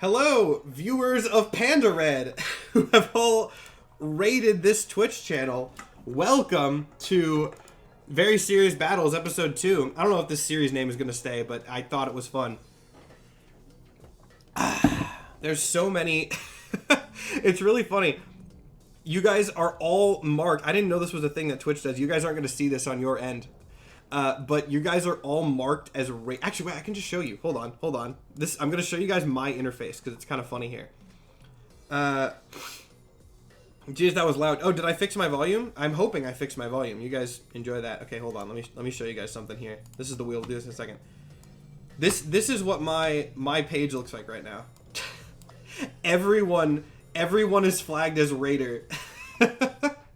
Hello, viewers of Panda Red, who have all raided this Twitch channel. Welcome to Very Serious Battles, Episode 2. I don't know if this series name is going to stay, but I thought it was fun. There's so many... It's really funny. You guys are all marked. I didn't know this was a thing that Twitch does. You guys aren't going to see this on your end. But you guys are all marked as actually, wait, I can just show you. Hold on. I'm going to show you guys my interface because it's kind of funny here. Geez, that was loud. Oh, did I fix my volume? I'm hoping I fixed my volume. You guys enjoy that. Okay, hold on. Let me show you guys something here. This is the wheel. We'll do this in a second. This is what my page looks like right now. Everyone is flagged as Raider.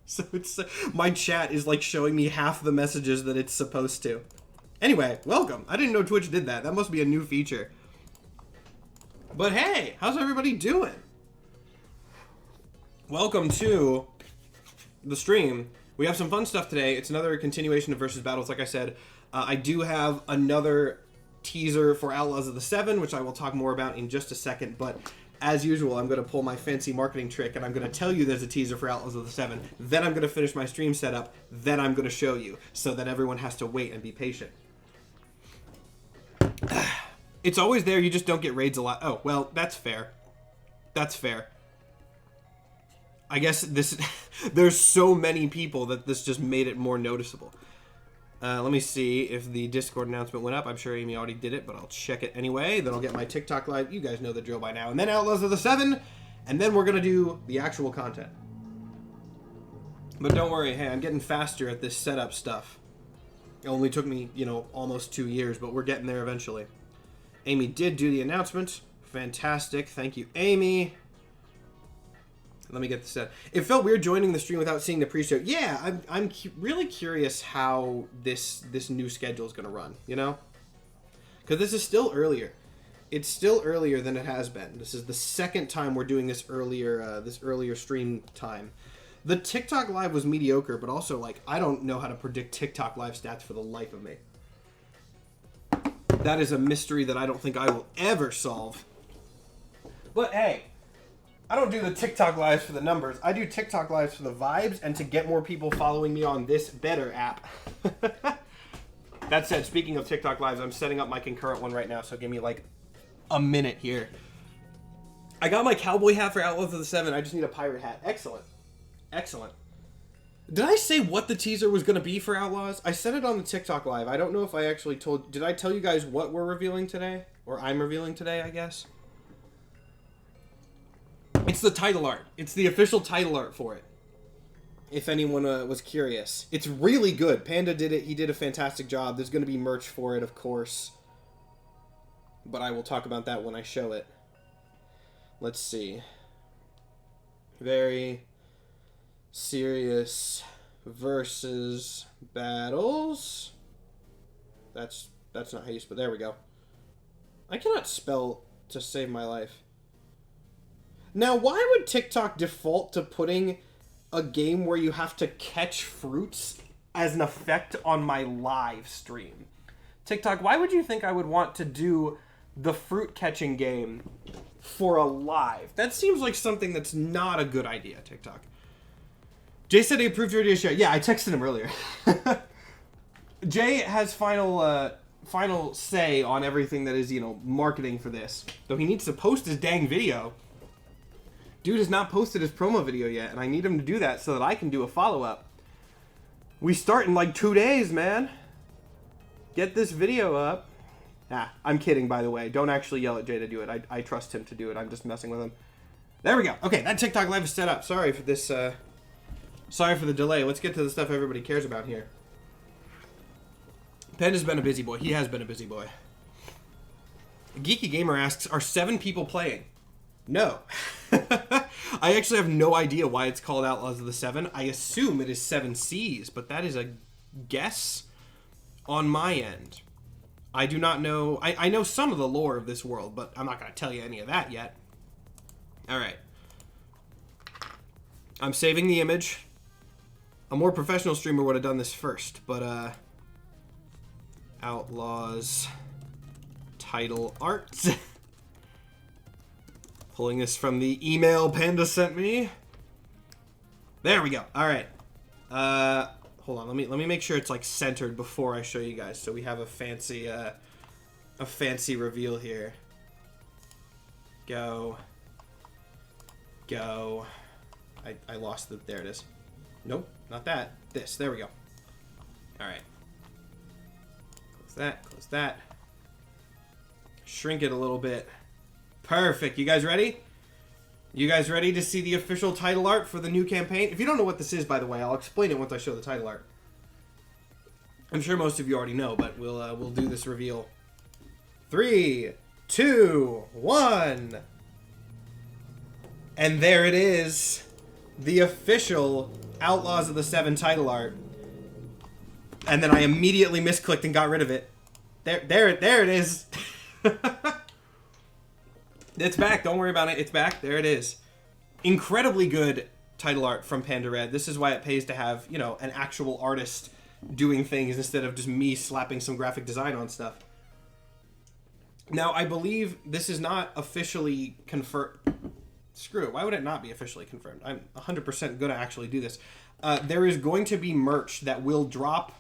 So it's my chat is like showing me half the messages that it's supposed to. Anyway, welcome. I didn't know Twitch did that. That must be a new feature. But hey, how's everybody doing? Welcome to the stream. We have some fun stuff today. It's another continuation of Versus Battles, like I said. I do have another teaser for Outlaws of the Seven, which I will talk more about in just a second, but as usual, I'm going to pull my fancy marketing trick, and I'm going to tell you there's a teaser for Outlaws of the Seven. Then I'm going to finish my stream setup. Then I'm going to show you, so that everyone has to wait and be patient. It's always there. You just don't get raids a lot. Oh, well, that's fair. That's fair. I guess this... There's so many people that this just made it more noticeable. Let me see if the Discord announcement went up. I'm sure Amy already did it, but I'll check it anyway. Then I'll get my TikTok live. You guys know the drill by now. And then Outlaws of the Seven. And then we're going to do the actual content. But don't worry. Hey, I'm getting faster at this setup stuff. It only took me, almost 2 years, but we're getting there eventually. Amy did do the announcement. Fantastic. Thank you, Amy. Let me get this set. It felt weird joining the stream without seeing the pre-show. Yeah, I'm really curious how this new schedule is going to run, Because this is still earlier. It's still earlier than it has been. This is the second time we're doing this earlier stream time. The TikTok live was mediocre, but also, I don't know how to predict TikTok live stats for the life of me. That is a mystery that I don't think I will ever solve. But hey... I don't do the TikTok lives for the numbers. I do TikTok lives for the vibes and to get more people following me on this better app. That said, speaking of TikTok lives, I'm setting up my concurrent one right now, so give me a minute here. I got my cowboy hat for Outlaws of the Seven. I just need a pirate hat. Excellent. Excellent. Did I say what the teaser was going to be for Outlaws? I said it on the TikTok live. I don't know if I actually told... Did I tell you guys what we're revealing today? Or I'm revealing today, I guess? It's the title art. It's the official title art for it. If anyone was curious. It's really good. Panda did it. He did a fantastic job. There's going to be merch for it, of course. But I will talk about that when I show it. Let's see. Very serious versus battles. That's not how you spell. There we go. I cannot spell to save my life. Now, why would TikTok default to putting a game where you have to catch fruits as an effect on my live stream? TikTok, why would you think I would want to do the fruit catching game for a live? That seems like something that's not a good idea, TikTok. Jay said he approved your idea share. Yeah, I texted him earlier. Jay has final say on everything that is, marketing for this. Though he needs to post his dang video. Dude has not posted his promo video yet, and I need him to do that so that I can do a follow-up. We start in 2 days, man. Get this video up. I'm kidding, by the way. Don't actually yell at Jay to do it. I trust him to do it. I'm just messing with him. There we go. Okay, that TikTok live is set up. Sorry for this, sorry for the delay. Let's get to the stuff everybody cares about here. Panda's been a busy boy. He has been a busy boy. Geeky Gamer asks, are 7 people playing? No. I actually have no idea why it's called Outlaws of the Seven. I assume it is 7 C's, but that is a guess on my end. I do not know. I know some of the lore of this world, but I'm not going to tell you any of that yet. Alright. I'm saving the image. A more professional streamer would have done this first, but Outlaws title art. Pulling this from the email Panda sent me. There we go. All right. Hold on. Let me make sure it's like centered before I show you guys. So we have a fancy reveal here. Go. I lost the. There it is. Nope, not that. This. There we go. All right. Close that. Close that. Shrink it a little bit. Perfect. You guys ready? You guys ready to see the official title art for the new campaign? If you don't know what this is, by the way, I'll explain it once I show the title art. I'm sure most of you already know, but we'll do this reveal. 3, 2, 1. And there it is. The official Outlaws of the Seven title art. And then I immediately misclicked and got rid of it. There it is. It's back. Don't worry about it. It's back. There it is. Incredibly good title art from Panda Red. This is why it pays to have, you know, an actual artist doing things instead of just me slapping some graphic design on stuff. Now, I believe this is not officially confirmed. Screw it. Why would it not be officially confirmed? I'm 100% going to actually do this. There is going to be merch that will drop.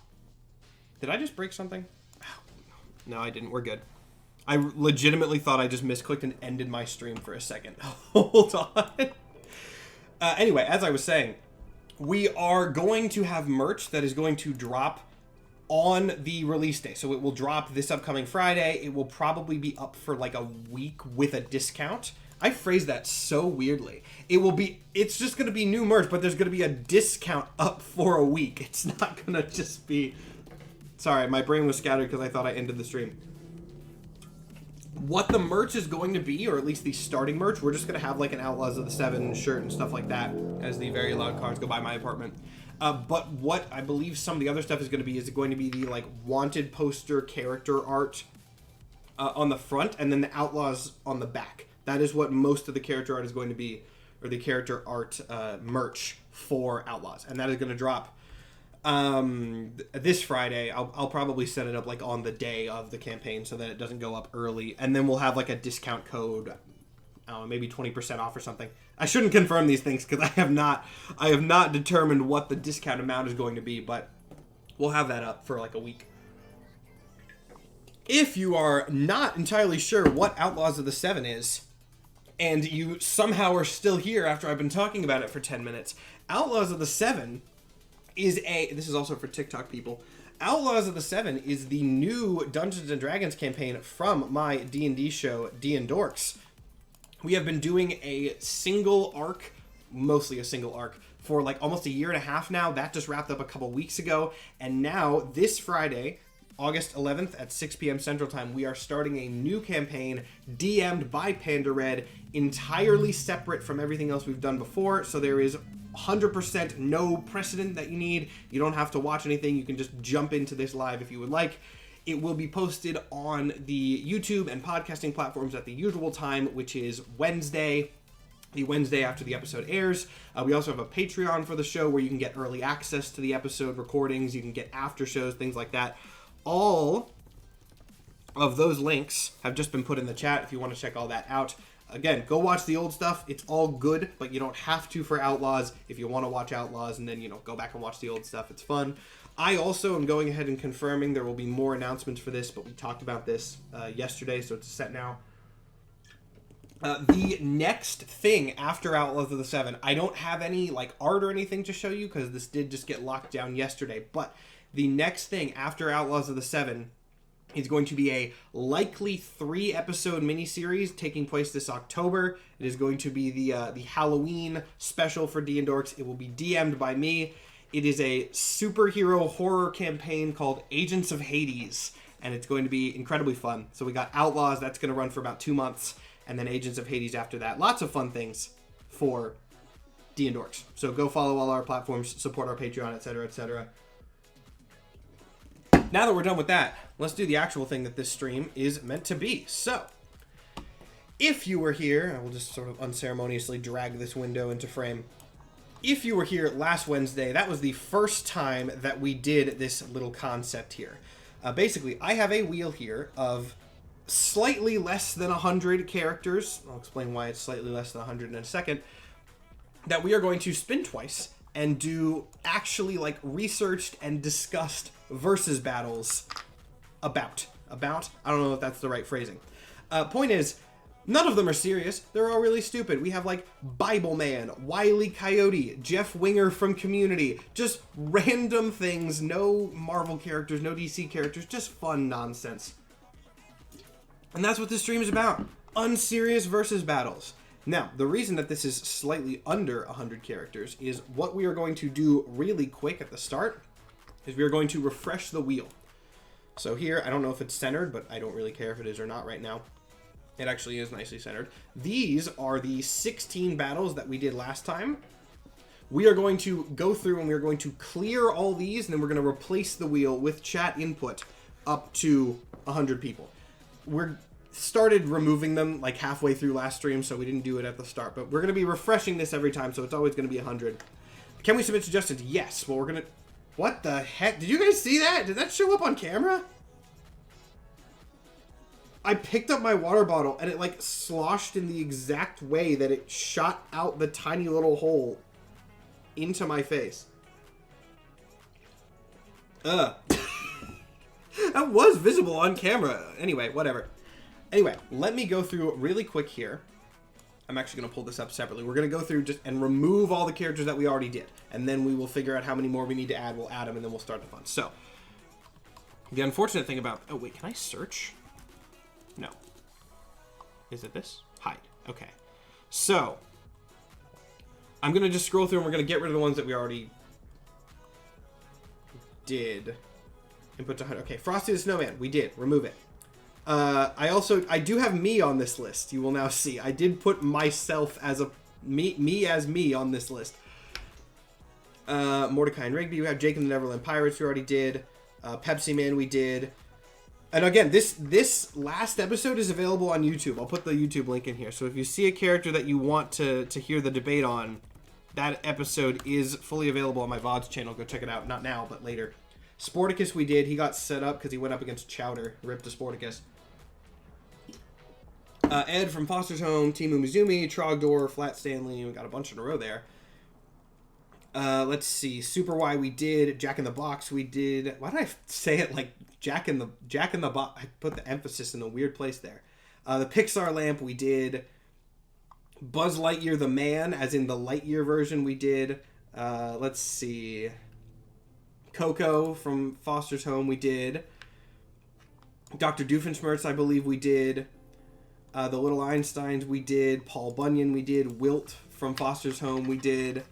Did I just break something? No, I didn't. We're good. I legitimately thought I just misclicked and ended my stream for a second. Hold on. Anyway, as I was saying, we are going to have merch that is going to drop on the release day. So it will drop this upcoming Friday. It will probably be up for like a week with a discount. I phrased that so weirdly. It's just going to be new merch, but there's going to be a discount up for a week. It's not going to just be... Sorry, my brain was scattered because I thought I ended the stream. What the merch is going to be, or at least the starting merch, we're just going to have like an Outlaws of the Seven shirt and stuff like that as the very loud cars go by my apartment. But what I believe some of the other stuff is going to be the like wanted poster character art on the front, and then the Outlaws on the back. That is what most of the character art is going to be, or the character art merch for Outlaws, and that is going to drop this Friday. I'll probably set it up like on the day of the campaign so that it doesn't go up early, and then we'll have like a discount code, I don't know, maybe 20% off or something. I shouldn't confirm these things because I have not determined what the discount amount is going to be, but we'll have that up for like a week. If you are not entirely sure what Outlaws of the Seven is, and you somehow are still here after I've been talking about it for 10 minutes, Outlaws of the Seven is this is also for TikTok people. Outlaws of the Seven is the new Dungeons and Dragons campaign from my D&D show, D&Dorks. We have been doing a single arc, mostly a single arc, for like almost a year and a half now. That just wrapped up a couple weeks ago. And now, this Friday, August 11th at 6 p.m. Central Time, we are starting a new campaign DM'd by Panda Red, entirely separate from everything else we've done before. So there is 100% no precedent that you need. You don't have to watch anything. You can just jump into this live if you would like. It will be posted on the YouTube and podcasting platforms at the usual time, which is Wednesday, the Wednesday after the episode airs. We also have a Patreon for the show where you can get early access to the episode recordings. You can get after shows, things like that. All of those links have just been put in the chat if you want to check all that out. Again, go watch the old stuff. It's all good, but you don't have to for Outlaws. If you want to watch Outlaws and then, you know, go back and watch the old stuff, it's fun. I also am going ahead and confirming there will be more announcements for this, but we talked about this yesterday, so it's set now. The next thing after Outlaws of the Seven, I don't have any like art or anything to show you because this did just get locked down yesterday, but the next thing after Outlaws of the Seven is going to be a likely 3-episode miniseries taking place this October. It is going to be the Halloween special for D&Dorks. It will be DM'd by me. It is a superhero horror campaign called Agents of Hades, and it's going to be incredibly fun. So we got Outlaws, that's going to run for about 2 months, and then Agents of Hades after that. Lots of fun things for D&Dorks. So go follow all our platforms, support our Patreon, etc., etc. Now that we're done with that, let's do the actual thing that this stream is meant to be. So, if you were here, I will just sort of unceremoniously drag this window into frame. If you were here last Wednesday, that was the first time that we did this little concept here. Basically, I have a wheel here of slightly less than 100 characters. I'll explain why it's slightly less than 100 in a second. That we are going to spin twice and do actually like researched and discussed versus battles about. I don't know if that's the right phrasing. Point is, none of them are serious. They're all really stupid. We have like Bible Man, Wile E. Coyote, Jeff Winger from Community. Just random things. No Marvel characters, no DC characters. Just fun nonsense. And that's what this stream is about. Unserious versus battles. Now, the reason that this is slightly under 100 characters is what we are going to do really quick at the start is we are going to refresh the wheel. So here, I don't know if it's centered, but I don't really care if it is or not right now. It actually is nicely centered. These are the 16 battles that we did last time. We are going to go through and we are going to clear all these, and then we're going to replace the wheel with chat input up to 100 people. We're started removing them like halfway through last stream, so we didn't do it at the start, but we're going to be refreshing this every time, so it's always going to be 100. Can we submit suggestions? Yes. Well, we're going to... What the heck? Did you guys see that? Did that show up on camera? I picked up my water bottle and it like sloshed in the exact way that it shot out the tiny little hole into my face. That was visible on camera. Anyway, whatever. Anyway, let me go through really quick here. I'm actually going to pull this up separately. We're going to go through just and remove all the characters that we already did. And then we will figure out how many more we need to add. We'll add them and then we'll start the fun. So, the unfortunate thing about... Oh, wait, can I search? No. Is it this? Hide. Okay. So, I'm going to just scroll through and we're going to get rid of the ones that we already did. Input to 100. Okay, Frosty the Snowman. We did. Remove it. I do have me on this list. You will now see. I did put myself as a... Me as me on this list. Mordecai and Rigby. We have Jake and the Neverland Pirates. We already did. Pepsi Man. We did. And again, this last episode is available on YouTube. I'll put the YouTube link in here. So if you see a character that you want to hear the debate on, that episode is fully available on my VODs channel. Go check it out. Not now, but later. Sporticus we did. He got set up because he went up against Chowder. Rip to Sporticus. Ed from Foster's Home, Timu Mizumi, Trogdor, Flat Stanley. We got a bunch in a row there. Let's see. Super Y we did. Jack in the Box we did. Why did I say it like Jack in the Box? I put the emphasis in a weird place there. The Pixar Lamp we did. Buzz Lightyear the Man, as in the Lightyear version we did. Let's see. Coco from Foster's Home we did. Dr. Doofenshmirtz I believe we did. The Little Einsteins we did. Paul Bunyan we did. Wilt from Foster's Home we did.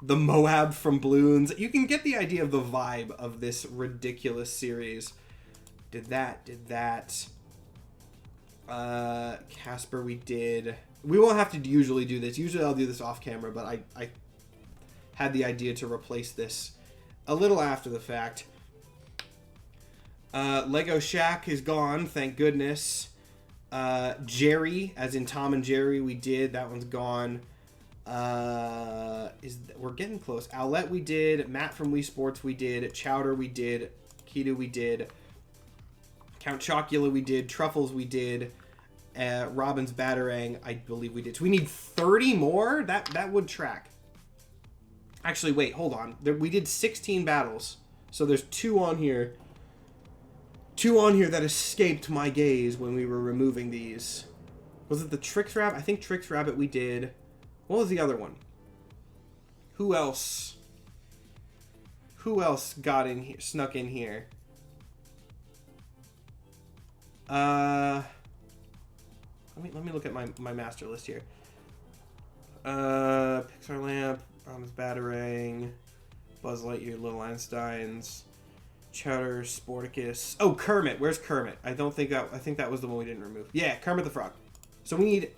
The Moab from Bloons. You can get the idea of the vibe of this ridiculous series. Did that. Casper we did. We won't have to usually do this. Usually I'll do this off camera, but I had the idea to replace this a little after the fact. Lego Shack is gone, thank goodness. Jerry, as in Tom and Jerry, we did. That one's gone. We're getting close. Owlette we did. Matt from Wii Sports we did. Chowder we did. Kido we did. Count Chocula we did. Truffles we did. Robin's Batarang I believe we did. So we need 30 more? That would track. Actually, wait, hold on. We did 16 battles. So there's 2 on here. 2 on here that escaped my gaze when we were removing these. Was it the Trix Rabbit? I think Trix Rabbit we did. What was the other one? Who else? Who else got in here, snuck in here? Let me look at my master list here. Pixar Lamp, Robin's Batarang, Buzz Lightyear, Little Einsteins, Chowder, Sporticus. Oh, Kermit. Where's Kermit? I think that was the one we didn't remove. Yeah, Kermit the Frog. So we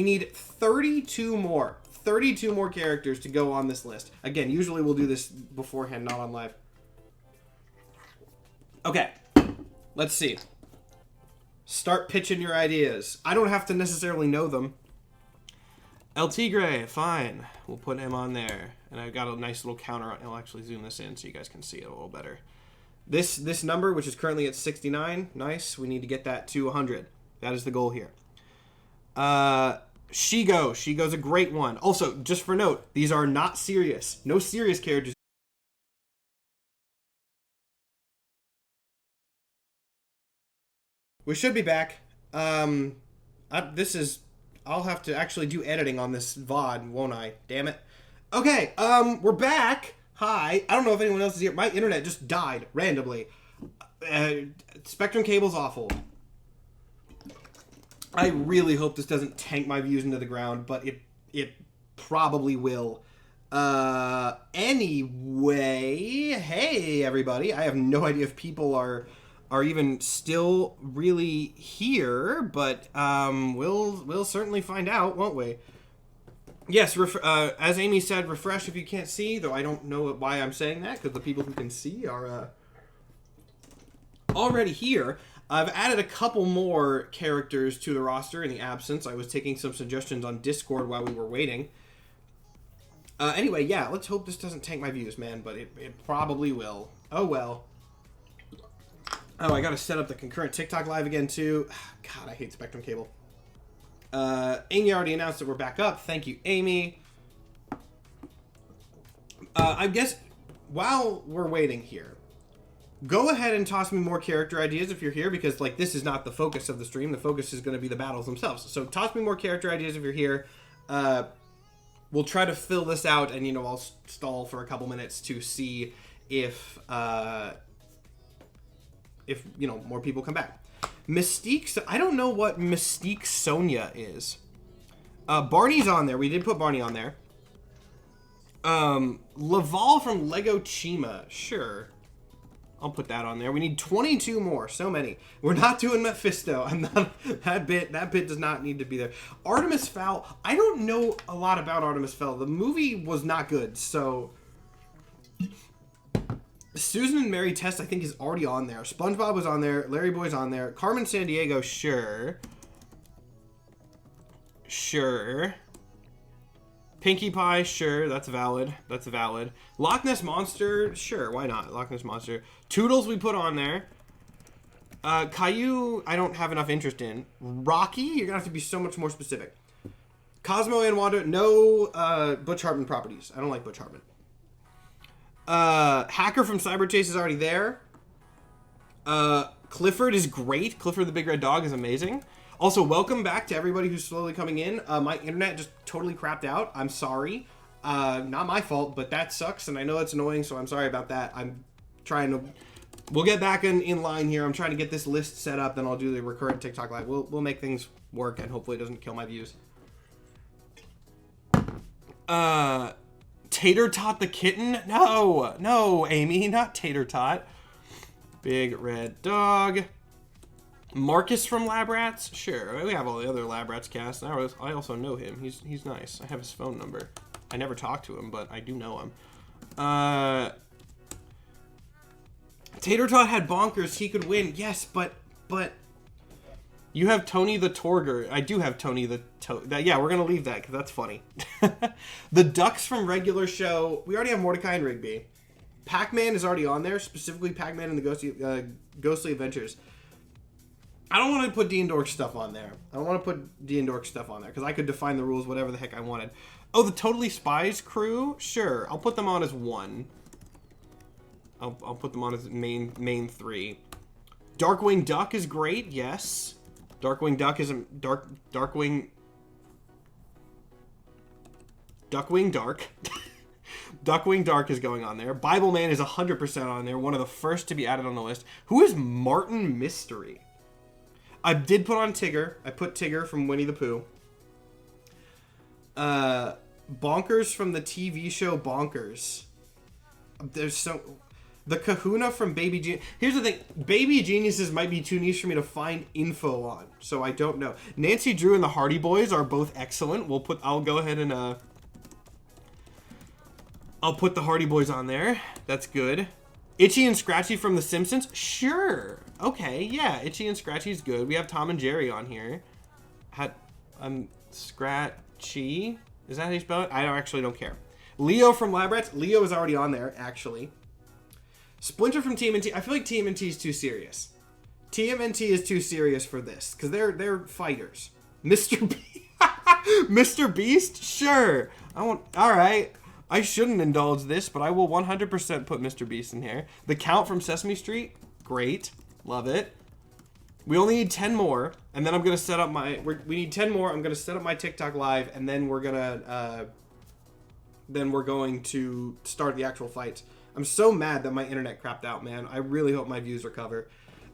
need 32 more. 32 more characters to go on this list. Again, usually we'll do this beforehand, not on live. Okay. Let's see. Start pitching your ideas. I don't have to necessarily know them. El Tigre, fine. We'll put him on there. And I've got a nice little counter on. I'll actually zoom this in so you guys can see it a little better. This number, which is currently at 69, nice. We need to get that to 100. That is the goal here. Shigo. Shigo's a great one. Also, just for note, these are not serious. No serious characters. We should be back. I'll have to actually do editing on this VOD, won't I? Damn it. Okay, we're back. Hi. I don't know if anyone else is here. My internet just died randomly. Spectrum cable's awful. I really hope this doesn't tank my views into the ground, but it probably will. Anyway, hey everybody. I have no idea if people are even still really here, but we'll certainly find out, won't we? Yes, as Amy said, refresh if you can't see, though I don't know why I'm saying that, because the people who can see are already here. I've added a couple more characters to the roster in the absence. I was taking some suggestions on Discord while we were waiting. Anyway, yeah, let's hope this doesn't tank my views, man, but it probably will. Oh, well. Oh, I gotta set up the concurrent TikTok live again, too. God, I hate Spectrum Cable. Amy already announced that we're back up. Thank you, Amy. I guess while we're waiting here, go ahead and toss me more character ideas if you're here, because like this is not the focus of the stream. The focus is going to be the battles themselves. So toss me more character ideas if you're here. We'll try to fill this out, and I'll stall for a couple minutes to see if more people come back. Mystique, I don't know what Mystique Sonia is. Barney's on there. We did put Barney on there. Laval from Lego Chima. Sure. I'll put that on there. We need 22 more. So many. We're not doing Mephisto. I'm not. That bit does not need to be there. Artemis Fowl. I don't know a lot about Artemis Fowl. The movie was not good, so... Susan and Mary Test, I think, is already on there. SpongeBob was on there. Larry Boy's on there. Carmen Sandiego, sure. Sure. Pinkie Pie, sure. That's valid. That's valid. Loch Ness Monster, sure. Why not? Loch Ness Monster. Toodles we put on there. Caillou, I don't have enough interest in. Rocky, you're going to have to be so much more specific. Cosmo and Wanda, no Butch Hartman properties. I don't like Butch Hartman. Hacker from Cyber Chase is already there. Clifford is great. Clifford the Big Red Dog is amazing. Also, welcome back to everybody who's slowly coming in. My internet just totally crapped out. I'm sorry. Not my fault, but that sucks, and I know it's annoying, so I'm sorry about that. I'm trying to... We'll get back in line here. I'm trying to get this list set up, then I'll do the recurrent TikTok live. We'll make things work, and hopefully it doesn't kill my views. Tater Tot the Kitten? No, Amy, not Tater Tot. Big Red Dog. Marcus from Lab Rats? Sure, we have all the other Lab Rats cast. I also know him. He's nice. I have his phone number. I never talked to him, but I do know him. Tater Tot had Bonkers. He could win. Yes, but you have Tony the Torger. I do have Tony the yeah, we're gonna leave that because that's funny. The Ducks from regular show. We already have Mordecai and Rigby. Pac-Man is already on there, specifically Pac-Man and the Ghostly Adventures. I don't want to put Dean Dork stuff on there. I don't want to put Dean Dork stuff on there because I could define the rules whatever the heck I wanted. Oh, the Totally Spies crew? Sure, I'll put them on as one. I'll put them on as main three. Darkwing Duck is great, yes. Darkwing Duck is Duckwing Dark. Duckwing Dark is going on there. Bible Man is 100% on there. One of the first to be added on the list. Who is Martin Mystery? I did put on Tigger. I put Tigger from Winnie the Pooh. Bonkers from the TV show Bonkers. There's so... The Kahuna from Baby Genius. Here's the thing. Baby Geniuses might be too niche for me to find info on. So I don't know. Nancy Drew and the Hardy Boys are both excellent. I'll go ahead and I'll put the Hardy Boys on there. That's good. Itchy and Scratchy from The Simpsons? Sure. Okay, yeah. Itchy and Scratchy's good. We have Tom and Jerry on here. Scratchy? Is that how you spell it? I actually don't care. Leo from Lab Rats? Leo is already on there, actually. Splinter from TMNT. I feel like TMNT is too serious. TMNT is too serious for this because they're fighters. Mr. Mr. Beast? Sure. All right. I shouldn't indulge this, but I will 100% put Mr. Beast in here. The Count from Sesame Street? Great. Love it. We only need 10 more, and then I'm going to set up my... We need 10 more. I'm going to set up my TikTok live, and then we're going to start the actual fights. I'm so mad that my internet crapped out, man. I really hope my views recover.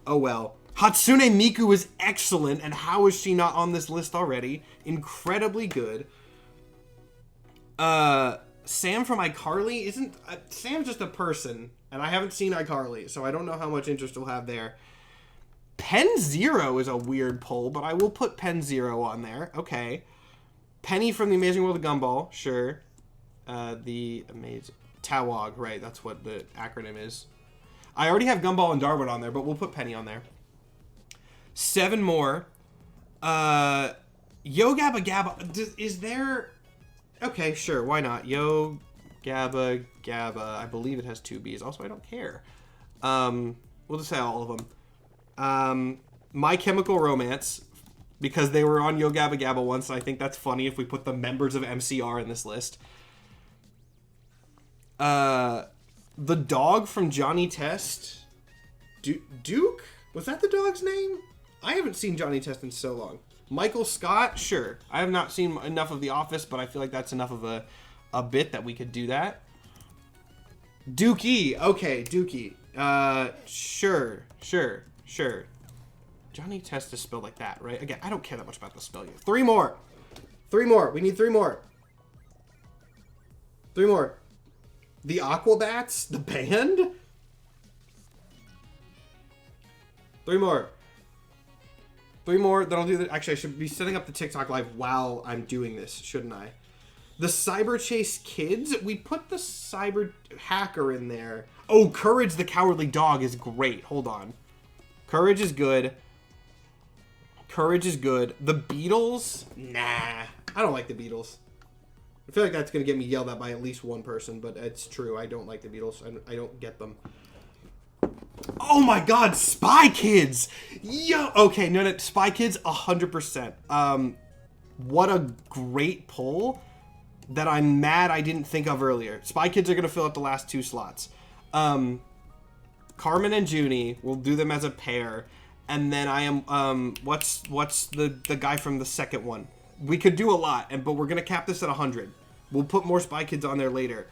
Oh, well. Hatsune Miku is excellent, and how is she not on this list already? Incredibly good. Sam from iCarly isn't... Sam's just a person, and I haven't seen iCarly, so I don't know how much interest we'll have there. Pen Zero is a weird poll, but I will put Pen Zero on there. Okay. Penny from The Amazing World of Gumball. Sure. The Amazing... Tawog, right. That's what the acronym is. I already have Gumball and Darwin on there, but we'll put Penny on there. 7 more. Yo Gabba Gabba. Is there... Okay, sure. Why not? Yo Gabba Gabba. I believe it has 2 B's. Also, I don't care. We'll just say all of them. My Chemical Romance, because they were on Yo Gabba Gabba once, and I think that's funny if we put the members of MCR in this list. The dog from Johnny Test. Duke? Was that the dog's name? I haven't seen Johnny Test in so long. Michael Scott? Sure. I have not seen enough of The Office, but I feel like that's enough of a bit that we could do that. Dookie. Okay, Dookie. Sure. Johnny Test is spelled like that, right? Again, I don't care that much about the spelling. 3 more. 3 more. We need 3 more. 3 more. The Aquabats? The band? 3 more. 3 more. Then I'll do the... Actually, I should be setting up the TikTok live while I'm doing this, shouldn't I? The Cyber Chase Kids? We put the Cyber Hacker in there. Oh, Courage the Cowardly Dog is great. Hold on. Courage is good. Courage is good. The Beatles? Nah. I don't like the Beatles. I feel like that's going to get me yelled at by at least one person, but it's true. I don't like the Beatles. I don't get them. Oh my god, Spy Kids! Yo! Okay, no, Spy Kids, 100%. What a great poll that I'm mad I didn't think of earlier. Spy Kids are going to fill up the last 2 slots. Carmen and Junie, we'll do them as a pair. And then I am, what's the guy from the second one? We could do a lot, but we're going to cap this at 100. We'll put more Spy Kids on there later.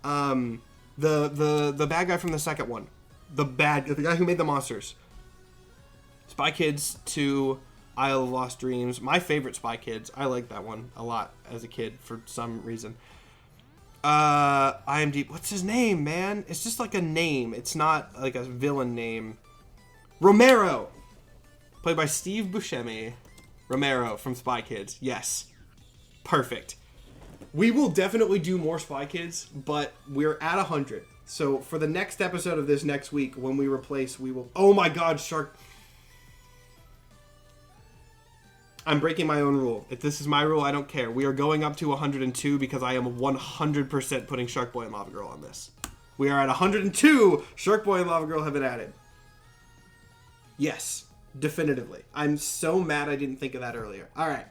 The bad guy from the second one. The guy who made the monsters. Spy Kids 2, Isle of Lost Dreams. My favorite Spy Kids. I like that one a lot as a kid for some reason. IMDb. What's his name, man? It's just like a name. It's not like a villain name. Romero. Played by Steve Buscemi. Romero from Spy Kids. Yes. Perfect. We will definitely do more Spy Kids, but we're at 100. So for the next episode of this next week, when we replace, we will... Oh my god, Shark... I'm breaking my own rule. If this is my rule, I don't care. We are going up to 102 because I am 100% putting Shark Boy and Lava Girl on this. We are at 102. Shark Boy and Lava Girl have been added. Yes, definitively. I'm so mad I didn't think of that earlier. All right.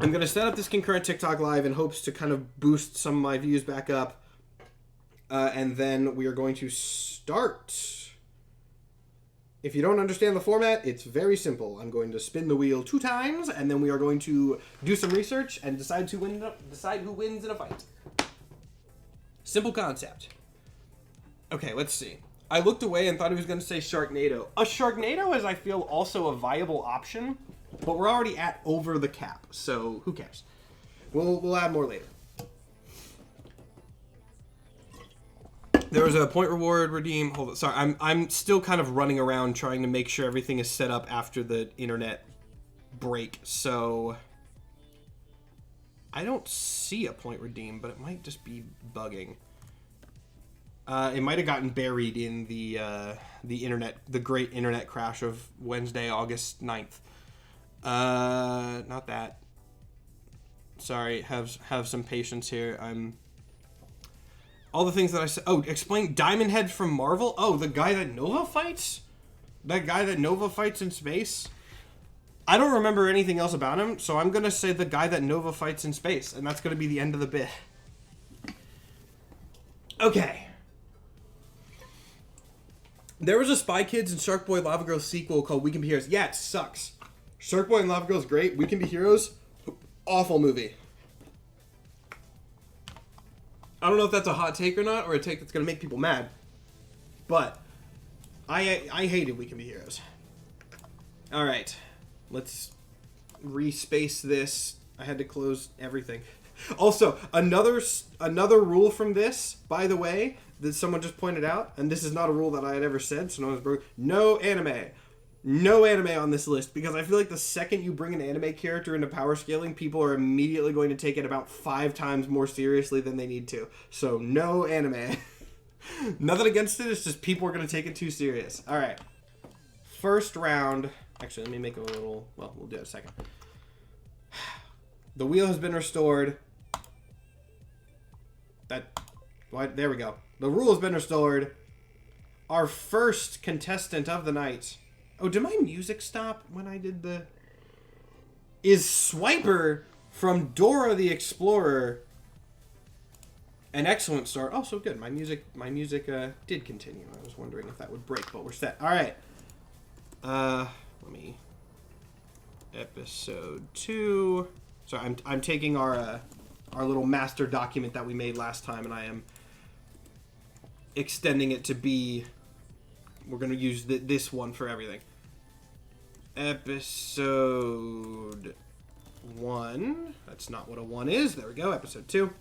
I'm going to set up this concurrent TikTok live in hopes to kind of boost some of my views back up. And then we are going to start. If you don't understand the format, it's very simple. I'm going to spin the wheel 2 times, and then we are going to do some research and decide who wins in a fight. Simple concept. Okay, let's see. I looked away and thought he was going to say Sharknado. A Sharknado is, I feel, also a viable option, but we're already at over the cap, so who cares? We'll add more later. There was a point reward redeem. Hold on, sorry, I'm still kind of running around trying to make sure everything is set up after the internet break. So I don't see a point redeem, but it might just be bugging. It might have gotten buried in the internet, the great internet crash of Wednesday, August 9th. Not that. Sorry, have some patience here. All the things that I said. Oh, explain Diamond Head from Marvel. Oh, the guy that Nova fights? That guy that Nova fights in space? I don't remember anything else about him, so I'm going to say the guy that Nova fights in space, and that's going to be the end of the bit. Okay. There was a Spy Kids and Shark Boy Lava Girl sequel called We Can Be Heroes. Yeah, it sucks. Shark Boy and Lava Girl is great. We Can Be Heroes, awful movie. I don't know if that's a hot take or not, or a take that's going to make people mad. But I hated We Can Be Heroes. All right. Let's respace this. I had to close everything. Also, another rule from this, by the way, that someone just pointed out, and this is not a rule that I had ever said, so no one's broke. No anime. No anime on this list, because I feel like the second you bring an anime character into power scaling, people are immediately going to take it about 5 times more seriously than they need to. So, no anime. Nothing against it, it's just people are going to take it too serious. Alright. First round. Actually, let me make a little... Well, we'll do it in a second. The wheel has been restored. There we go. The rule has been restored. Our first contestant of the night... Oh, did my music stop when I did the... Is Swiper from Dora the Explorer. An excellent start. Oh, so good. My music did continue. I was wondering if that would break, but we're set. All right. Let me... Episode 2. So I'm taking our little master document that we made last time, and I am extending it to be... We're going to use this one for everything. Episode 1. That's not what a 1 is. There we go. Episode 2.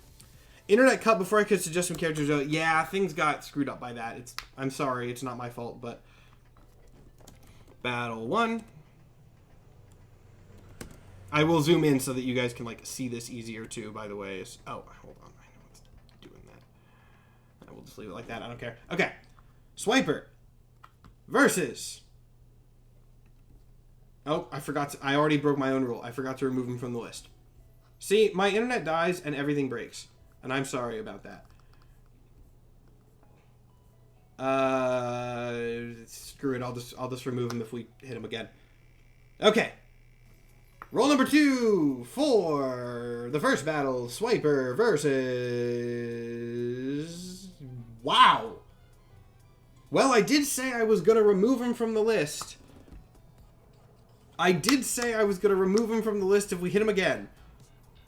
Internet cut before I could suggest some characters. Yeah, things got screwed up by that. I'm sorry. It's not my fault, but... Battle 1. I will zoom in so that you guys can, like, see this easier, too, by the way. Oh, hold on. I know what's doing that. I will just leave it like that. I don't care. Okay. Swiper versus... Oh, I forgot to... I already broke my own rule. I forgot to remove him from the list. See, my internet dies and everything breaks. And I'm sorry about that. Screw it. I'll just remove him if we hit him again. Okay. Roll number 2 for the first battle. Swiper versus... Wow. Well, I did say I was going to remove him from the list. I did say I was going to remove him from the list if we hit him again.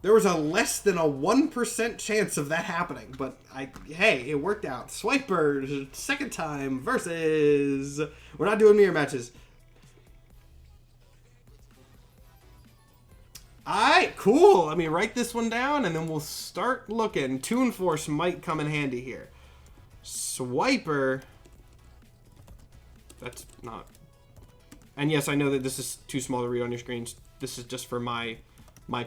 There was a less than a 1% chance of that happening, but hey, it worked out. Swiper, second time, versus... We're not doing mirror matches. Alright, cool. Let me write this one down, and then we'll start looking. Toon Force might come in handy here. Swiper... That's not... And yes, I know that this is too small to read on your screens. This is just for my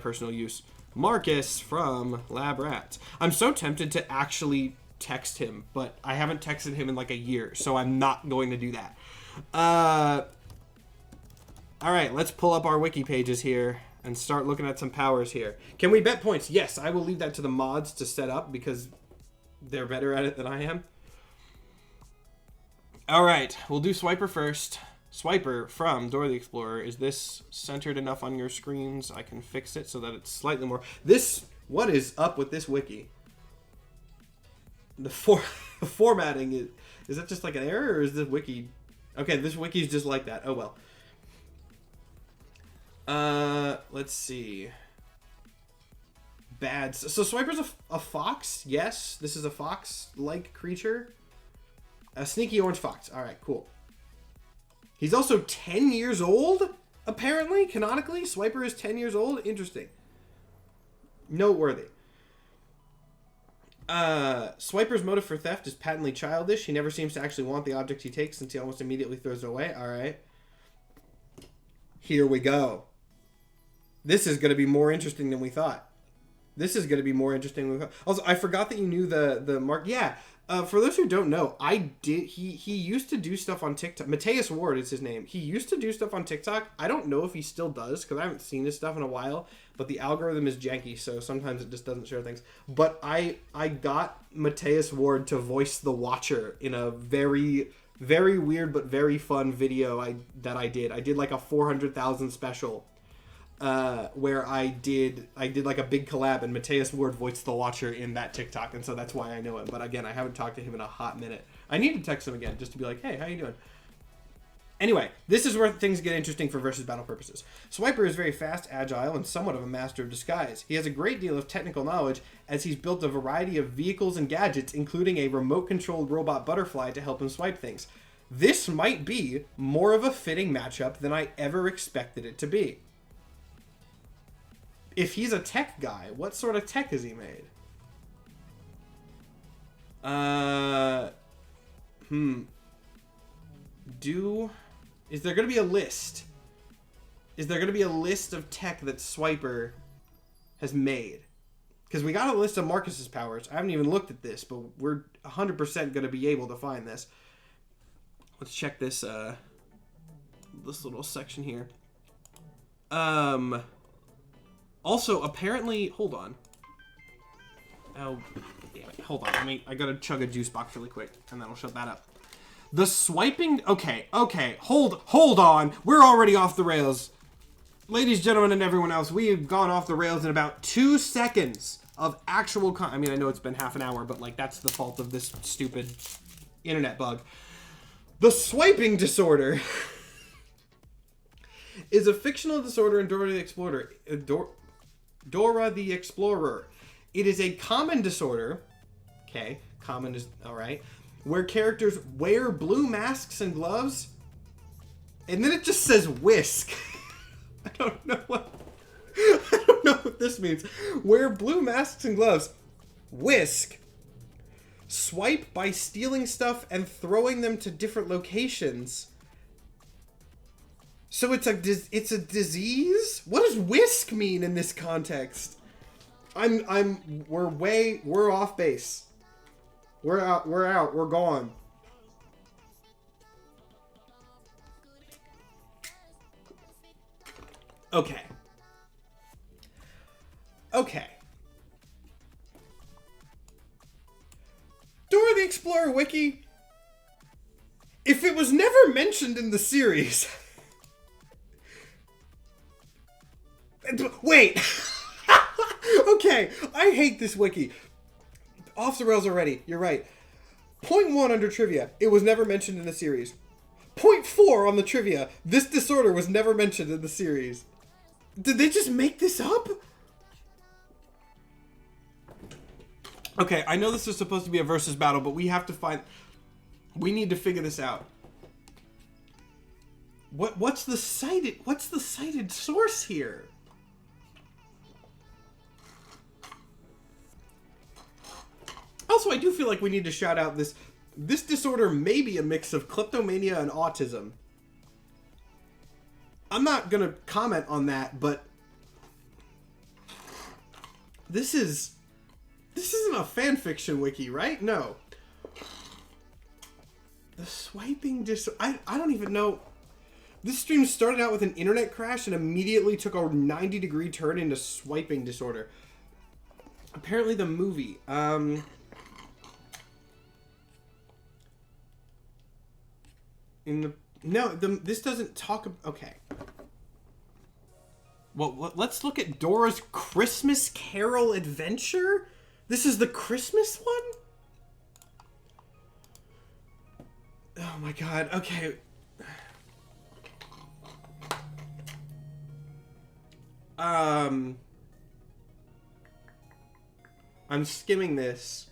personal use. Marcus from Lab Rats. I'm so tempted to actually text him, but I haven't texted him in like a year, so I'm not going to do that. Alright, let's pull up our wiki pages here and start looking at some powers here. Can we bet points? Yes, I will leave that to the mods to set up because they're better at it than I am. Alright, we'll do Swiper first. Swiper from Dora the Explorer. Is this centered enough on your screens? I can fix it so that it's slightly more... What is up with this wiki? The formatting is that just like an error, or is this wiki... Okay, this wiki is just like that. Oh, well. Let's see. Bad. So Swiper's a fox? Yes. This is a fox-like creature. A sneaky orange fox. Alright, cool. He's also 10 years old, apparently, canonically. Swiper is 10 years old. Interesting. Noteworthy. Swiper's motive for theft is patently childish. He never seems to actually want the object he takes since he almost immediately throws it away. All right. Here we go. This is going to be more interesting than we thought. This is going to be more interesting. Also, I forgot that you knew the mark. Yeah. For those who don't know, I did. He used to do stuff on TikTok. Mateus Ward is his name. He used to do stuff on TikTok. I don't know if he still does because I haven't seen his stuff in a while. But the algorithm is janky, so sometimes it just doesn't share things. But I got Mateus Ward to voice the Watcher in a very, very weird but very fun video that I did. I did like a 400,000 special. Where I did like a big collab, and Mateus Ward voiced the Watcher in that TikTok, and so that's why I know him. But again, I haven't talked to him in a hot minute. I need to text him again just to be like, hey, how you doing? Anyway, this is where things get interesting for versus battle purposes. Swiper is very fast, agile, and somewhat of a master of disguise. He has a great deal of technical knowledge as he's built a variety of vehicles and gadgets, including a remote-controlled robot butterfly to help him swipe things. This might be more of a fitting matchup than I ever expected it to be. If he's a tech guy, what sort of tech has he made? Is there going to be a list? Is there going to be a list of tech that Swiper has made? Because we got a list of Marcus's powers. I haven't even looked at this, but we're 100% going to be able to find this. Let's check this, this little section here. Also, apparently, hold on. Oh, damn it. Hold on. I gotta chug a juice box really quick, and then I'll shut that up. The swiping, okay. Hold on. We're already off the rails. Ladies, gentlemen, and everyone else, we have gone off the rails in about 2 seconds of actual I mean, I know it's been half an hour, but like, that's the fault of this stupid internet bug. The swiping disorder is a fictional disorder in Dora the Explorer. Dora the Explorer. It is a common disorder. Okay, common is alright. Where characters wear blue masks and gloves. And then it just says whisk. I don't know what this means. Wear blue masks and gloves. Whisk. Swipe by stealing stuff and throwing them to different locations. So it's a disease? What does whisk mean in this context? We're off base. We're out, we're gone. Okay. Dora the Explorer wiki. If it was never mentioned in the series. Wait. Okay, I hate this wiki. Off the rails already. You're right. Point 1 under trivia. It was never mentioned in the series. Point 4 on the trivia. This disorder was never mentioned in the series. Did they just make this up? Okay, I know this is supposed to be a versus battle, but we have to find... We need to figure this out. What's the cited source here? Also, I do feel like we need to shout out this disorder may be a mix of kleptomania and autism. I'm not gonna comment on that, but this isn't a fanfiction wiki, right? No. The swiping I don't even know. This stream started out with an internet crash and immediately took a 90-degree turn into swiping disorder. Apparently the movie. This doesn't talk. Okay. Well, let's look at Dora's Christmas Carol Adventure. This is the Christmas one? Oh my god. Okay. I'm skimming this.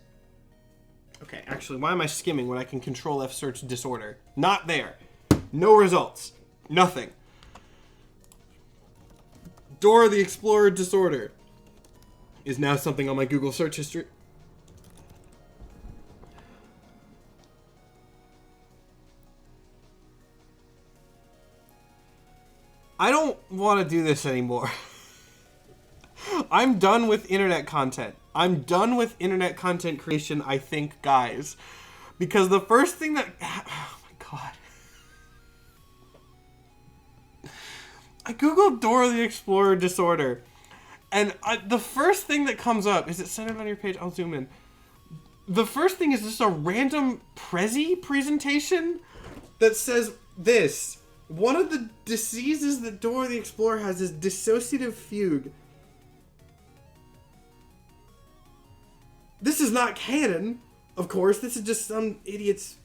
Okay, actually, why am I skimming when I can Control F search disorder? Not there. No results. Nothing. Dora the Explorer disorder is now something on my Google search history. I don't want to do this anymore. I'm done with internet content. I'm done with internet content creation, I think, guys. Because the first thing that... Oh my god. I googled Dora the Explorer disorder. And the first thing that comes up... Is it centered on your page? I'll zoom in. The first thing is just a random Prezi presentation that says this. One of the diseases that Dora the Explorer has is dissociative fugue. This is not canon, of course. This is just some idiot's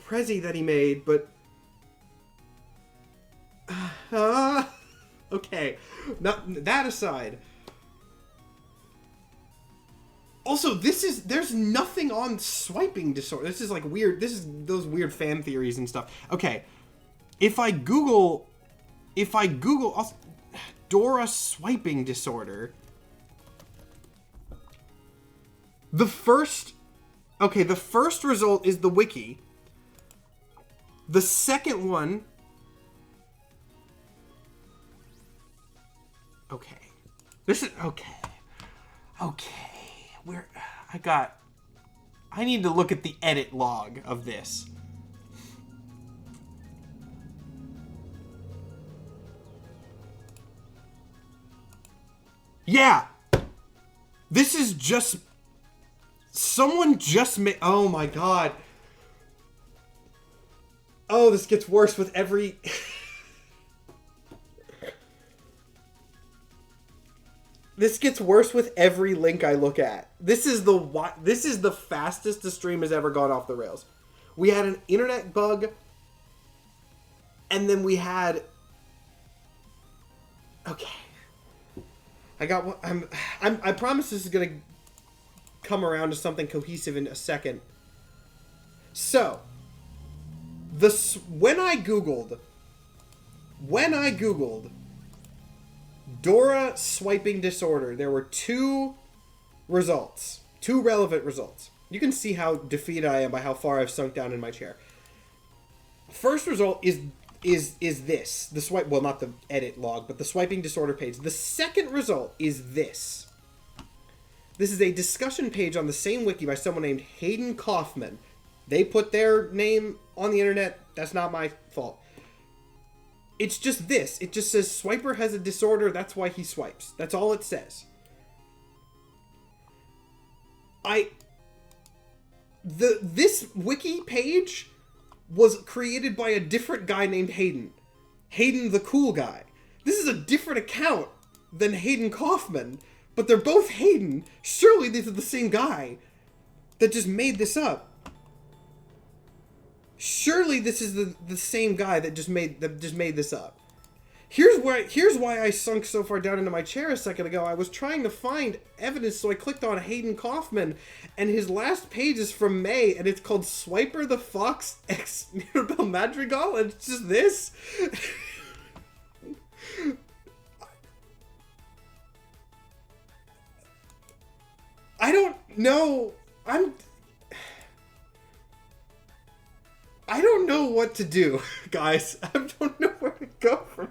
Prezi that he made, but... okay. Not that aside. Also, there's nothing on swiping disorder. This is like weird. This is those weird fan theories and stuff. Okay. If I Google Dora swiping disorder, the first result is the wiki. The second one, okay. This is okay. I need to look at the edit log of this. Yeah! This is just... Someone just made... Oh my god. Oh, this gets worse with every... This gets worse with every link I look at. This is the fastest the stream has ever gone off the rails. We had an internet bug, and then we had... Okay. I promise this is gonna come around to something cohesive in a second. So, when I googled Dora swiping disorder, there were two relevant results. You can see how defeated I am by how far I've sunk down in my chair. First result is this. The swipe, well, not the edit log, but the swiping disorder page. The second result is this. This is a discussion page on the same wiki by someone named Hayden Kaufman. They put their name on the internet. That's not my fault. It's just this. It just says Swiper has a disorder, that's why he swipes. That's all it says. This wiki page was created by a different guy named Hayden. Hayden the cool guy. This is a different account than Hayden Kaufman, but they're both Hayden. Surely these are the same guy that just made this up. Surely this is the same guy that just made this up. Here's why I sunk so far down into my chair a second ago. I was trying to find evidence, so I clicked on Hayden Kaufman, and his last page is from May, and it's called Swiper the Fox X Mirabel Madrigal, and it's just this. I don't know. I don't know what to do, guys. I don't know where to go from.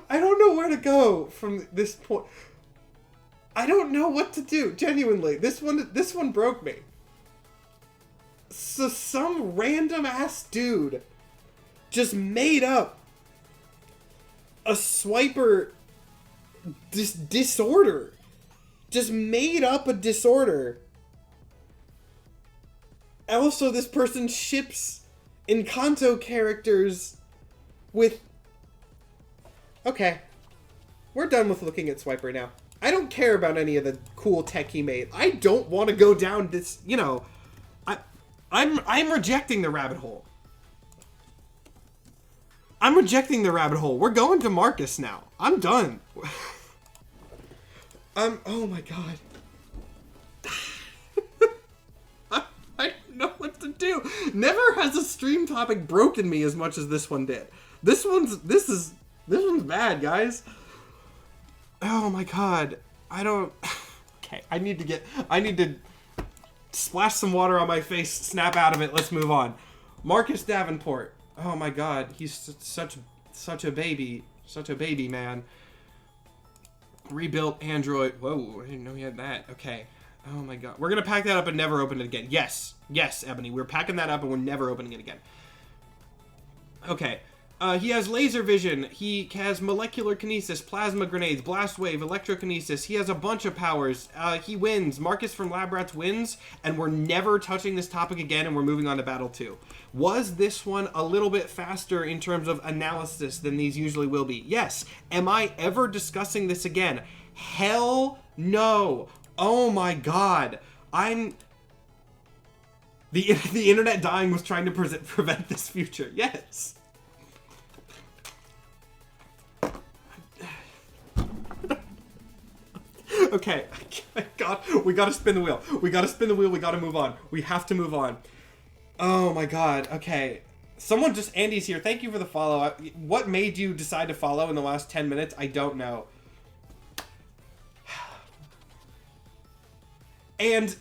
I don't know where to go from this point. I don't know what to do. Genuinely, this one broke me. So some random ass dude just made up a swiper disorder. Just made up a disorder. Also, this person ships Encanto characters with... Okay. We're done with looking at Swiper now. I don't care about any of the cool tech he made. I don't want to go down this, you know... I'm rejecting the rabbit hole. I'm rejecting the rabbit hole. We're going to Marcus now. I'm done. Oh my god. I don't know what to do. Never has a stream topic broken me as much as this one did. This one's bad, guys. Oh my god. Okay, I need to splash some water on my face, snap out of it, let's move on. Marcus Davenport. Oh my god, he's such a baby man. Rebuilt Android. Whoa, I didn't know he had that. Okay. Oh my god. We're going to pack that up and never open it again. Yes. Yes, Ebony. We're packing that up and we're never opening it again. Okay. He has laser vision. He has molecular kinesis, plasma grenades, blast wave, electrokinesis. He has a bunch of powers. He wins. Marcus from Lab Rats wins, and we're never touching this topic again, and we're moving on to Battle 2. Was this one a little bit faster in terms of analysis than these usually will be? Yes. Am I ever discussing this again? Hell no. Oh my god. The internet dying was trying to prevent this future. Yes. Okay, God, we gotta spin the wheel. We gotta spin the wheel. We gotta move on. We have to move on. Oh my God. Okay. Someone just, Andy's here. Thank you for the follow. What made you decide to follow in the last 10 minutes? I don't know. And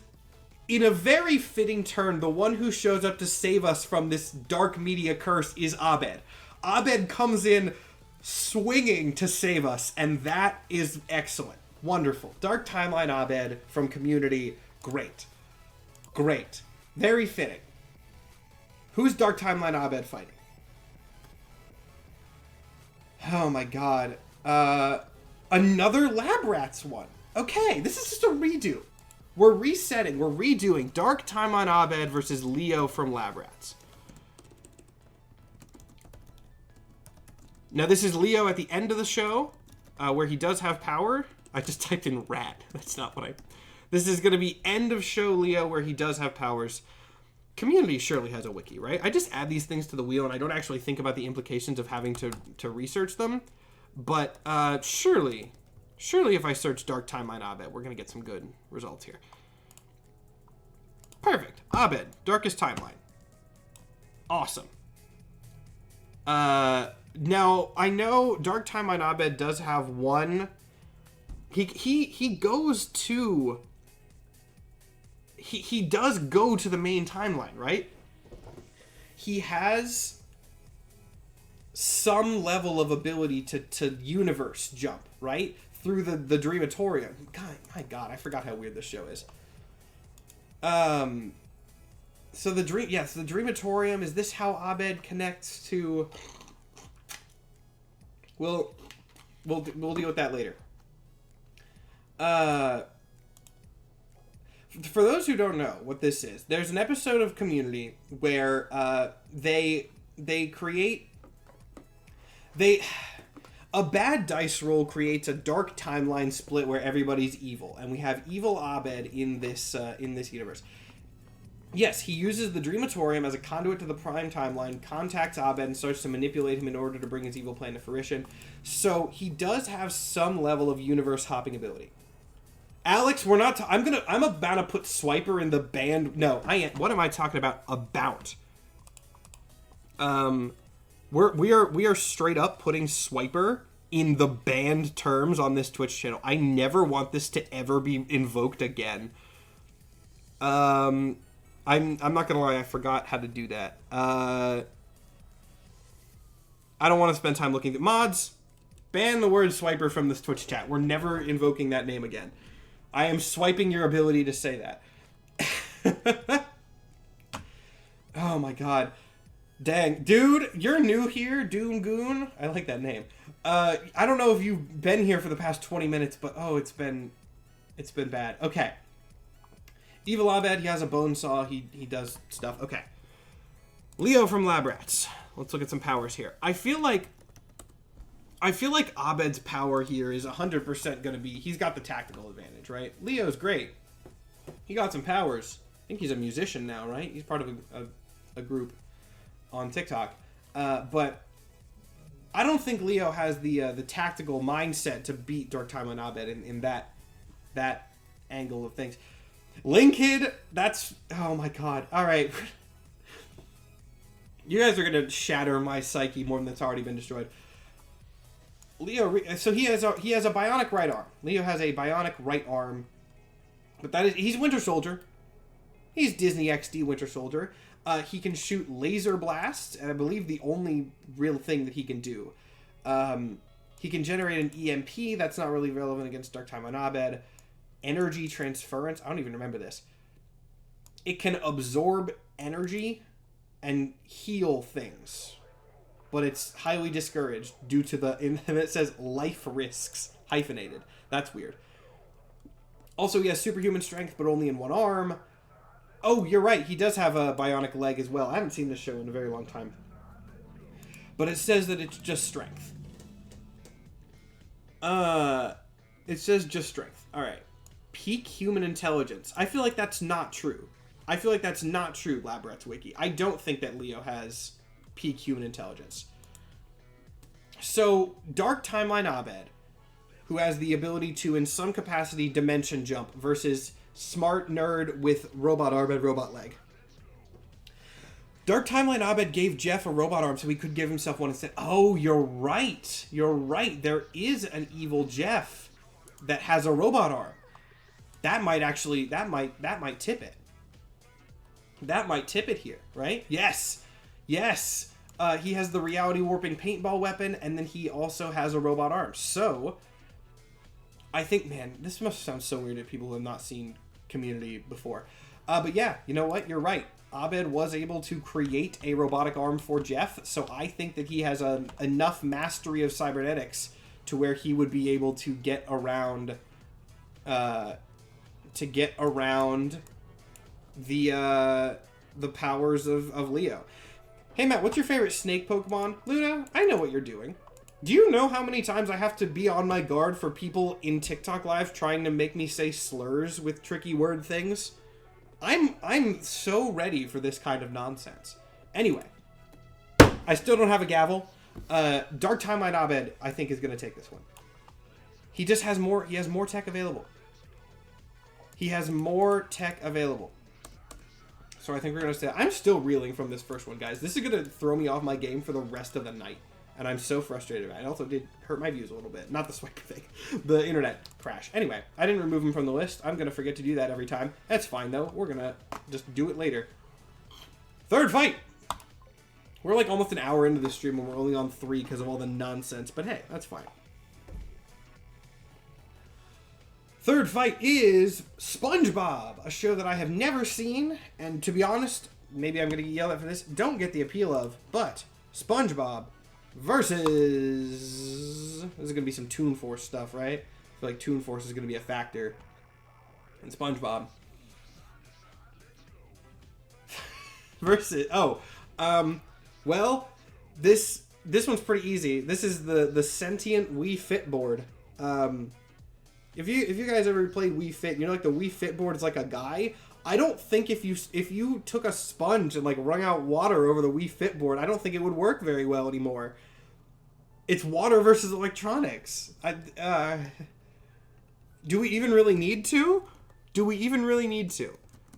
in a very fitting turn, the one who shows up to save us from this dark media curse is Abed. Abed comes in swinging to save us, and that is excellent. Wonderful. Dark Timeline Abed from Community. Great. Great. Very fitting. Who's Dark Timeline Abed fighting? Oh my god. Another Lab Rats one. Okay, this is just a redo. We're resetting. We're redoing Dark Timeline Abed versus Leo from Lab Rats. Now this is Leo at the end of the show, where he does have power. I just typed in rat. That's not what I... This is going to be end of show Leo where he does have powers. Community surely has a wiki, right? I just add these things to the wheel and I don't actually think about the implications of having to research them. But surely if I search Dark Timeline Abed, we're going to get some good results here. Perfect. Abed, Darkest Timeline. Awesome. Now, I know Dark Timeline Abed does have one... He goes to... He does go to the main timeline, right? He has some level of ability to universe jump, right? Through the Dreamatorium. God, my God, I forgot how weird this show is. So the Dreamatorium, is this how Abed connects to... We'll deal with that later. For those who don't know what this is, there's an episode of Community where they create... A bad dice roll creates a dark timeline split where everybody's evil, and we have evil Abed in this universe. Yes, he uses the Dreamatorium as a conduit to the Prime Timeline, contacts Abed, and starts to manipulate him in order to bring his evil plan to fruition. So he does have some level of universe hopping ability. Alex, we're not... I'm about to put Swiper in the band... No, I ain't. What am I talking about? We are straight up putting Swiper in the banned terms on this Twitch channel. I never want this to ever be invoked again. I'm not gonna lie, I forgot how to do that. I don't want to spend time looking at mods. Ban the word Swiper from this Twitch chat. We're never invoking that name again. I am swiping your ability to say that. Oh my god. Dang. Dude, you're new here, Doom Goon. I like that name. I don't know if you've been here for the past 20 minutes, but oh, it's been bad. Okay. Evil Abed, he has a bone saw. He does stuff. Okay. Leo from Lab Rats. Let's look at some powers here. I feel like Abed's power here is 100% going to be... He's got the tactical advantage, right? Leo's great. He got some powers. I think he's a musician now, right? He's part of a group on TikTok. But I don't think Leo has the tactical mindset to beat Dark Timeline Abed in that angle of things. Linkid, that's... Oh my god. Alright. You guys are going to shatter my psyche more than it's already been destroyed. Leo, so he has a bionic right arm. Leo has a bionic right arm, but he's Winter Soldier. He's Disney XD Winter Soldier. He can shoot laser blasts, and I believe the only real thing that he can do. He can generate an EMP. That's not really relevant against Dark Timeline Abed. Energy transference. I don't even remember this. It can absorb energy and heal things. But it's highly discouraged due to and it says life risks. Hyphenated. That's weird. Also, he has superhuman strength, but only in one arm. Oh, you're right. He does have a bionic leg as well. I haven't seen this show in a very long time. But it says that it's just strength. It says just strength. All right. Peak human intelligence. I feel like that's not true. I feel like that's not true, Labrat's Wiki. I don't think that Leo has peak human intelligence. So, Dark Timeline Abed, who has the ability to, in some capacity, dimension jump, versus Smart Nerd with Robot Arm and Robot Leg. Dark Timeline Abed gave Jeff a robot arm so he could give himself one instead. Oh, you're right. You're right. There is an evil Jeff that has a robot arm. That might actually, that might tip it. That might tip it here, right? Yes. Yes. He has the reality warping paintball weapon, and then he also has a robot arm. So, I think, man, this must sound so weird to people who have not seen Community before. But yeah, you know what? You're right. Abed was able to create a robotic arm for Jeff, so I think that he has enough mastery of cybernetics to where he would be able to get around, the powers of Leo. Hey Matt, what's your favorite snake Pokemon? Luna, I know what you're doing. Do you know how many times I have to be on my guard for people in TikTok Live trying to make me say slurs with tricky word things? I'm so ready for this kind of nonsense. Anyway, I still don't have a gavel. Dark Timeline Abed, I think, is going to take this one. He just has more. He has more tech available. He has more tech available. So I think we're going to stay. I'm still reeling from this first one, guys. This is going to throw me off my game for the rest of the night. And I'm so frustrated. It also did hurt my views a little bit. Not the swiper thing. The internet crash. Anyway, I didn't remove him from the list. I'm going to forget to do that every time. That's fine, though. We're going to just do it later. Third fight! We're like almost an hour into the stream and we're only on 3 because of all the nonsense. But hey, that's fine. Third fight is SpongeBob, a show that I have never seen. And to be honest, maybe I'm going to get yelled at for this. Don't get the appeal of, but SpongeBob versus... This is going to be some Toon Force stuff, right? I feel like Toon Force is going to be a factor in SpongeBob. Versus... well, this one's pretty easy. This is the sentient Wii Fit board. If you guys ever played Wii Fit, you know, like the Wii Fit board is like a guy. I don't think if you took a sponge and like wrung out water over the Wii Fit board, I don't think it would work very well anymore. It's water versus electronics. Do we even really need to? Do we even really need to?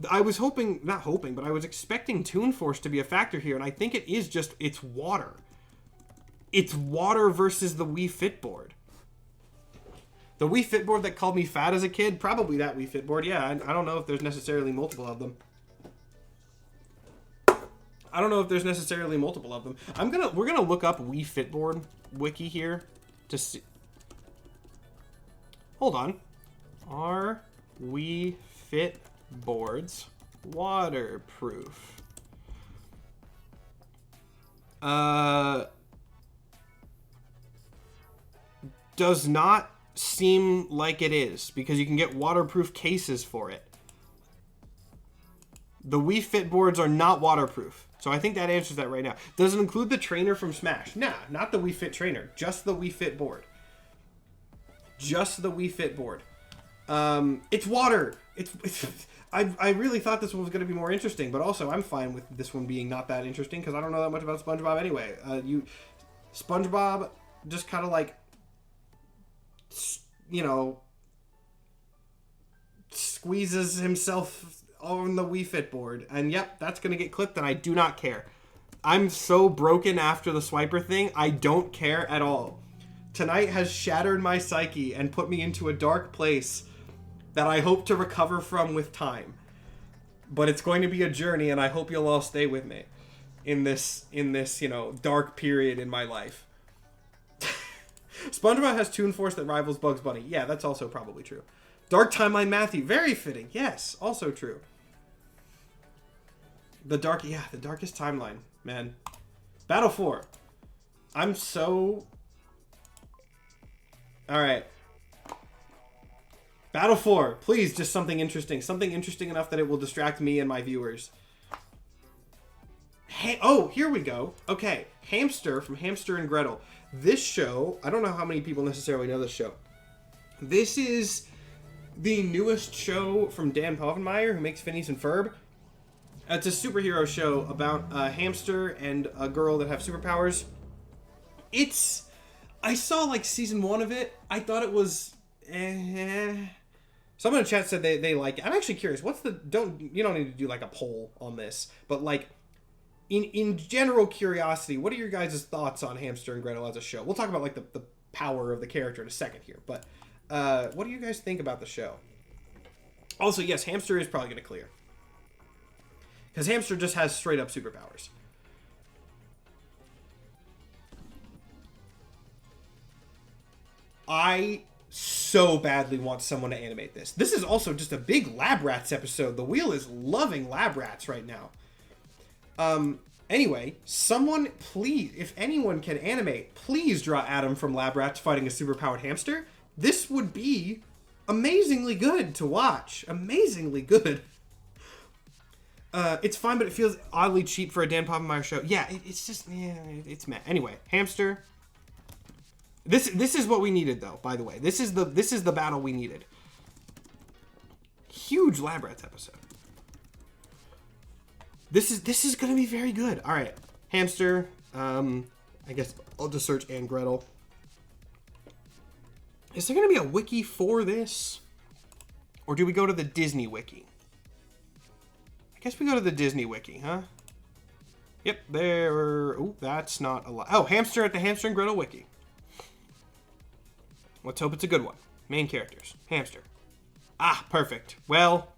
I was hoping, not hoping, but I was expecting Toon Force to be a factor here, and I think it is just, it's water. It's water versus the Wii Fit board. The Wii Fit board that called me fat as a kid, probably that Wii Fit board. Yeah, I don't know if there's necessarily multiple of them. I don't know if there's necessarily multiple of them. We're gonna look up Wii Fit board wiki here to see. Hold on. Are Wii Fit boards waterproof? Does not seem like it is, because you can get waterproof cases for it. The Wii Fit boards are not waterproof. So I think that answers that right now. Does it include the trainer from Smash? Nah, not the Wii Fit trainer. Just the Wii Fit board. Just the Wii Fit board. It's water. I really thought this one was going to be more interesting, but also I'm fine with this one being not that interesting because I don't know that much about SpongeBob anyway. SpongeBob just kind of like, you know, squeezes himself on the Wii Fit board. And yep, that's going to get clipped and I do not care. I'm so broken after the swiper thing, I don't care at all. Tonight has shattered my psyche and put me into a dark place that I hope to recover from with time. But it's going to be a journey and I hope you'll all stay with me in this, you know, dark period in my life. SpongeBob has Toon Force that rivals Bugs Bunny. Yeah, that's also probably true. Dark Timeline Matthew. Very fitting. Yes, also true. The darkest timeline, man. Battle 4. I'm so... Alright. Battle 4. Please, just something interesting. Something interesting enough that it will distract me and my viewers. Hey, oh, here we go. Okay. Hamster from Hamster and Gretel. This show, I don't know how many people necessarily know this show. This is the newest show from Dan Povenmire, who makes Phineas and Ferb. It's a superhero show about a hamster and a girl that have superpowers. I saw like season 1 of it. I thought it was Someone in chat said they like it. I'm actually curious. You don't need to do like a poll on this, but like in general curiosity, what are your guys' thoughts on Hamster and Gretel as a show? We'll talk about like the power of the character in a second here, but what do you guys think about the show? Also, yes, Hamster is probably going to clear. Because Hamster just has straight up superpowers. I so badly want someone to animate this. This is also just a big Lab Rats episode. The wheel is loving Lab Rats right now. Anyway, someone please, if anyone can animate, please draw Adam from Lab Rats fighting a superpowered hamster. This would be amazingly good to watch. Amazingly good. It's fine, but it feels oddly cheap for a Dan Povenmire show. Yeah, it's just, it's meh. Anyway, Hamster. This is what we needed, though. By the way, this is the battle we needed. Huge Lab Rats episode. This is gonna be very good. All right, Hamster. I guess I'll just search Anne Gretel. Is there gonna be a wiki for this, or do we go to the Disney wiki? I guess we go to the Disney wiki, huh? Yep, there. Oh, that's not a lot. Oh, Hamster at the Hamster and Gretel wiki. Let's hope it's a good one. Main characters. Hamster. Ah, perfect. Well,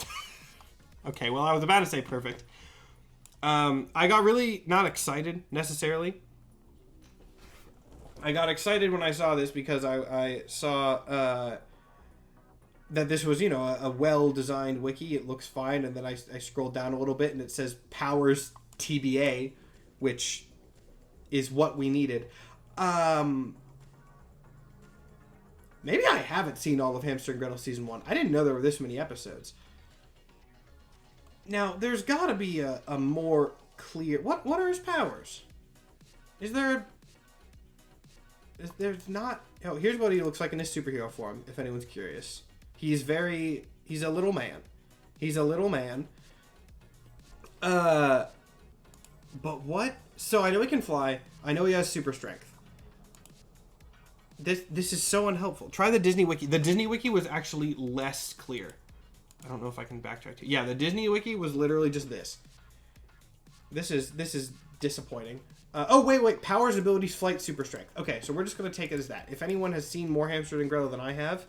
okay, well, I was about to say perfect. I got really not excited, necessarily. I got excited when I saw this because I saw that this was, a well-designed wiki. It looks fine, and then I scrolled down a little bit, and it says Powers TBA, which is what we needed. Maybe I haven't seen all of Hamster and Gretel Season 1. I didn't know there were this many episodes. Now, there's got to be a more clear... What are his powers? There's not... Oh, here's what he looks like in his superhero form, if anyone's curious. He's a little man. He's a little man. But what? So I know he can fly. I know he has super strength. This is so unhelpful. Try the Disney wiki. The Disney wiki was actually less clear. I don't know if I can backtrack to. Yeah, the Disney wiki was literally just this. This is disappointing. Oh wait. Powers, abilities, flight, super strength. Okay, so we're just gonna take it as that. If anyone has seen more Hamster and Gretel than I have,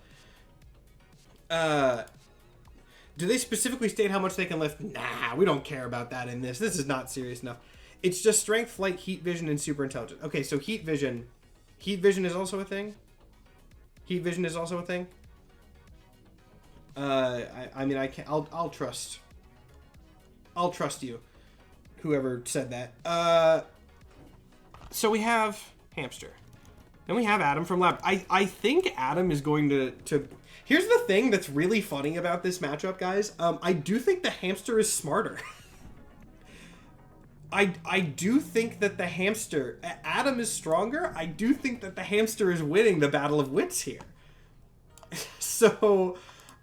do they specifically state how much they can lift? Nah, we don't care about that in this. This is not serious enough. It's just strength, flight, heat vision, and super intelligence. Okay, so heat vision is also a thing. Heat vision is also a thing. I mean, I can't. I'll trust you, whoever said that. So we have Hamster. Then we have Adam from Lab. I think Adam is going to. Here's the thing that's really funny about this matchup, guys. I do think the Hamster is smarter. I do think that the Hamster... Adam is stronger. I do think that the Hamster is winning the battle of wits here. So,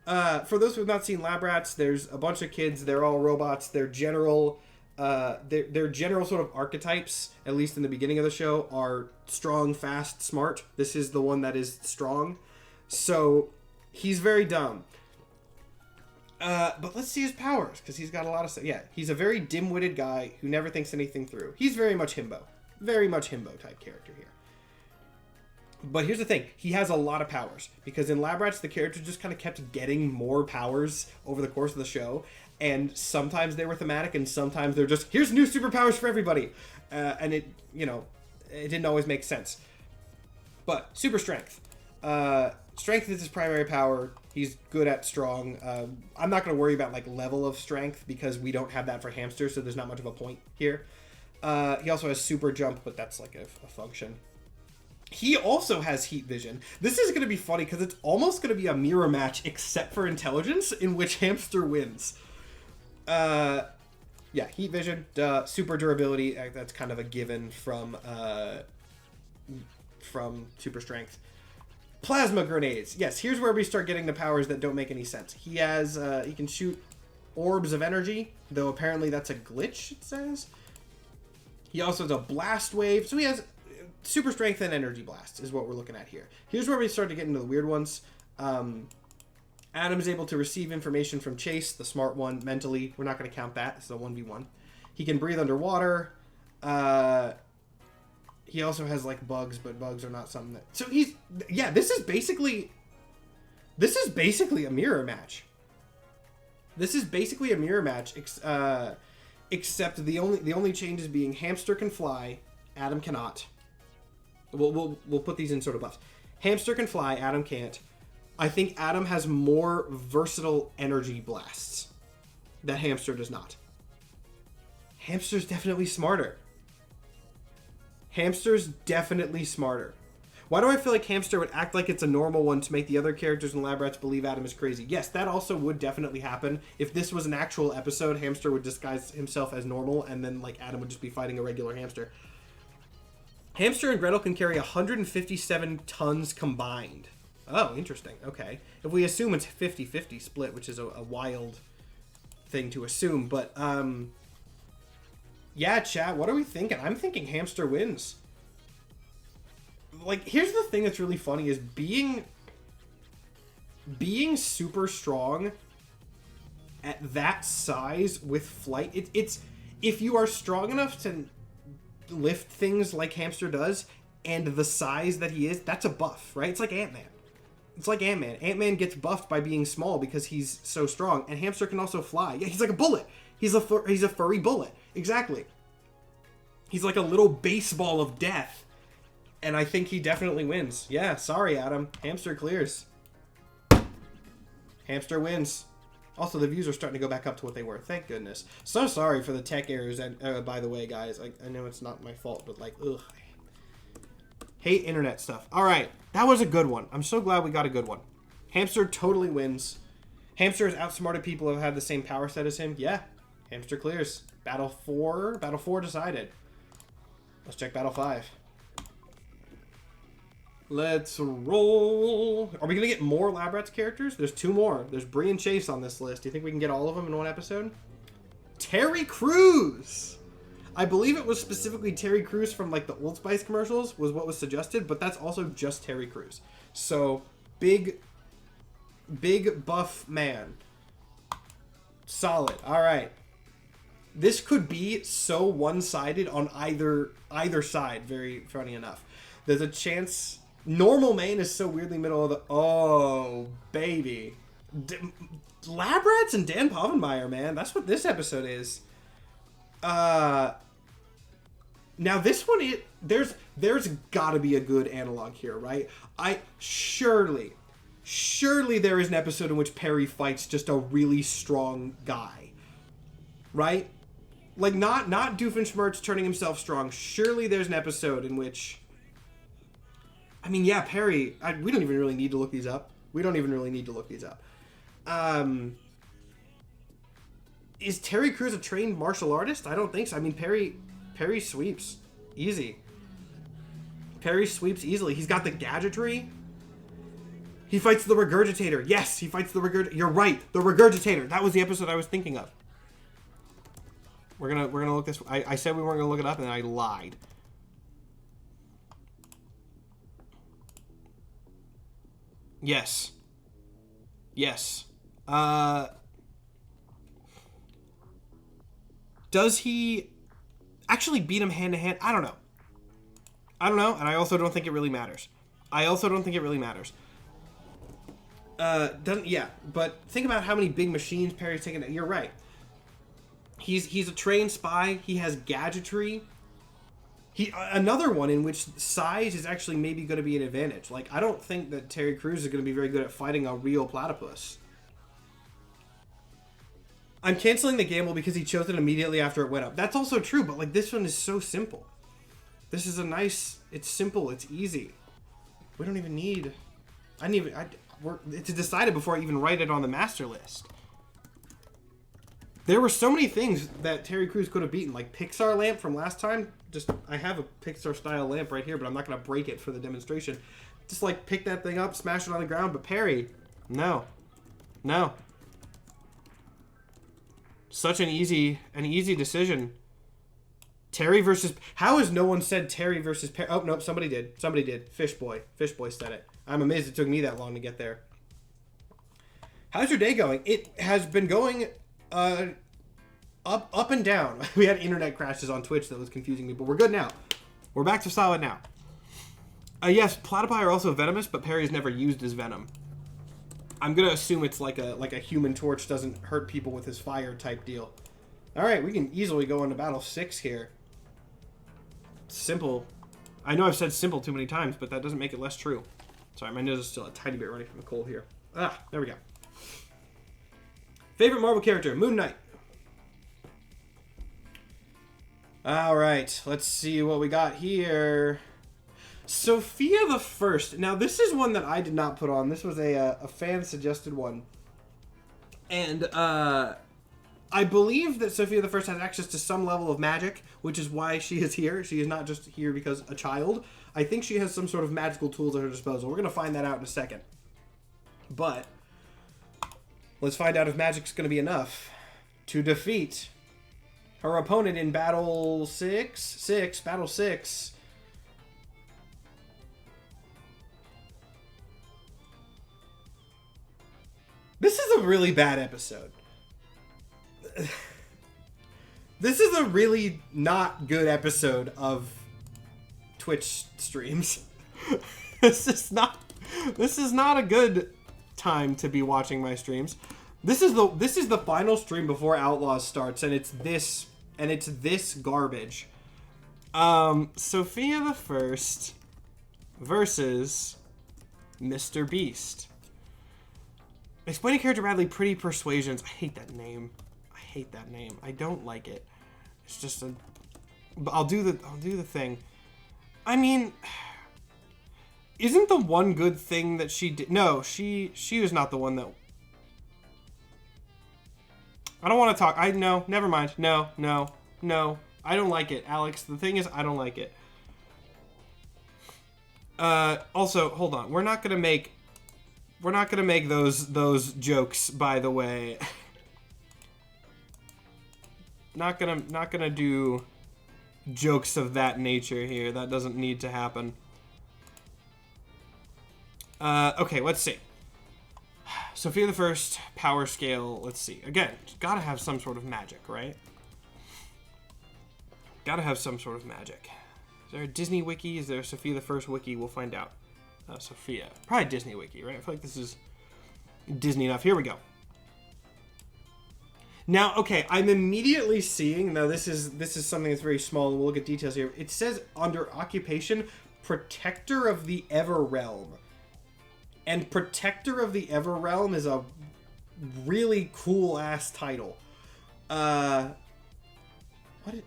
for those who have not seen Lab Rats, there's a bunch of kids. They're all robots. Their general sort of archetypes, at least in the beginning of the show, are strong, fast, smart. This is the one that is strong. So, he's very dumb. But let's see his powers, because he's got a lot of stuff. Yeah, he's a very dim-witted guy who never thinks anything through. He's very much himbo. Very much himbo type character here. But here's the thing. He has a lot of powers, because in Lab Rats, the character just kind of kept getting more powers over the course of the show, and sometimes they were thematic, and sometimes they're just, here's new superpowers for everybody. And it didn't always make sense. But super strength. Strength is his primary power. He's good at strong. I'm not going to worry about like level of strength because we don't have that for Hamster, so there's not much of a point here. He also has super jump, but that's like a function. He also has heat vision. This is going to be funny because it's almost going to be a mirror match except for intelligence, in which Hamster wins. Yeah, heat vision, super durability. That's kind of a given from super strength. Plasma grenades. Yes, here's where we start getting the powers that don't make any sense. He has, he can shoot orbs of energy, though apparently that's a glitch, it says. He also has a blast wave, so he has super strength and energy blast is what we're looking at here. Here's where we start to get into the weird ones. Adam is able to receive information from Chase, the smart one, mentally. We're not going to count that. It's a 1v1. He can breathe underwater. He also has, like, bugs, but bugs are not something that... So he's... Yeah, this is basically a mirror match. This is basically a mirror match, except the only changes being Hamster can fly, Adam cannot. We'll put these in sort of buffs. Hamster can fly, Adam can't. I think Adam has more versatile energy blasts that Hamster does not. Hamster's definitely smarter. Hamster's definitely smarter. Why do I feel like Hamster would act like it's a normal one to make the other characters in Lab Rats believe Adam is crazy? Yes, that also would definitely happen. If this was an actual episode, Hamster would disguise himself as normal, and then like Adam would just be fighting a regular hamster. Hamster and Gretel can carry 157 tons combined. Oh, interesting. Okay. If we assume it's 50-50 split, which is a wild thing to assume, but yeah, chat, what are we thinking? I'm thinking Hamster wins. Like, here's the thing that's really funny is being super strong at that size with flight. It's if you are strong enough to lift things like Hamster does and the size that he is, that's a buff, right? It's like Ant-Man. It's like Ant-Man. Ant-Man gets buffed by being small because he's so strong, and Hamster can also fly. Yeah, he's like a bullet. He's a furry bullet. Exactly. He's like a little baseball of death. And I think he definitely wins. Yeah, sorry, Adam. Hamster clears. Hamster wins. Also, the views are starting to go back up to what they were. Thank goodness. So sorry for the tech errors. And by the way, guys, I know it's not my fault, but like, ugh. Hate internet stuff. All right, that was a good one. I'm so glad we got a good one. Hamster totally wins. Hamster has outsmarted people who have had the same power set as him. Yeah, Hamster clears. Battle 4 decided. Let's check Battle 5. Let's roll. Are we going to get more Lab Rats characters? There's 2 more. There's Bree and Chase on this list. Do you think we can get all of them in one episode? Terry Crews! I believe it was specifically Terry Crews from like the Old Spice commercials was what was suggested, but that's also just Terry Crews. So, big buff man. Solid. All right. This could be so one-sided on either side, very funny enough. There's a chance... Normal main is so weirdly middle of the... Oh, baby. Lab Rats and Dan Povenmire, man. That's what this episode is. Now this one, there's gotta be a good analog here, right? Surely there is an episode in which Perry fights just a really strong guy. Right? Like, not Doofenshmirtz turning himself strong. Surely there's an episode in which... I mean, yeah, Perry... we don't even really need to look these up. Is Terry Crews a trained martial artist? I don't think so. I mean, Perry sweeps. Easy. Perry sweeps easily. He's got the gadgetry. He fights the Regurgitator. Yes, he fights the Regurgitator. You're right. The Regurgitator. That was the episode I was thinking of. We're gonna look this... I said we weren't gonna look it up, and I lied. Yes. Does he actually beat him hand to hand? I don't know, and I also don't think it really matters. But think about how many big machines Perry's taken. You're right. He's a trained spy. He has gadgetry. Another one in which size is actually maybe going to be an advantage. Like, I don't think that Terry Crews is going to be very good at fighting a real platypus. I'm canceling the gamble because he chose it immediately after it went up. That's also true, but like this one is so simple. This is a nice. It's simple. It's easy. We don't even need. It's decided before I even write it on the master list. There were so many things that Terry Crews could have beaten, like Pixar lamp from last time. I have a Pixar style lamp right here, but I'm not going to break it for the demonstration. Just like pick that thing up, smash it on the ground. But Perry, no. Such an easy decision. Terry versus... How has no one said Terry versus Perry? Oh, nope, somebody did. Fishboy said it. I'm amazed it took me that long to get there. How's your day going? It has been going up and down. We had internet crashes on Twitch that was confusing me, but we're good now. We're back to solid now. Yes, platypi are also venomous, but Perry's never used his venom. I'm gonna assume it's like a Human Torch doesn't hurt people with his fire type deal. All right, we can easily go into battle 6 here. Simple. I know I've said simple too many times, but that doesn't make it less true. Sorry, my nose is still a tiny bit running from the cold here. There we go. Favorite Marvel character, Moon Knight. All right, let's see what we got here. Sophia the First. Now, this is one that I did not put on. This was a fan-suggested one. And I believe that Sophia the First has access to some level of magic, which is why she is here. She is not just here because a child. I think she has some sort of magical tools at her disposal. We're going to find that out in a second. But let's find out if magic's going to be enough to defeat her opponent in Battle 6. Battle 6. This is a really bad episode. This is a really not good episode of Twitch streams. This is not a good time to be watching my streams. This is the final stream before Outlaws starts, and it's this garbage. Sophia the First versus Mr. Beast. Explaining character badly, pretty persuasions. I hate that name. I don't like it. It's just a... But I'll do the thing. I mean... Isn't the one good thing that she did... No, she was not the one that... I don't want to talk. No, never mind. No. I don't like it, Alex. The thing is, I don't like it. Also, hold on. We're not gonna make those jokes, by the way. Not gonna do jokes of that nature here. That doesn't need to happen. Okay, let's see. Sophia the First, power scale. Let's see. Again, gotta have some sort of magic, right? Gotta have some sort of magic. Is there a Disney wiki? Is there a Sophia the First wiki? We'll find out. Sophia. Probably Disney wiki, right? I feel like this is Disney enough. Here we go. Now, okay, I'm immediately seeing, now this is something that's very small, and we'll look at details here. It says under occupation, Protector of the Everrealm. And Protector of the Everrealm is a really cool-ass title. What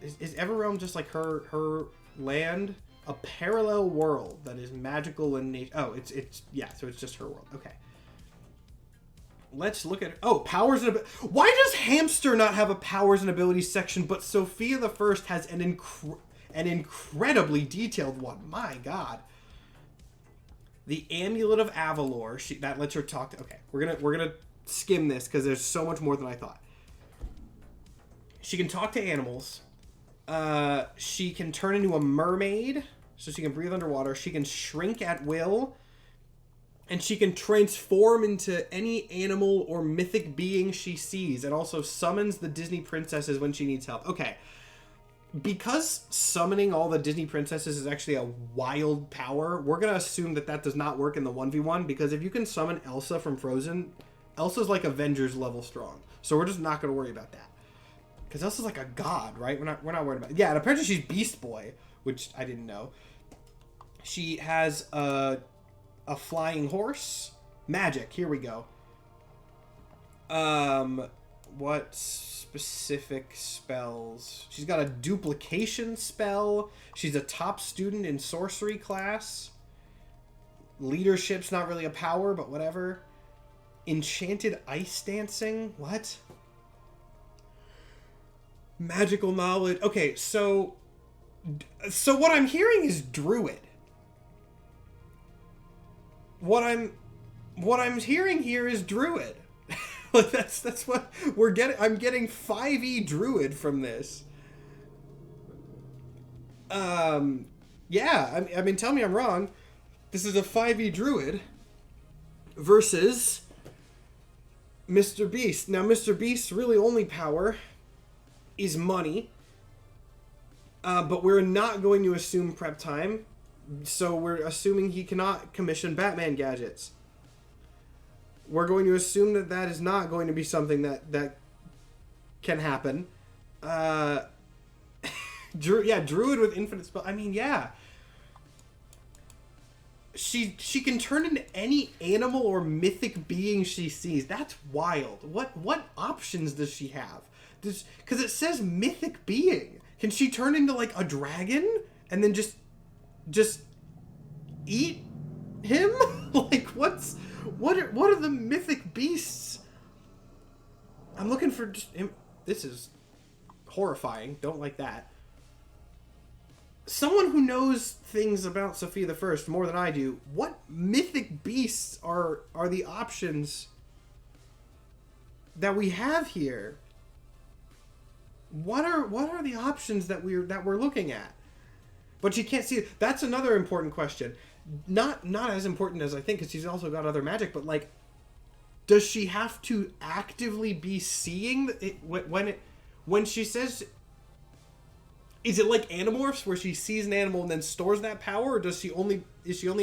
is Everrealm just like her land? A parallel world that is magical in nature. Oh, yeah, so it's just her world. Okay. Let's look at it. Oh, powers and abilities. Why does Hamster not have a powers and abilities section, but Sophia the First has an incredibly detailed one? My God. The Amulet of Avalor. That lets her talk to... Okay, we're gonna skim this because there's so much more than I thought. She can talk to animals. She can turn into a mermaid, so she can breathe underwater. She can shrink at will. And she can transform into any animal or mythic being she sees, and also summons the Disney princesses when she needs help. Okay. Because summoning all the Disney princesses is actually a wild power, we're going to assume that does not work in the 1v1, because if you can summon Elsa from Frozen, Elsa's like Avengers level strong. So we're just not going to worry about that. Because Elsa's like a god, right? We're not worried about it. Yeah, and apparently she's Beast Boy, which I didn't know. She has a flying horse. Magic. Here we go. What specific spells? She's got a duplication spell. She's a top student in sorcery class. Leadership's not really a power, but whatever. Enchanted ice dancing? What? Magical knowledge. Okay, so what I'm hearing is druid. What I'm hearing here is druid. Like that's what we're getting. I'm getting 5e druid from this. Yeah, I mean, tell me I'm wrong. This is a 5e druid versus Mr. Beast. Now, Mr. Beast's really only power is money. But we're not going to assume prep time. So we're assuming he cannot commission Batman gadgets. We're going to assume that that is not going to be something that can happen. Druid with infinite spell. I mean, yeah. She can turn into any animal or mythic being she sees. That's wild. What options does she have? Because it says mythic being. Can she turn into like a dragon and then just eat him? Like what are the mythic beasts? I'm looking for this is horrifying. Don't like that. Someone who knows things about Sophia the First more than I do, what mythic beasts are the options that we have here? What are the options that we're looking at? But you can't see it. That's another important question. Not as important as I think, because she's also got other magic. But like, does she have to actively be seeing it when she says? Is it like Animorphs, where she sees an animal and then stores that power, or is she only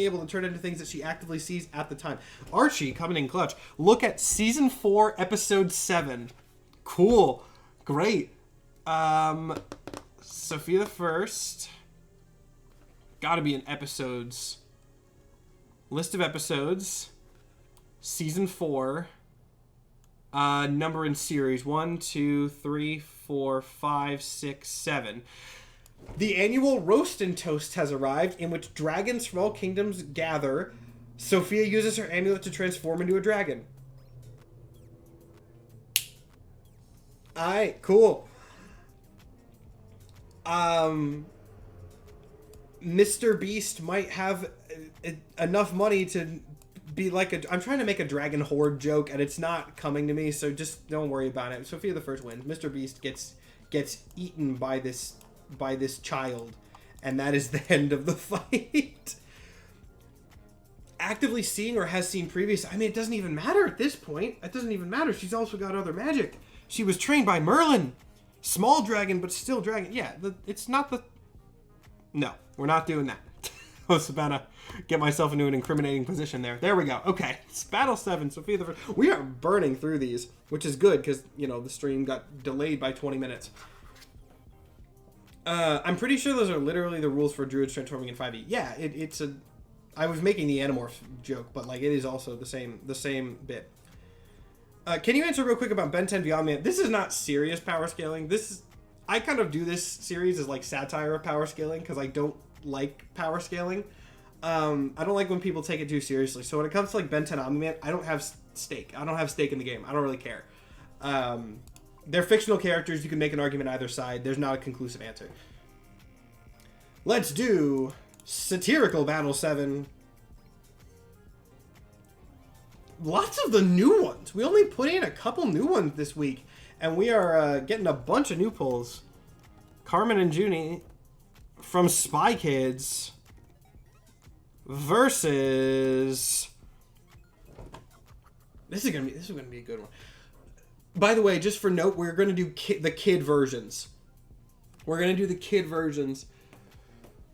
able to turn into things that she actively sees at the time? Archie coming in clutch. Look at season 4, episode 7. Cool, great. Sophia the First. Got to be in episodes. List of episodes. Season 4. Number in series 1, 2, 3, 4, 5, 6, 7. The annual Roast and Toast has arrived, in which dragons from all kingdoms gather. Sophia uses her amulet to transform into a dragon. Alright, cool. Mr. Beast might have enough money to be like I'm trying to make a dragon horde joke, and it's not coming to me, so just don't worry about it. Sophia the First wins. Mr. Beast gets eaten by this child, and that is the end of the fight. Actively seeing or has seen previous. I mean, it doesn't even matter at this point. It doesn't even matter. She's also got other magic. She was trained by Merlin. Small dragon, but still dragon. Yeah, it's not the... No, we're not doing that. I was about to get myself into an incriminating position there. There we go. Okay, it's Battle 7, Sophia the First. We are burning through these, which is good because, the stream got delayed by 20 minutes. I'm pretty sure those are literally the rules for druids transforming in 5e. Yeah, it's a... I was making the Animorph joke, but like it is also the same bit. Can you answer real quick about Ben 10 Beyond Man? This is not serious power scaling. I kind of do this series as like satire of power scaling because I don't like power scaling. I don't like when people take it too seriously. So when it comes to like Ben 10 Omni-Man, I don't have stake. I don't have stake in the game. I don't really care. They're fictional characters. You can make an argument either side. There's not a conclusive answer. Let's do Satirical Battle 7. Lots of the new ones. We only put in a couple new ones this week, and we are getting a bunch of new pulls. Carmen and Junie from Spy Kids versus... This is gonna be a good one. By the way, just for note, we're gonna do the kid versions. We're gonna do the kid versions.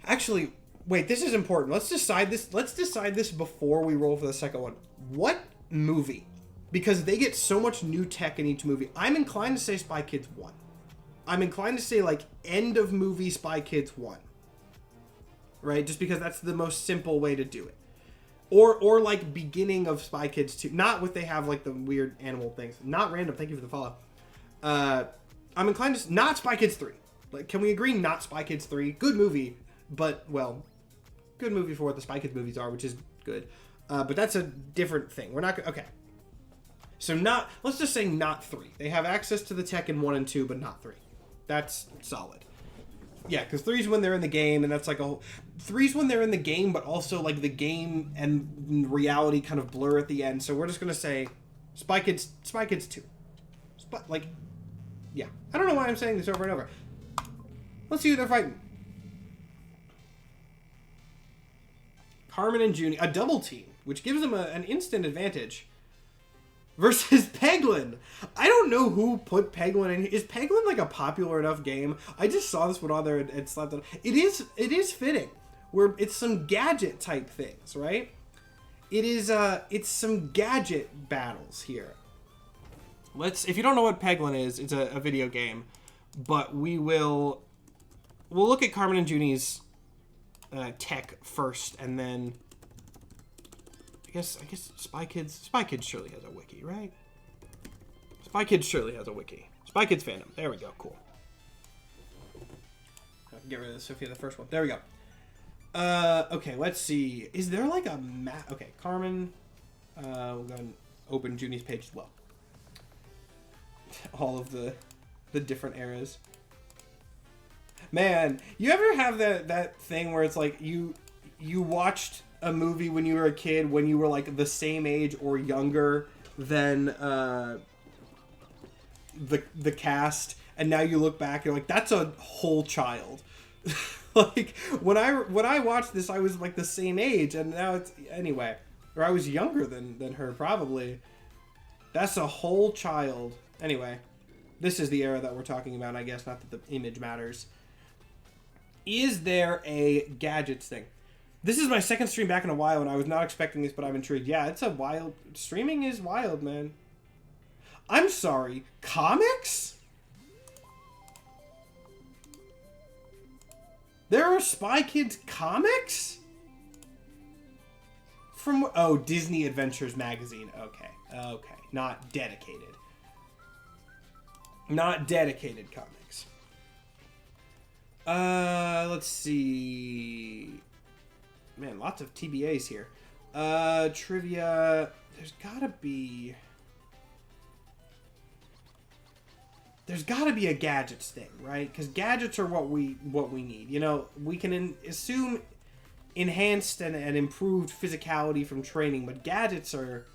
Actually, wait, this is important. Let's decide this before we roll for the second one. What movie? Because they get so much new tech in each movie. I'm inclined to say Spy Kids 1. I'm inclined to say like end of movie Spy Kids 1. right? Just because that's the most simple way to do it. Or like beginning of Spy Kids 2. Not what they have like the weird animal things. Not random. Thank you for the follow. I'm inclined to not Spy Kids 3. Like, can we agree not Spy Kids 3? Good movie, but well, good movie for what the Spy Kids movies are, which is good. But that's a different thing. We're not okay. So not, let's just say not 3. They have access to the tech in 1 and 2, but not 3. That's solid. Yeah, because 3's when they're in the game, and that's like a whole... 3's when they're in the game, but also like the game and reality kind of blur at the end. So we're just gonna say Spy Kids 2. Like, yeah. I don't know why I'm saying this over and over. Let's see who they're fighting. Carmen and Junie, a double team, which gives them an instant advantage. Versus Peglin. I don't know who put Peglin in. Is Peglin like a popular enough game? I just saw this one on there and slapped on. It is fitting. Where it's some gadget type things, right? It's some gadget battles here. If you don't know what Peglin is, it's a video game. But we'll look at Carmen and Junie's tech first, and then I guess Spy Kids surely has a wiki, right? Spy Kids surely has a wiki. Spy Kids fandom. There we go. Cool. I can get rid of the Sophia, the first one. There we go. Okay, let's see. Is there like a map? Okay, Carmen. We'll go and open Junie's page as well. All of the different eras. Man, you ever have that thing where it's like you watched a movie when you were a kid, when you were like the same age or younger than the cast, and now you look back, you're like, that's a whole child. Like when I watched this, I was like the same age, and now it's anyway, or I was younger than her probably. That's a whole child. Anyway, this is the era that we're talking about, I guess. Not that the image matters. Is there a gadgets thing? This is my second stream back in a while, and I was not expecting this, but I'm intrigued. Yeah, it's a wild... Streaming is wild, man. I'm sorry. Comics? There are Spy Kids comics? From... Oh, Disney Adventures magazine. Okay. Okay. Not dedicated. Not dedicated comics. Let's see... Man, lots of TBAs here. Trivia. There's gotta be a gadgets thing, right? Because gadgets are what we need. You know, we can assume enhanced and improved physicality from training, but gadgets are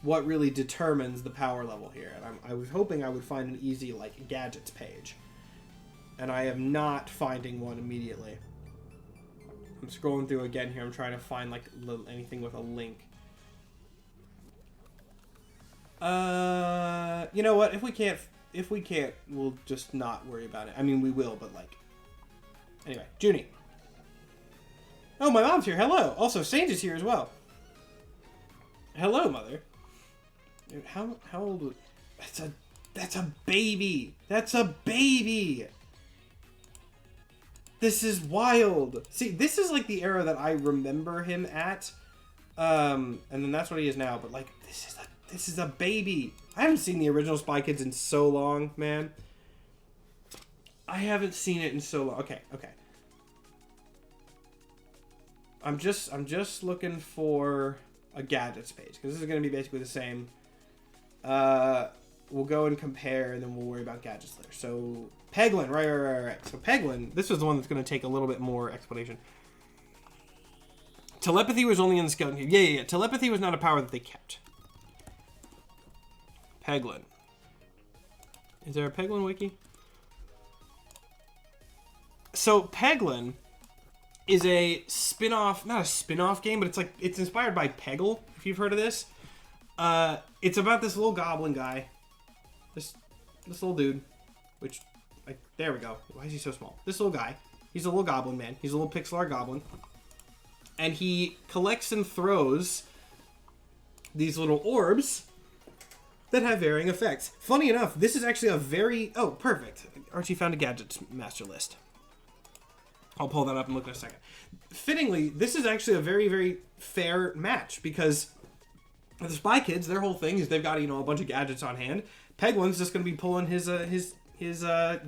what really determines the power level here. And I was hoping I would find an easy like gadgets page. And I am not finding one immediately. I'm scrolling through again here. I'm trying to find like anything with a link. You know what? If we can't, we'll just not worry about it. I mean, we will, but like. Anyway, Junie. Oh, my mom's here. Hello. Also, Sage is here as well. Hello, mother. How old? That's a baby. That's a baby. This is wild. See, this is like the era that I remember him at. And then that's what he is now. But like, this is a baby. I haven't seen the original Spy Kids in so long, man. I haven't seen it in so long. Okay. I'm just looking for a gadgets page, because this is going to be basically the same. We'll go and compare, and then we'll worry about gadgets later. So, Peglin, right. So, Peglin, this is the one that's going to take a little bit more explanation. Telepathy was only in the skeleton cave. Yeah. Telepathy was not a power that they kept. Peglin. Is there a Peglin wiki? So, Peglin is a spin-off, not a spin-off game, but it's inspired by Peggle, if you've heard of this. It's about this little goblin guy. This little dude, which, like, there we go. Why is he so small? This little guy. He's a little goblin man. He's a little pixel art goblin. And he collects and throws these little orbs that have varying effects. Funny enough, this is actually a very... Oh, perfect. Archie found a gadgets master list. I'll pull that up and look in a second. Fittingly, this is actually a very, very fair match because the Spy Kids, their whole thing is they've got, you know, a bunch of gadgets on hand. Peglon's just going to be pulling his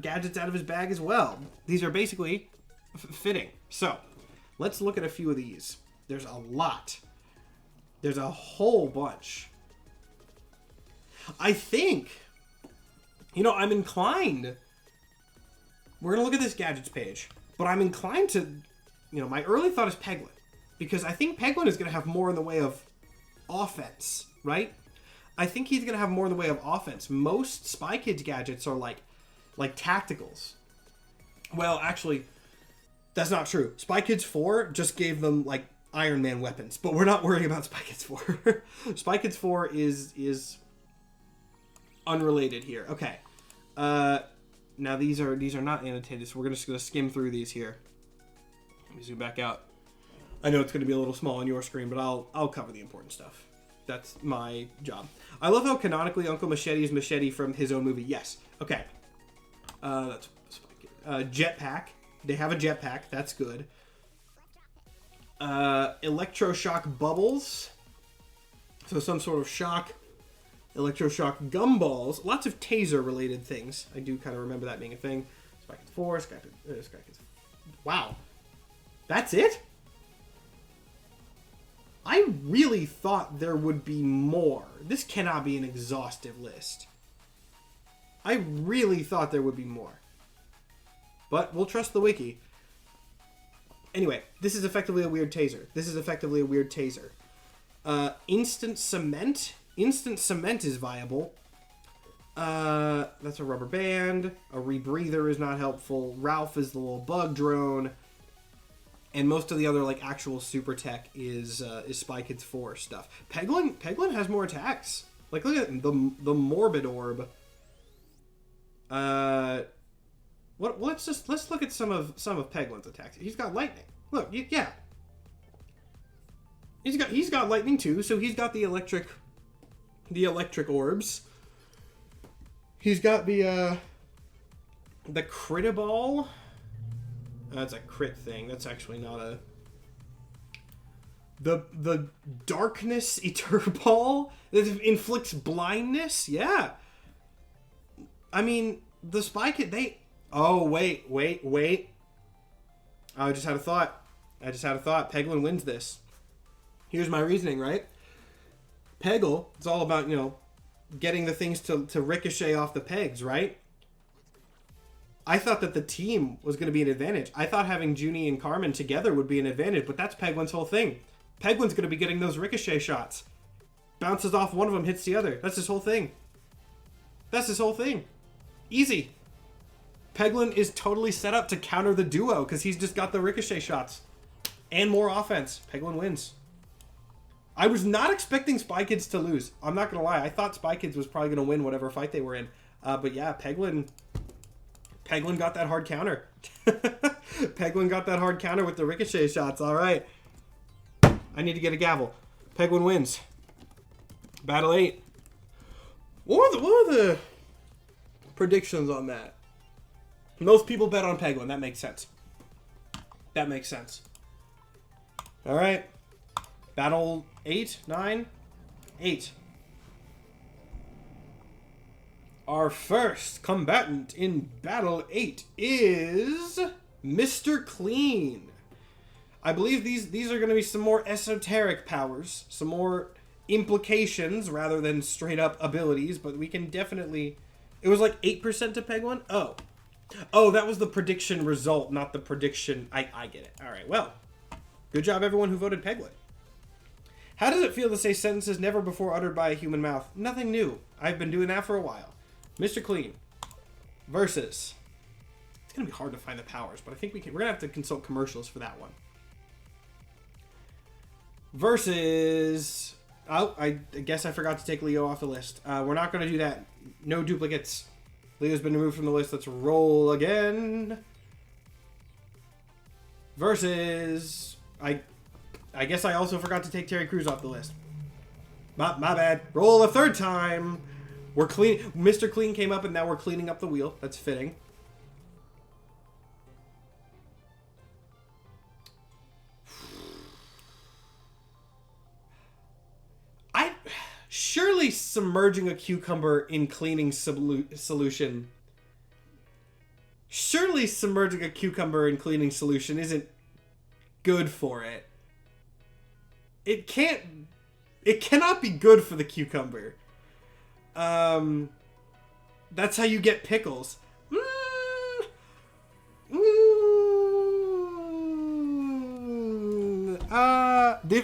gadgets out of his bag as well. These are basically fitting. So, let's look at a few of these. There's a lot. There's a whole bunch. I think, you know, I'm inclined... We're going to look at this gadgets page. But I'm inclined to, you know, my early thought is Peglin. Because I think Peglin is going to have more in the way of offense, right? I think he's going to have more in the way of offense. Most Spy Kids gadgets are like tacticals. Well, actually, that's not true. Spy Kids 4 just gave them, like, Iron Man weapons. But we're not worrying about Spy Kids 4. Spy Kids 4 is unrelated here. Okay. Now these are not annotated, so we're just going to skim through these here. Let me zoom back out. I know it's going to be a little small on your screen, but I'll cover the important stuff. That's my job. I love how canonically Uncle Machete is Machete from his own movie. Yes. Okay. That's jetpack. They have a jetpack. That's good. Electroshock bubbles. So some sort of shock. Electroshock gumballs. Lots of taser-related things. I do kind of remember that being a thing. Spy Kids 4, Spy Kids... Wow. That's it? I really thought there would be more. This cannot be an exhaustive list. I really thought there would be more. But we'll trust the wiki. Anyway, this is effectively a weird taser. Instant cement... Instant cement is viable. That's a rubber band. A rebreather is not helpful. Ralph is the little bug drone. And most of the other, like, actual super tech is Spy Kids 4 stuff. Peglin has more attacks. Like, look at the Morbid Orb. Let's look at some of Peglin's attacks. He's got lightning. Look, yeah. He's got lightning too, so he's got the electric orbs. He's got the Critiball. That's a crit thing. That's actually not a... The Darkness Eterball that inflicts blindness? Yeah. I mean, the Spy Kid, they... Oh, wait. I just had a thought. Peglin wins this. Here's my reasoning, right? Peggle, it's all about, you know, getting the things to ricochet off the pegs, right? I thought that the team was going to be an advantage. I thought having Junie and Carmen together would be an advantage, but that's Peglin's whole thing. Peglin's going to be getting those ricochet shots. Bounces off one of them, hits the other. That's his whole thing. Easy. Peglin is totally set up to counter the duo because he's just got the ricochet shots. And more offense. Peglin wins. I was not expecting Spy Kids to lose. I'm not going to lie. I thought Spy Kids was probably going to win whatever fight they were in. But yeah, Peglin got that hard counter. Peglin got that hard counter with the ricochet shots. All right. I need to get a gavel. Peglin wins. Battle 8. What were the predictions on that? Most people bet on Peglin. That makes sense. All right. Battle 8, 9, 8. Our first combatant in Battle 8 is Mr. Clean. I believe these are going to be some more esoteric powers, some more implications rather than straight up abilities, but we can definitely... It was like 8% to Peglin? Oh, that was the prediction result, not the prediction... I get it. All right, well, good job everyone who voted Peglin. How does it feel to say sentences never before uttered by a human mouth? Nothing new. I've been doing that for a while. Mr. Clean versus... It's going to be hard to find the powers, but I think we're going to have to consult commercials for that one. Versus... Oh, I guess I forgot to take Leo off the list. We're not going to do that. No duplicates. Leo's been removed from the list. Let's roll again. Versus... I guess I also forgot to take Terry Crews off the list. My bad. Roll a third time. We're clean. Mr. Clean came up, and now we're cleaning up the wheel. That's fitting. Surely submerging a cucumber in cleaning solution. Surely submerging a cucumber in cleaning solution isn't good for it. It cannot be good for the cucumber. That's how you get pickles.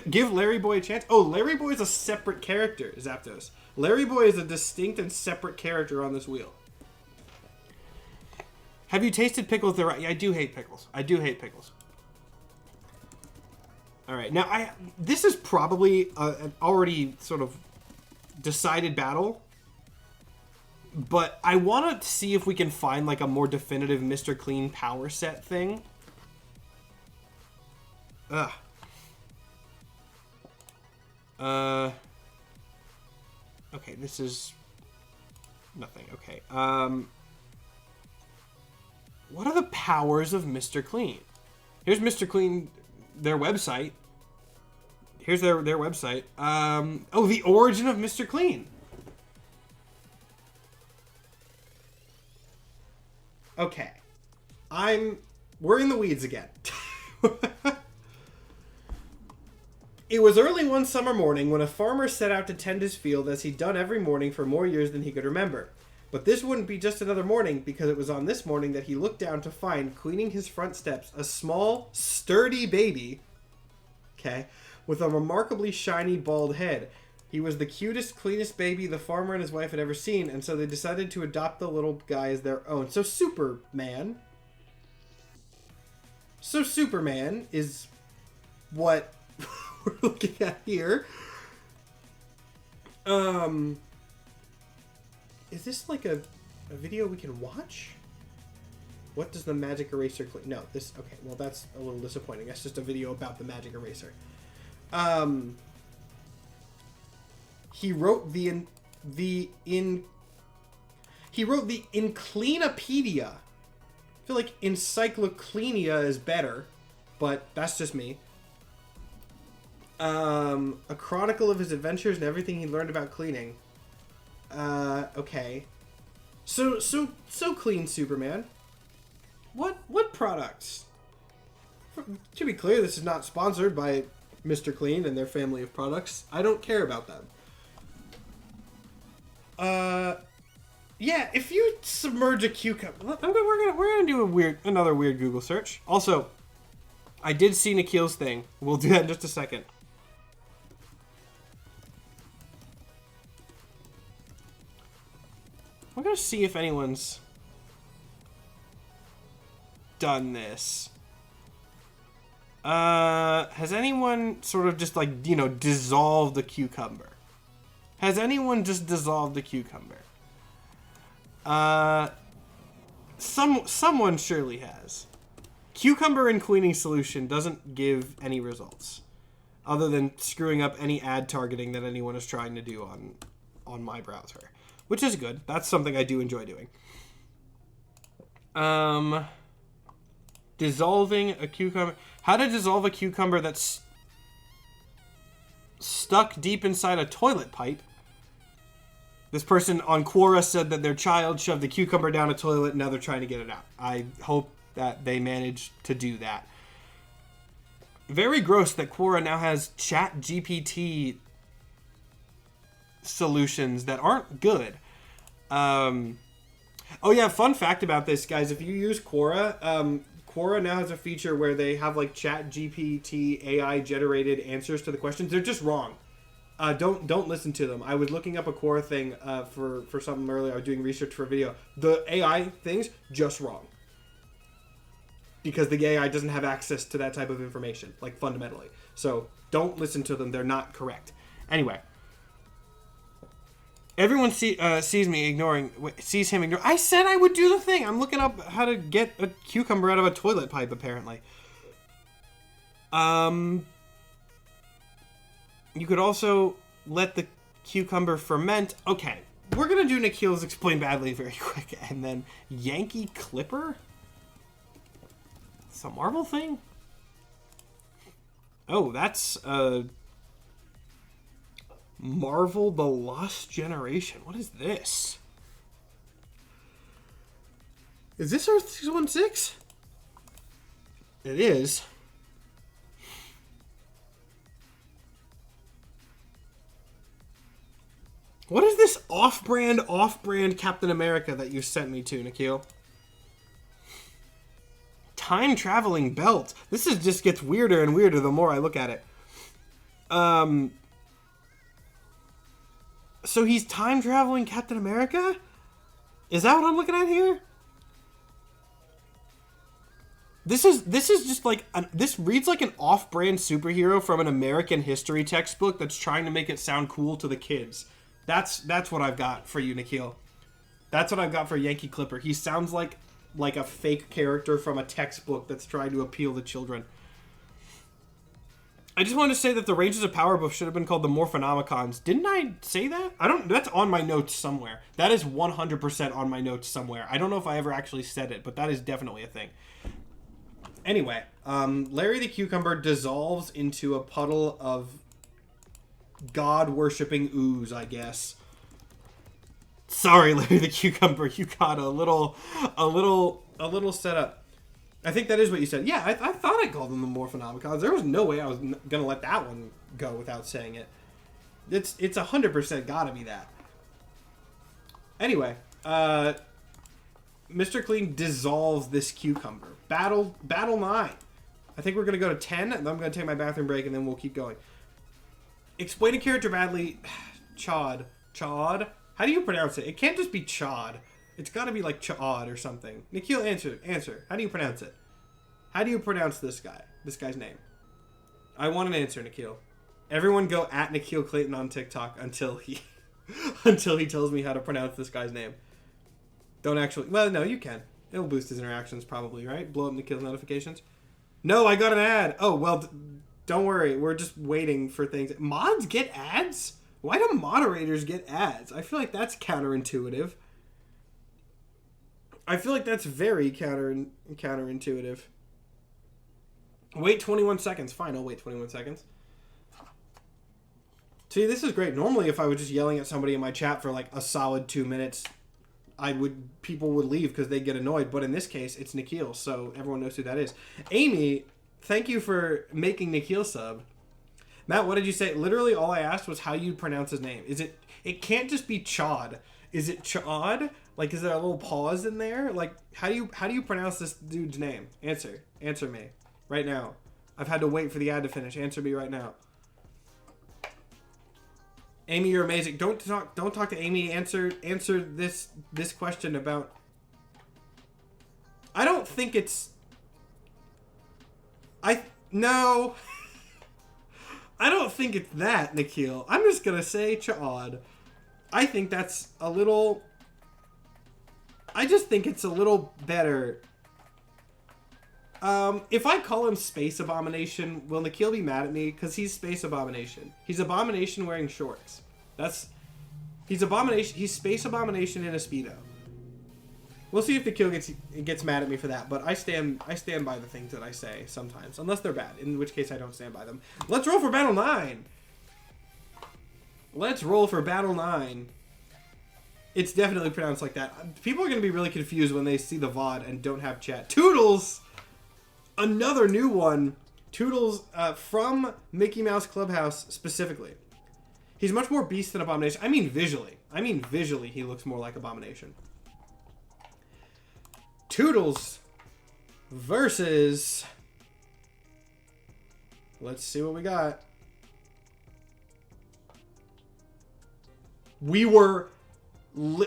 Give Larry Boy a chance. Oh, Larry Boy is a separate character, Zapdos. Larry Boy is a distinct and separate character on this wheel. Have you tasted pickles? Yeah, I do hate pickles. I do hate pickles. All right, now this is probably an already sort of decided battle, but I want to see if we can find like a more definitive Mr. Clean power set thing. Ugh. Okay, this is nothing. Okay. What are the powers of Mr. Clean? Here's Mr. Clean, their website. Here's their website. Oh, the origin of Mr. Clean. Okay. We're in the weeds again. It was early one summer morning when a farmer set out to tend his field as he'd done every morning for more years than he could remember. But this wouldn't be just another morning, because it was on this morning that he looked down to find, cleaning his front steps, a small, sturdy baby, okay, with a remarkably shiny, bald head. He was the cutest, cleanest baby the farmer and his wife had ever seen, and so they decided to adopt the little guy as their own. So Superman is what we're looking at here. Is this like a video we can watch? What does the magic eraser clean? No, this, okay, well that's a little disappointing. That's just a video about the magic eraser. He wrote the Encleanopedia. I feel like Encyclocleania is better, but that's just me. A chronicle of his adventures and everything he learned about cleaning. Okay. So Clean Superman. What products? To be clear, this is not sponsored by Mr. Clean and their family of products. I don't care about them. Yeah, if you submerge a cucumber, we're gonna do another weird Google search. Also, I did see Nikhil's thing. We'll do that in just a second. We're gonna see if anyone's done this. Has anyone sort of just like, you know, dissolved the cucumber? Has anyone just dissolved the cucumber? Someone surely has. Cucumber in cleaning solution doesn't give any results, other than screwing up any ad targeting that anyone is trying to do on my browser, which is good. That's something I do enjoy doing. Dissolving a cucumber. How to dissolve a cucumber that's stuck deep inside a toilet pipe. This person on Quora said that their child shoved the cucumber down a toilet and now they're trying to get it out. I hope that they managed to do that. Very gross that Quora now has Chat GPT solutions that aren't good. Oh yeah, fun fact about this, guys. If you use Quora, Quora now has a feature where they have like Chat GPT AI generated answers to the questions. They're just wrong. Don't listen to them. I was looking up a Quora thing for something earlier. I was doing research for a video. The AI things just wrong. Because the AI doesn't have access to that type of information, like fundamentally. So don't listen to them. They're not correct. Anyway. Everyone sees him ignoring. I said I would do the thing. I'm looking up how to get a cucumber out of a toilet pipe, apparently. You could also let the cucumber ferment. Okay. we're gonna do Nikhil's Explain Badly very quick, and then Yankee Clipper? It's a Marvel thing? Oh, that's Marvel The Lost Generation. What is this? Is this Earth 616? It is. What is this off-brand Captain America that you sent me to, Nikhil? Time-traveling belt. This just gets weirder and weirder the more I look at it. So he's time-traveling Captain America? Is that what I'm looking at here? This is just like this reads like an off-brand superhero from an American history textbook that's trying to make it sound cool to the kids. That's what I've got for you, Nikhil. That's what I've got for Yankee Clipper. He sounds like a fake character from a textbook that's trying to appeal to children. I just wanted to say that the Rangers of Power Buff should have been called the Morphonomicons. Didn't I say that? That's on my notes somewhere. That is 100% on my notes somewhere. I don't know if I ever actually said it, but that is definitely a thing. Anyway, Larry the Cucumber dissolves into a puddle of God-worshipping ooze, I guess. Sorry, Larry the Cucumber, you got a little setup. I think that is what you said. Yeah, I thought I called them the Morphonomicons. There was no way I was gonna let that one go without saying it. It's 100% gotta be that. Anyway, Mr. Clean dissolves this cucumber. Battle 9. I think we're gonna go to 10, and then I'm gonna take my bathroom break, and then we'll keep going. Explain a character badly. Chod. How do you pronounce it? It can't just be Chod. It's got to be like Chod or something. Nikhil, answer. How do you pronounce it? How do you pronounce this guy? This guy's name. I want an answer, Nikhil. Everyone go at Nikhil Clayton on TikTok until he tells me how to pronounce this guy's name. Don't actually. Well, no, you can. It'll boost his interactions probably, right? Blow up Nikhil's notifications. No, I got an ad. Oh, well, don't worry. We're just waiting for things. Mods get ads? Why do moderators get ads? I feel like that's counterintuitive. I feel like that's very counterintuitive. Wait 21 seconds. Fine, I'll wait 21 seconds. See, this is great. Normally, if I was just yelling at somebody in my chat for like a solid 2 minutes, people would leave because they'd get annoyed. But in this case, it's Nikhil, so everyone knows who that is. Amy, thank you for making Nikhil sub. Matt, what did you say? Literally, all I asked was how you pronounce his name. It can't just be Chod. Is it Chod? Like, is there a little pause in there? Like, how do you pronounce this dude's name? Answer me right now. I've had to wait for the ad to finish. Answer me right now. Amy, you're amazing. Don't talk to Amy. Answer this question about. I don't think it's. No. I don't think it's that, Nikhil. I'm just gonna say Cha'ad. I think that's a little. I just think it's a little better. If I call him Space Abomination, will Nikhil be mad at me? Because he's Space Abomination. He's Abomination wearing shorts. He's Abomination. He's Space Abomination in a Speedo. We'll see if Nikhil gets mad at me for that. But I stand by the things that I say sometimes, unless they're bad. In which case I don't stand by them. Let's roll for Battle 9. Let's roll for Battle 9. It's definitely pronounced like that. People are going to be really confused when they see the VOD and don't have chat. Toodles! Another new one. Toodles from Mickey Mouse Clubhouse specifically. He's much more beast than Abomination. I mean visually he looks more like Abomination. Toodles versus... Let's see what we got. We were...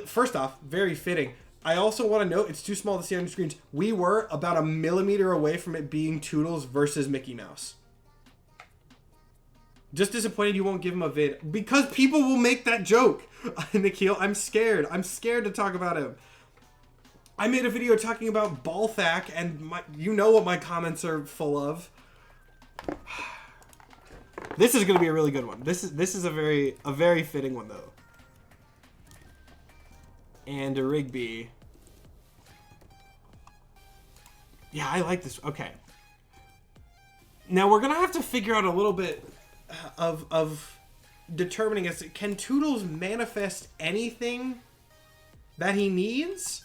First off, very fitting. I also want to note, it's too small to see on your screens. We were about 1 millimeter away from it being Toodles versus Mickey Mouse. Just disappointed you won't give him a vid. Because people will make that joke. Nikhil, I'm scared. I'm scared to talk about him. I made a video talking about Balthak, and you know what my comments are full of. This is going to be a really good one. This is a very fitting one, though. And a Rigby. Yeah, I like this. Okay. Now we're gonna have to figure out a little bit of determining as can Toodles manifest anything that he needs?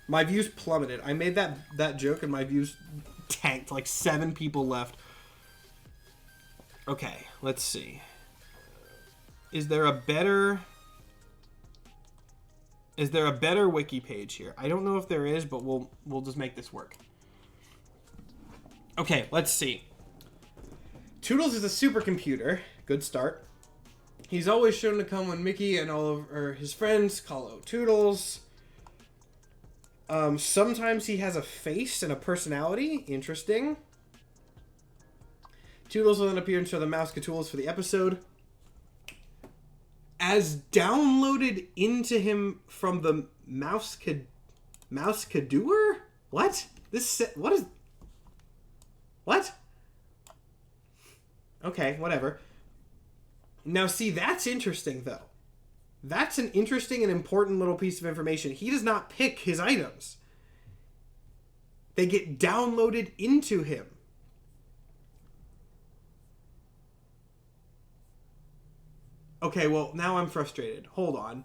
My views plummeted. I made that joke and my views tanked. Like 7 people left. Okay, let's see. Is there a better wiki page here? I don't know if there is, but we'll just make this work. Okay, let's see. Toodles is a supercomputer. Good start. He's always shown to come when Mickey and all of his friends call out Toodles. Sometimes he has a face and a personality. Interesting. Toodles will then appear and show the Mouse-Catools for the episode. As downloaded into him from the Mouse-Cadoer? What? What is... What? Okay, whatever. Now, see, that's interesting, though. That's an interesting and important little piece of information. He does not pick his items. They get downloaded into him. Okay, well, now I'm frustrated. Hold on.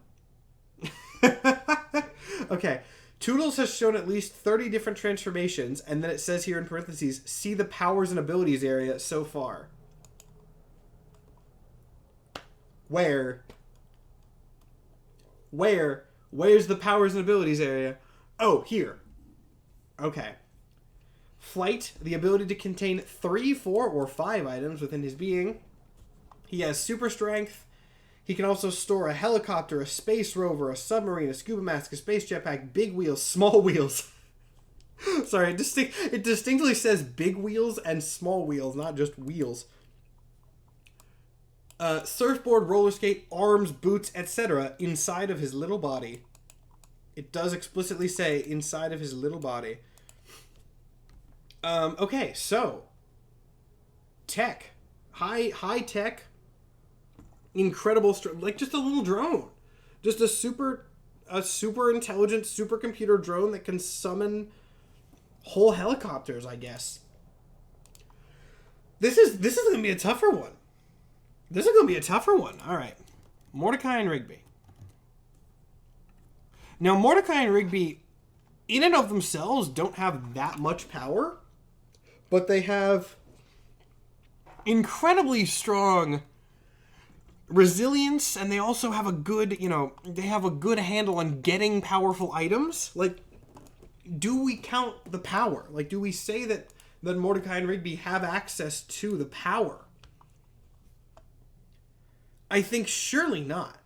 Okay. Toodles has shown at least 30 different transformations, and then it says here in parentheses, see the powers and abilities area so far. Where's the powers and abilities area? Oh, here. Okay. Flight, the ability to contain 3, 4, or 5 items within his being. He has super strength. He can also store a helicopter, a space rover, a submarine, a scuba mask, a space jetpack, big wheels, small wheels. Sorry, it distinctly says big wheels and small wheels, not just wheels. Surfboard, roller skate, arms, boots, etc. inside of his little body. It does explicitly say inside of his little body. Okay, so tech, high tech, incredible, like just a little drone, just a super intelligent supercomputer drone that can summon whole helicopters, I guess. This is gonna be a tougher one. All right. Mordecai and Rigby. Now, Mordecai and Rigby, in and of themselves, don't have that much power, but they have incredibly strong resilience, and they also have a good, they have a good handle on getting powerful items. Like, do we count the power? Like, do we say that Mordecai and Rigby have access to the power? I think surely not.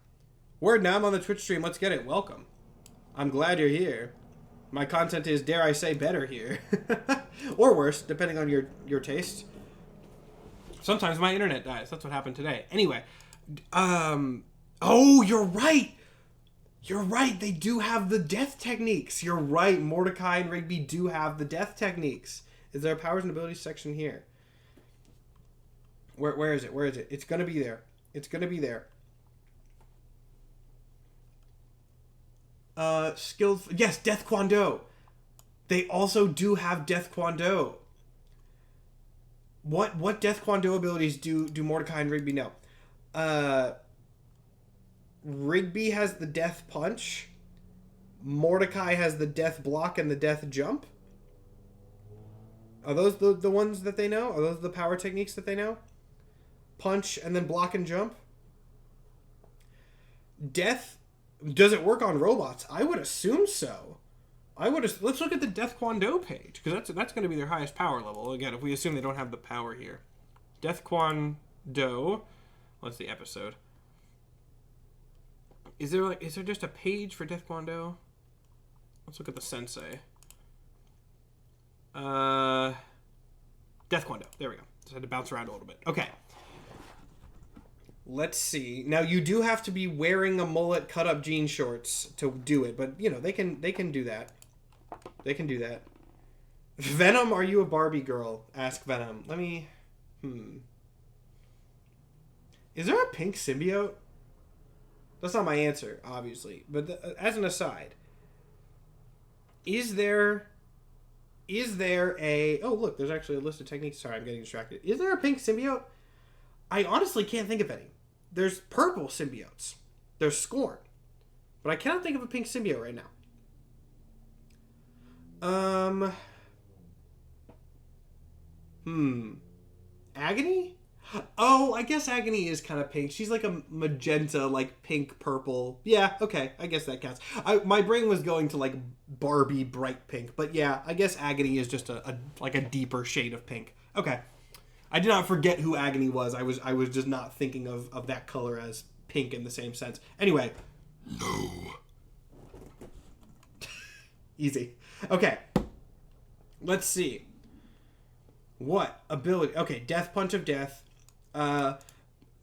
Word, now I'm on the Twitch stream. Let's get it. Welcome. I'm glad you're here. My content is, dare I say, better here. Or worse, depending on your taste. Sometimes my internet dies. That's what happened today. Anyway. Oh, you're right. You're right. They do have the death techniques. You're right. Mordecai and Rigby do have the death techniques. Is there a powers and abilities section here? Where is it? Where is it? It's going to be there. It's going to be there. Skills. Yes, Death Kwon Do. They also do have Death Kwon Do. What Death Kwon Do abilities do Mordecai and Rigby know? Rigby has the Death Punch. Mordecai has the Death Block and the Death Jump. Are those the ones that they know? Are those the power techniques that they know? Punch and then block and jump. Death, does it work on robots? I would assume so. Let's look at the Death Kwon Do page, because that's going to be their highest power level. Again, if we assume they don't have the power here. Death Kwon Do. What's the episode? Is there just a page for Death Kwon Do? Let's look at the sensei. Death Kwon Do. There we go. Just had to bounce around a little bit. Okay. Let's see. Now, you do have to be wearing a mullet, cut up jean shorts to do it, but they can do that. They can do that. Venom, are you a Barbie girl? Ask Venom. Let me. Is there a pink symbiote? That's not my answer, obviously. But as an aside, is there a... Oh, look, there's actually a list of techniques. Sorry, I'm getting distracted. Is there a pink symbiote? I honestly can't think of any. There's purple symbiotes. There's Scorn. But I cannot think of a pink symbiote right now. Agony? Oh, I guess Agony is kind of pink. She's like a magenta, like pink, purple. Yeah, okay, I guess that counts. My brain was going to like Barbie bright pink, but yeah, I guess Agony is just a deeper shade of pink. Okay, I did not forget who Agony was. I was just not thinking of that color as pink in the same sense. Anyway, no. Easy. Okay, let's see. What ability? Okay, Death Punch of Death. The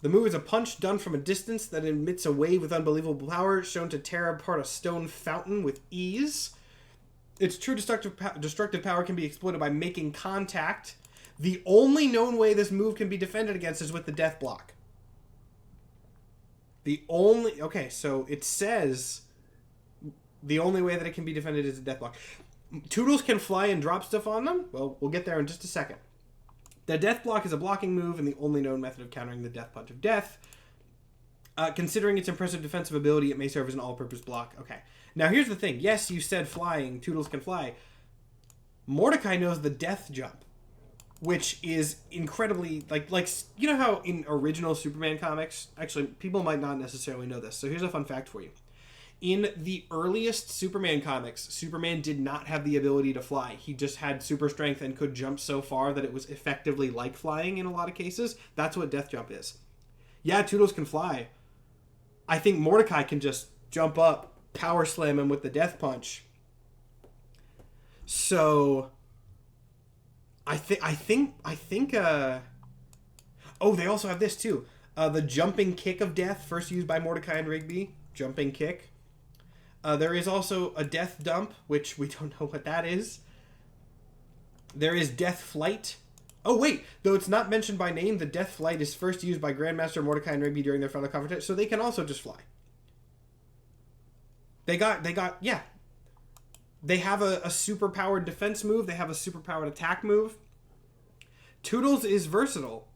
move is a punch done from a distance that emits a wave with unbelievable power, shown to tear apart a stone fountain with ease. Its true destructive power can be exploited by making contact. The only known way this move can be defended against is with the death block. Okay, so it says the only way that it can be defended is a death block. Toodles can fly and drop stuff on them. Well, we'll get there in just a second. The death block is a blocking move and the only known method of countering the Death Punch of Death. Considering its impressive defensive ability, it may serve as an all-purpose block. Okay. Now, here's the thing. Yes, you said flying. Toodles can fly. Mordecai knows the death jump, which is incredibly... Like you know how in original Superman comics... Actually, people might not necessarily know this. So here's a fun fact for you. In the earliest Superman comics, Superman did not have the ability to fly. He just had super strength and could jump so far that it was effectively like flying in a lot of cases. That's what Death Jump is. Yeah, Toodles can fly. I think Mordecai can just jump up, power slam him with the Death Punch. So, I think. Oh, they also have this too. The Jumping Kick of Death, first used by Mordecai and Rigby. Jumping Kick. There is also a Death Dump, which we don't know what that is. There is Death Flight. Oh, wait. Though it's not mentioned by name, the Death Flight is first used by Grandmaster Mordecai and Rigby during their final confrontation, so they can also just fly. They have a super-powered defense move. They have a super-powered attack move. Toodles is versatile,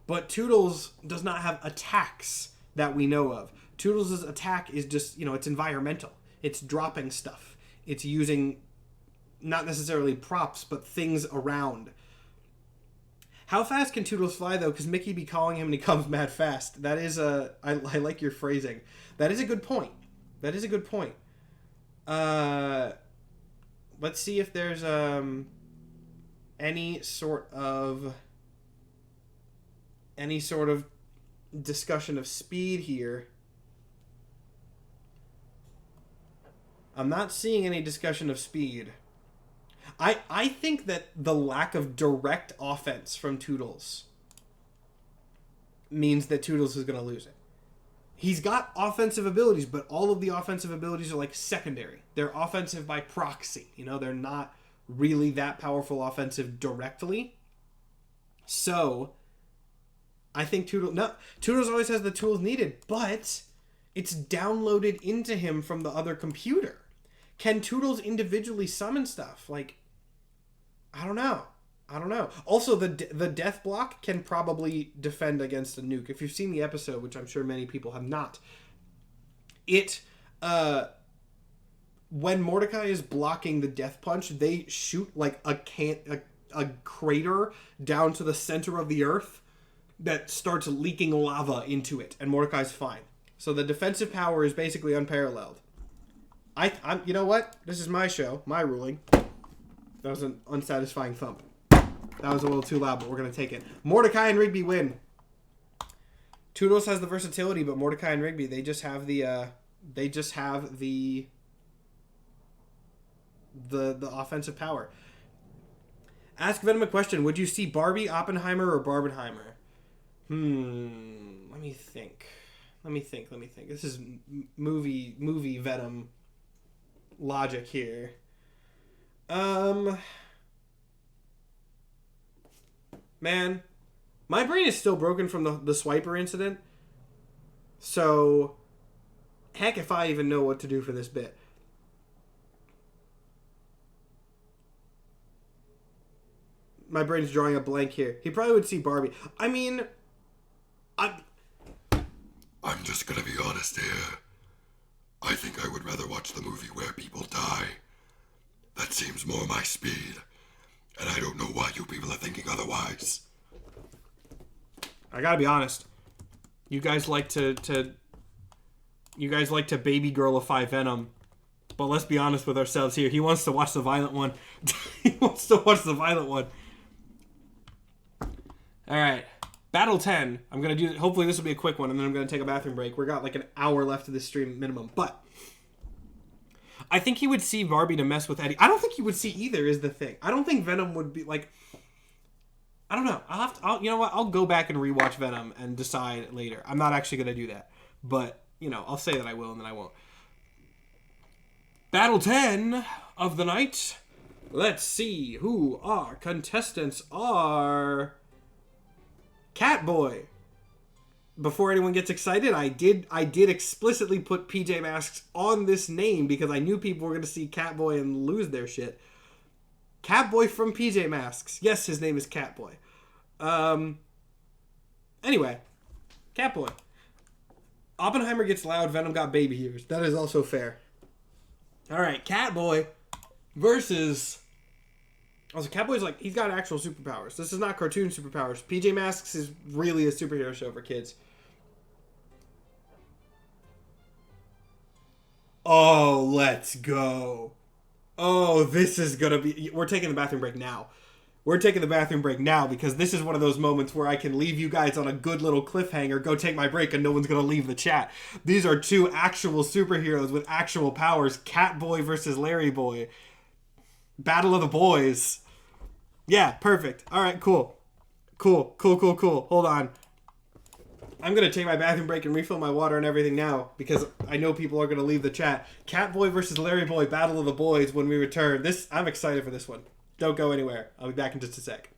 but Toodles does not have attacks that we know of. Toodles' attack is just, it's environmental. It's dropping stuff. It's using not necessarily props, but things around. How fast can Toodles fly, though? Because Mickey be calling him and he comes mad fast. That is I like your phrasing. That is a good point. Let's see if there's any sort of discussion of speed here. I'm not seeing any discussion of speed. I think that the lack of direct offense from Toodles means that Toodles is going to lose it. He's got offensive abilities, but all of the offensive abilities are like secondary. They're offensive by proxy. They're not really that powerful offensive directly. So, I think Toodles always has the tools needed, but it's downloaded into him from the other computer. Can Toodles individually summon stuff? I don't know. Also, the death block can probably defend against a nuke. If you've seen the episode, which I'm sure many people have not, when Mordecai is blocking the death punch, they shoot like a crater down to the center of the earth that starts leaking lava into it, and Mordecai's fine. So the defensive power is basically unparalleled. I'm you know what? This is my show, my ruling. That was an unsatisfying thump. That was a little too loud, but we're going to take it. Mordecai and Rigby win. Toodles has the versatility, but Mordecai and Rigby, they just have the offensive power. Ask Venom a question. Would you see Barbie, Oppenheimer, or Barbenheimer? Let me think. This is movie Venom logic here. Man, my brain is still broken from the Swiper incident. So, Heck if I even know what to do for this bit. My brain's drawing a blank here. He probably would see Barbie. I mean, I'm just gonna be honest here. I think I would rather watch the movie where people die. That seems more my speed. And I don't know why you people are thinking otherwise. I gotta be honest. You guys like to baby girlify Venom. But let's be honest with ourselves here. He wants to watch the violent one. He wants to watch the violent one. Alright. Battle 10. I'm going to do... Hopefully this will be a quick one, and then I'm going to take a bathroom break. We've got like an hour left of this stream minimum. But I think he would see Barbie to mess with Eddie. I don't think he would see either is the thing. I don't think Venom would be like... I don't know. You know what? I'll go back and rewatch Venom and decide later. I'm not actually going to do that. But, you know, I'll say that I will and then I won't. Battle 10 of the night. Let's see who our contestants are. Catboy. Before anyone gets excited, I did explicitly put PJ Masks on this name because I knew people were going to see Catboy and lose their shit. Catboy from PJ Masks. Yes, his name is Catboy. Anyway, Catboy. Oppenheimer gets loud, Venom got baby ears. That is also fair. Alright, Catboy versus... Also, Catboy's like, he's got actual superpowers. This is not cartoon superpowers. PJ Masks is really a superhero show for kids. Oh, let's go. Oh, this is gonna be... We're taking the bathroom break now. We're taking the bathroom break now because this is one of those moments where I can leave you guys on a good little cliffhanger, go take my break, and no one's gonna leave the chat. These are two actual superheroes with actual powers. Catboy versus Larry Boy. Battle of the Boys. Yeah, perfect. Alright, cool. Cool. Hold on. I'm going to take my bathroom break and refill my water and everything now because I know people are going to leave the chat. Catboy versus Larry Boy, Battle of the Boys when we return. I'm excited for this one. Don't go anywhere. I'll be back in just a sec.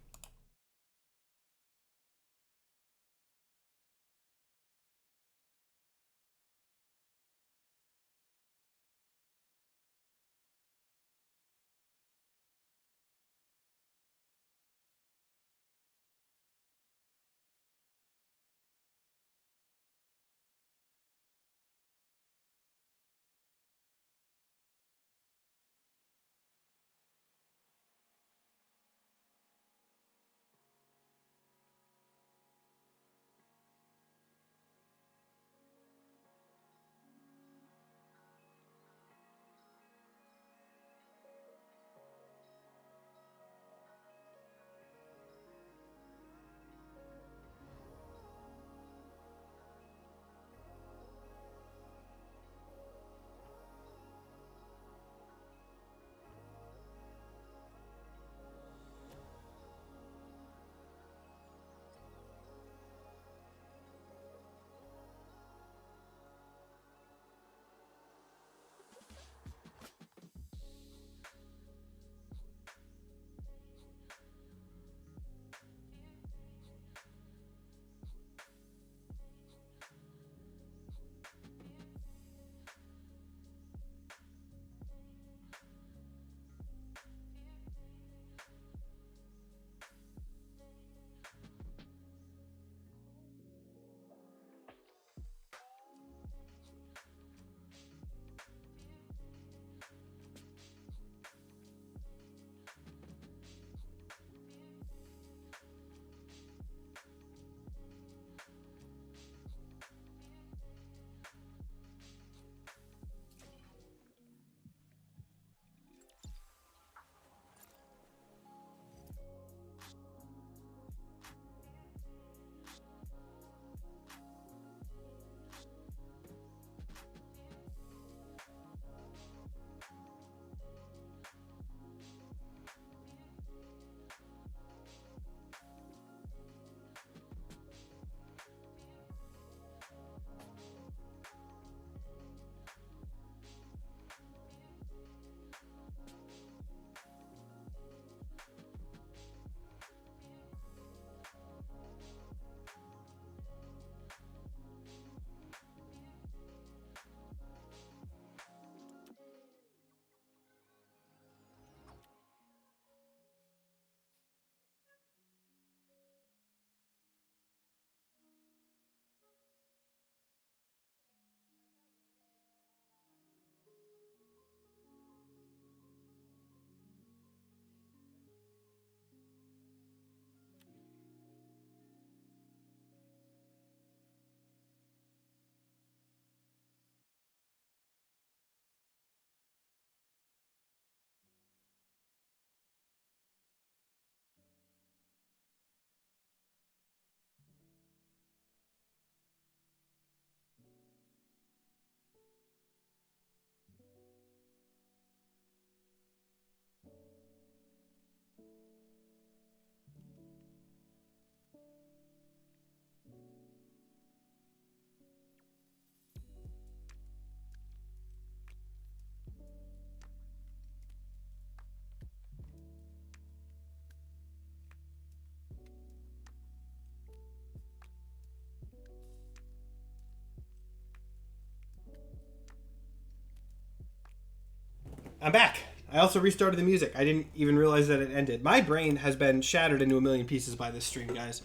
I'm back. I also restarted the music. I didn't even realize that it ended. My brain has been shattered into a million pieces by this stream, guys.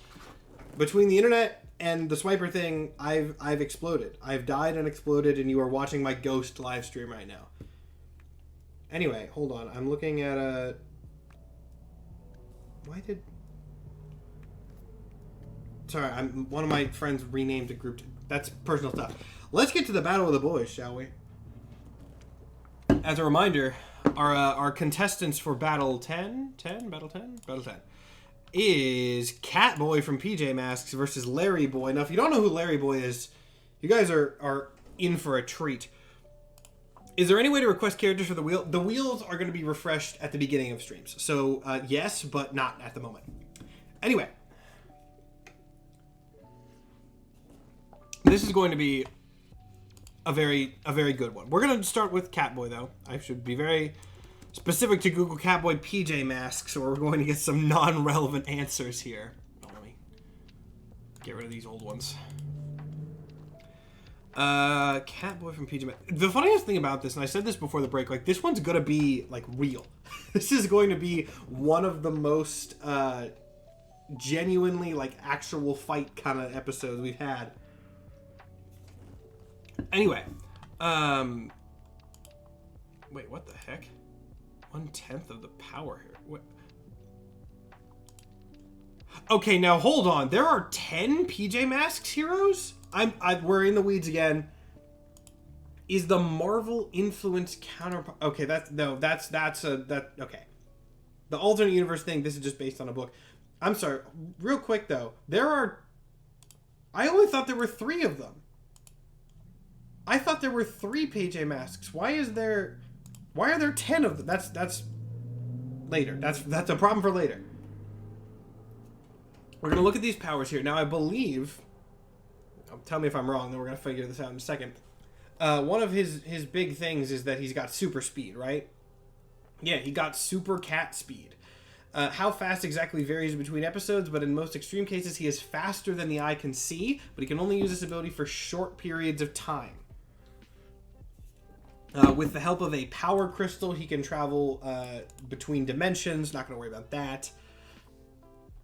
Between the internet and the swiper thing, I've exploded. I've died and exploded, and you are watching my ghost live stream right now. Anyway, hold on. I'm looking at a... Sorry, one of my friends renamed a group. That's personal stuff. Let's get to the Battle of the Boys, shall we? As a reminder, our contestants for Battle 10 is Catboy from PJ Masks versus Larry Boy. Now, if you don't know who Larry Boy is, you guys are in for a treat. Is there any way to request characters for the wheel? The wheels are going to be refreshed at the beginning of streams. So, yes, but not at the moment. Anyway. This is going to be a very good one. We're going to start with Catboy, though. I should be very specific to Google Catboy PJ Masks, or we're going to get some non-relevant answers here. Oh, let me get rid of these old ones. Catboy from PJ Masks. The funniest thing about this, and I said this before the break, like, this one's going to be, like, real. This is going to be one of the most genuinely, like, actual fight kind of episodes we've had. Anyway, wait, what the heck? 1/10 of the power here. What? Okay, now hold on. There are 10 PJ Masks heroes? We're in the weeds again. Is the Marvel influence counterpart? Okay, okay. The alternate universe thing. This is just based on a book. I'm sorry. Real quick though, I only thought there were 3 of them. I thought there were 3 PJ Masks. Why are there 10 of them? That's later. That's a problem for later. We're gonna look at these powers here. Now I believe, tell me if I'm wrong, then we're gonna figure this out in a second. One of his big things is that he's got super speed, right? Yeah, he got super cat speed. How fast exactly varies between episodes, but in most extreme cases he is faster than the eye can see, but he can only use this ability for short periods of time. With the help of a power crystal, he can travel between dimensions. Not going to worry about that.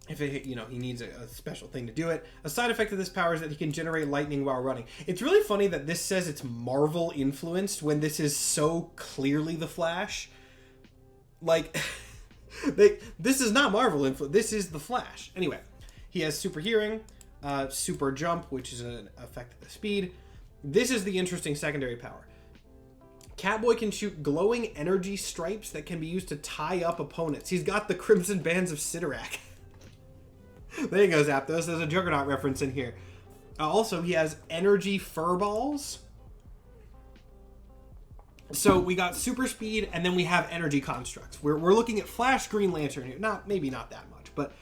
If he needs a special thing to do it. A side effect of this power is that he can generate lightning while running. It's really funny that this says it's Marvel influenced when this is so clearly the Flash. Like, this is not Marvel influence. This is the Flash. Anyway, he has super hearing, super jump, which is an effect of the speed. This is the interesting secondary power. Catboy can shoot glowing energy stripes that can be used to tie up opponents. He's got the Crimson Bands of Sidorak. There you go, Zapdos. There's a Juggernaut reference in here. Also, he has energy fur balls. So we got super speed, and then we have energy constructs. We're looking at Flash, Green Lantern here. Maybe not that much, but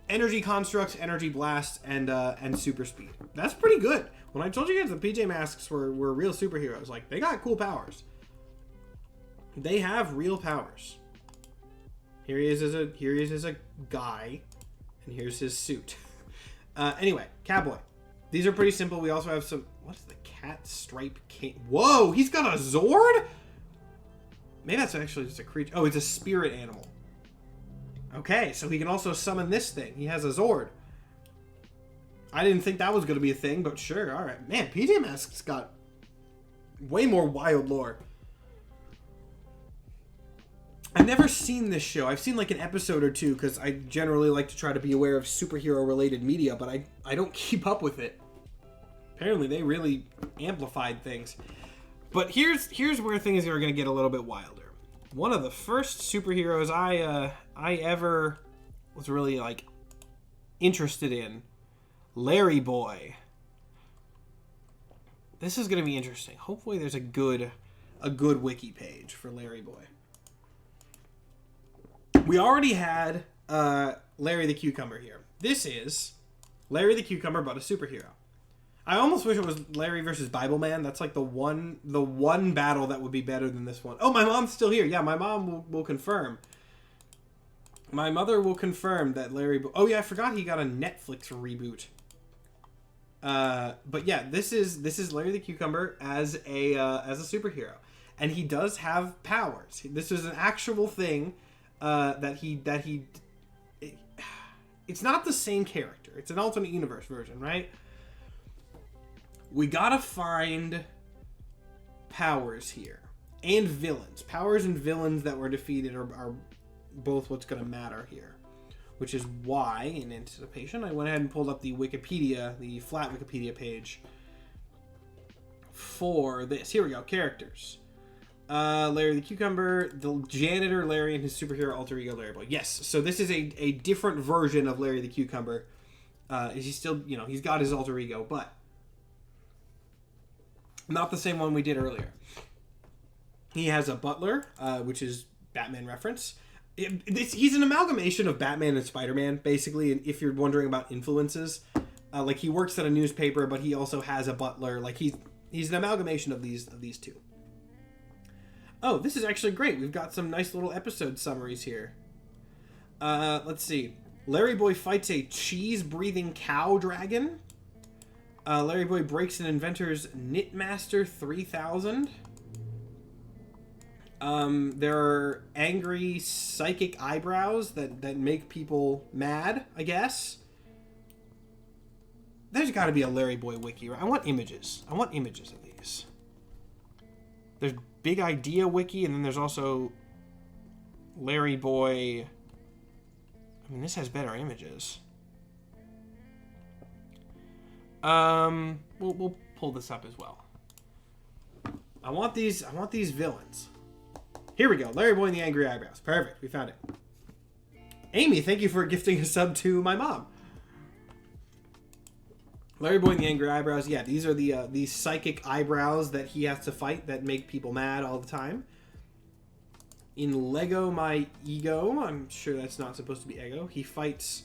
energy constructs, energy blasts, and super speed. That's pretty good. When I told you guys the PJ Masks were real superheroes, like, they got cool powers. They have real powers. Here he is as a guy, and here's his suit. Anyway, Catboy. These are pretty simple. We also have some... What's the cat stripe cane? Whoa, he's got a Zord? Maybe that's actually just a creature. Oh, it's a spirit animal. Okay, so he can also summon this thing. He has a Zord. I didn't think that was going to be a thing, but sure. All right. Man, PJ Masks got way more wild lore. I've never seen this show. I've seen like an episode or two because I generally like to try to be aware of superhero-related media, but I don't keep up with it. Apparently, they really amplified things. But here's where things are going to get a little bit wilder. One of the first superheroes I ever was really like interested in, Larry Boy. This is going to be interesting. Hopefully, there's a good wiki page for Larry Boy. We already had Larry the Cucumber here. This is Larry the Cucumber, but a superhero. I almost wish it was Larry versus Bible Man. That's like the one battle that would be better than this one. Oh, my mom's still here. Yeah, my mom will confirm. My mother will confirm that Larry... Oh, yeah, I forgot he got a Netflix reboot. But yeah, this is Larry the Cucumber as a superhero. and he does have powers. This is an actual thing that he. It's not the same character. It's an alternate universe version, right? We gotta find powers here and villains. Powers and villains that were defeated are both what's gonna matter here. Which is why, in anticipation, I went ahead and pulled up the Wikipedia, the flat Wikipedia page for this. Here we go, characters. Larry the Cucumber, the janitor Larry, and his superhero alter ego Larry Boy. Yes, so this is a different version of Larry the Cucumber. He's still, he's got his alter ego, but not the same one we did earlier. He has a butler, which is Batman reference. He's an amalgamation of Batman and Spider-Man, basically, and if you're wondering about influences. Like, he works at a newspaper, but he also has a butler. Like, he's an amalgamation of these two. Oh, this is actually great. We've got some nice little episode summaries here. Let's see. Larry Boy fights a cheese-breathing cow dragon. Larry Boy breaks an inventor's Knitmaster 3000. There are angry psychic eyebrows that make people mad, I guess. There's got to be a Larry Boy wiki, right? I want images. I want images of these. There's Big Idea wiki, and then there's also Larry Boy. I mean, this has better images. We'll pull this up as well. I want these villains. Here we go. Larry Boy and the Angry Eyebrows. Perfect. We found it. Amy, thank you for gifting a sub to my mom. Larry Boy and the Angry Eyebrows. Yeah, these are the psychic eyebrows that he has to fight that make people mad all the time. In Lego My Ego, I'm sure that's not supposed to be Ego, he fights...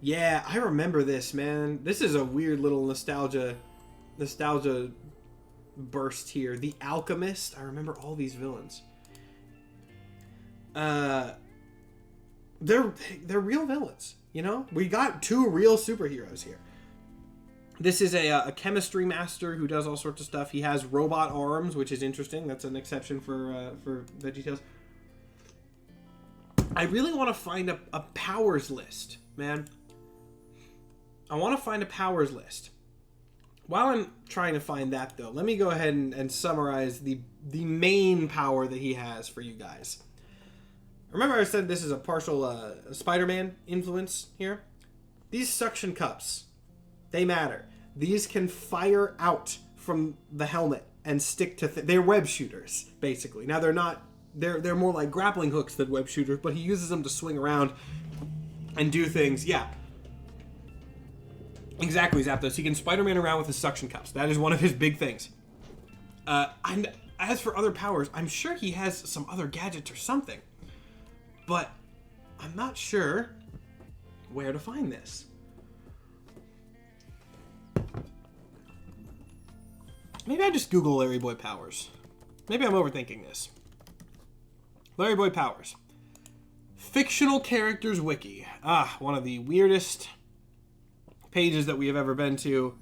Yeah, I remember this, man. This is a weird little nostalgia burst here. The Alchemist. I remember all these villains. They're real villains, We got two real superheroes here. This is a chemistry master who does all sorts of stuff. He has robot arms, which is interesting. That's an exception for VeggieTales. I really want to find a powers list, man. I want to find a powers list. While I'm trying to find that, though, let me go ahead and summarize the main power that he has for you guys. Remember I said this is a partial Spider-Man influence here? These suction cups, they matter. These can fire out from the helmet and stick to... They're web shooters, basically. Now, they're not... They're more like grappling hooks than web shooters, but he uses them to swing around and do things. Yeah. Exactly, Zapdos. He can Spider-Man around with his suction cups. That is one of his big things. And as for other powers, I'm sure he has some other gadgets or something. But I'm not sure where to find this. Maybe I just Google Larry Boy powers. Maybe I'm overthinking this. Larry Boy powers. Fictional characters wiki. One of the weirdest pages that we have ever been to.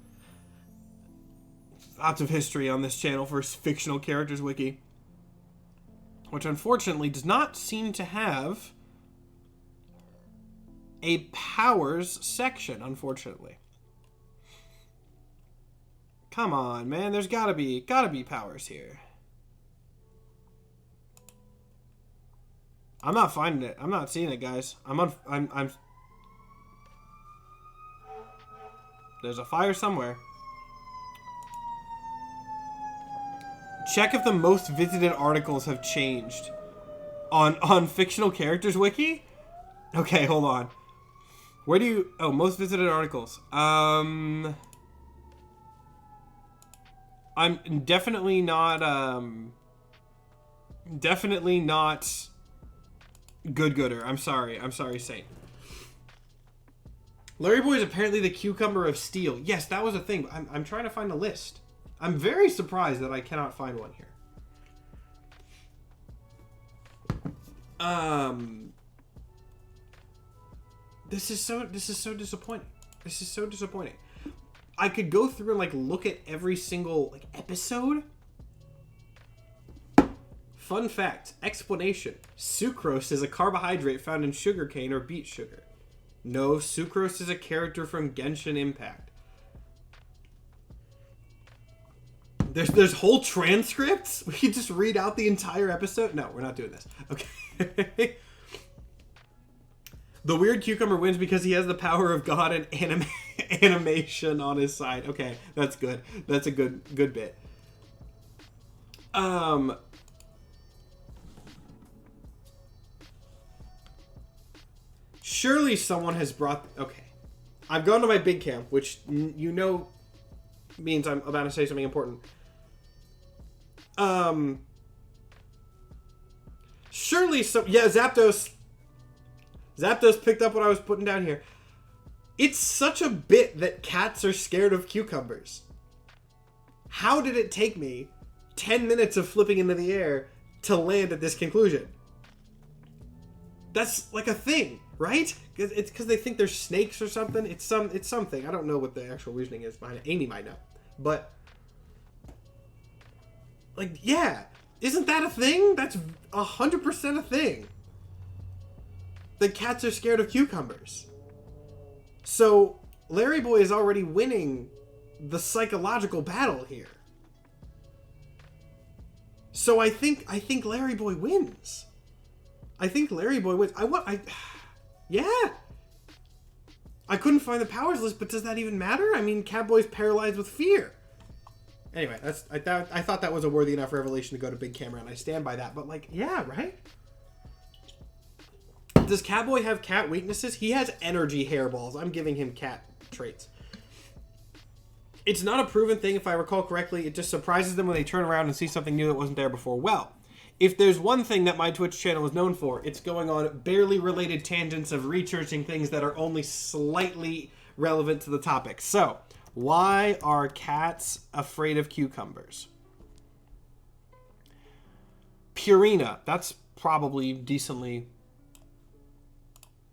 Lots of history on this channel for fictional characters wiki. Which unfortunately does not seem to have a powers section, unfortunately. Come on, man. There's gotta be powers here. I'm not finding it. I'm not seeing it, guys. I'm There's a fire somewhere. Check if the most visited articles have changed on fictional characters wiki. Okay, hold on. Where do you... Oh, most visited articles. I'm definitely not Gooder. I'm sorry, Saint. Larry Boy is apparently the cucumber of steel. Yes, that was a thing. I'm trying to find a list. I'm very surprised that I cannot find one here. This is so disappointing. This is so disappointing. I could go through and look at every single episode, Fun fact. Explanation. Sucrose is a carbohydrate found in sugarcane or beet sugar. No, Sucrose is a character from Genshin Impact. There's whole transcripts? We can just read out the entire episode? No, we're not doing this. Okay. The weird cucumber wins because he has the power of God and animation on his side. Okay, that's good. That's a good bit. Surely someone has brought... Okay. I've gone to my big camp, which you know means I'm about to say something important. Surely some... Yeah, Zapdos picked up what I was putting down here. It's such a bit that cats are scared of cucumbers. How did it take me 10 minutes of flipping into the air to land at this conclusion? That's like a thing, right? It's because they think they're snakes or something. It's something. I don't know what the actual reasoning is behind it. Amy might know. But, like, yeah. Isn't that a thing? That's 100% a thing. The cats are scared of cucumbers. So, Larry Boy is already winning the psychological battle here. So I think Larry Boy wins. I think Larry Boy wins. Yeah. I couldn't find the powers list, but does that even matter? I mean, Catboy's paralyzed with fear. Anyway, I thought that was a worthy enough revelation to go to Big Camera, and I stand by that. But, like, yeah, right? Does Catboy have cat weaknesses? He has energy hairballs. I'm giving him cat traits. It's not a proven thing, if I recall correctly. It just surprises them when they turn around and see something new that wasn't there before. Well, if there's one thing that my Twitch channel is known for, it's going on barely related tangents of researching things that are only slightly relevant to the topic. So, why are cats afraid of cucumbers? Purina. That's probably decently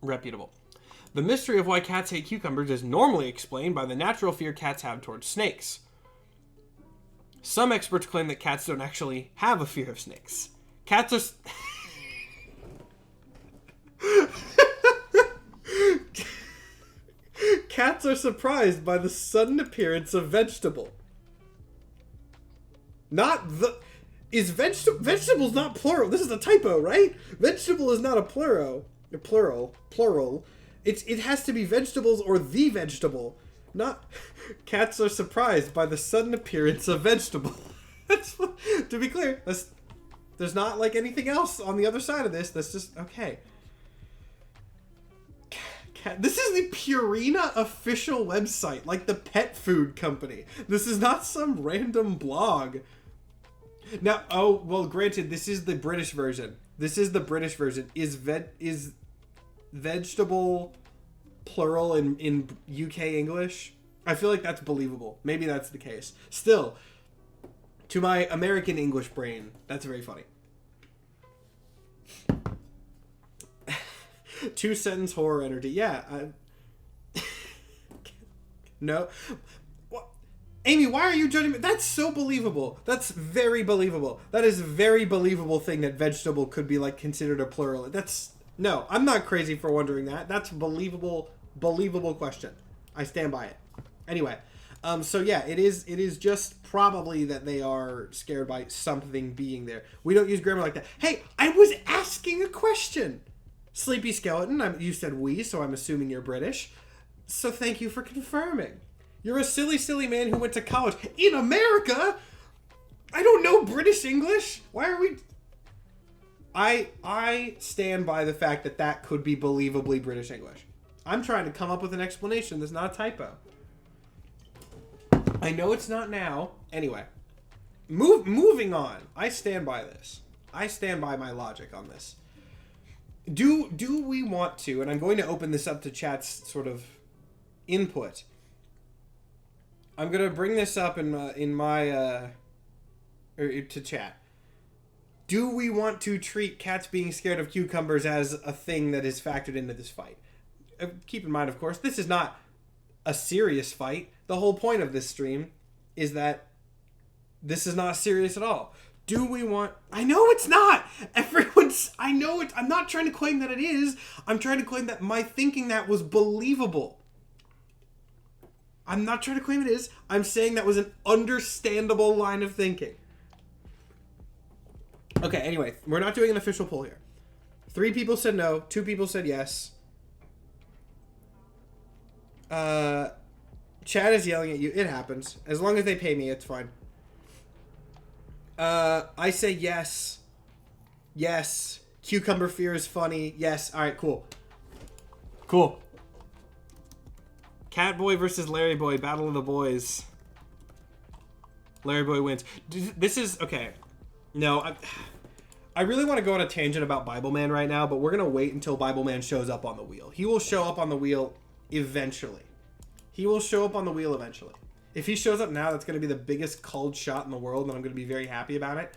reputable. The mystery of why cats hate cucumbers is normally explained by the natural fear cats have towards snakes. Some experts claim that cats don't actually have a fear of snakes. Cats are... Cats are surprised by the sudden appearance of vegetable. Not the... Vegetable's not plural. This is a typo, right? Vegetable is not a plural. Plural. It has to be vegetables or the vegetable. Not... Cats are surprised by the sudden appearance of vegetable. To be clear, there's not like anything else on the other side of this. That's just... Okay. This is the Purina official website, like the pet food company. This is not some random blog. Now, oh, well, granted, this is the British version. Is vegetable plural in UK English? I feel like that's believable. Maybe that's the case. Still, to my American English brain, that's very funny. 2-sentence horror energy. Yeah. No. What? Amy, why are you judging me? That's so believable. That's very believable. That is a very believable thing that vegetable could be like considered a plural. No, I'm not crazy for wondering that. That's a believable question. I stand by it. Anyway, so yeah, it is just probably that they are scared by something being there. We don't use grammar like that. Hey, I was asking a question. Sleepy Skeleton, you said we, so I'm assuming you're British. So thank you for confirming. You're a silly, silly man who went to college in America. I don't know British English. Why are we... I stand by the fact that could be believably British English. I'm trying to come up with an explanation that's not a typo. I know it's not now. Anyway, moving on. I stand by this. I stand by my logic on this. Do we want to, and I'm going to open this up to chat's sort of input. I'm going to bring this up to chat. Do we want to treat cats being scared of cucumbers as a thing that is factored into this fight? Keep in mind, of course, this is not a serious fight. The whole point of this stream is that this is not serious at all. Do we want... I know it's not! Everyone's... I know it... I'm not trying to claim that it is. I'm trying to claim that my thinking that was believable. I'm not trying to claim it is. I'm saying that was an understandable line of thinking. Okay, anyway. We're not doing an official poll here. 3 people said no. 2 people said yes. Chad is yelling at you. It happens. As long as they pay me, it's fine. I say yes. Yes. Cucumber fear is funny. Yes. Alright, cool. Cool. Catboy versus Larry Boy. Battle of the Boys. Larry Boy wins. This is... Okay. No, I really want to go on a tangent about Bible Man right now, but we're going to wait until Bible Man shows up on the wheel. He will show up on the wheel eventually. He will show up on the wheel eventually. If he shows up now, that's going to be the biggest culled shot in the world, and I'm going to be very happy about it.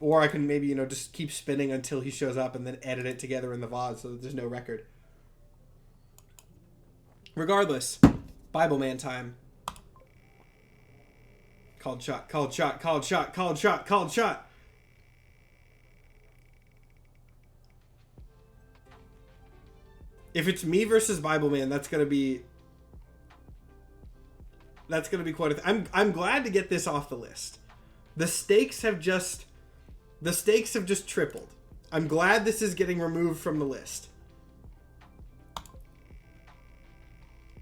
Or I can maybe, just keep spinning until he shows up and then edit it together in the VOD so that there's no record. Regardless, Bible Man time. Called shot, called shot, called shot, called shot, called shot. If it's me versus Bible Man, that's going to be quite a thing. I'm glad to get this off the list. The stakes have just tripled. I'm glad this is getting removed from the list.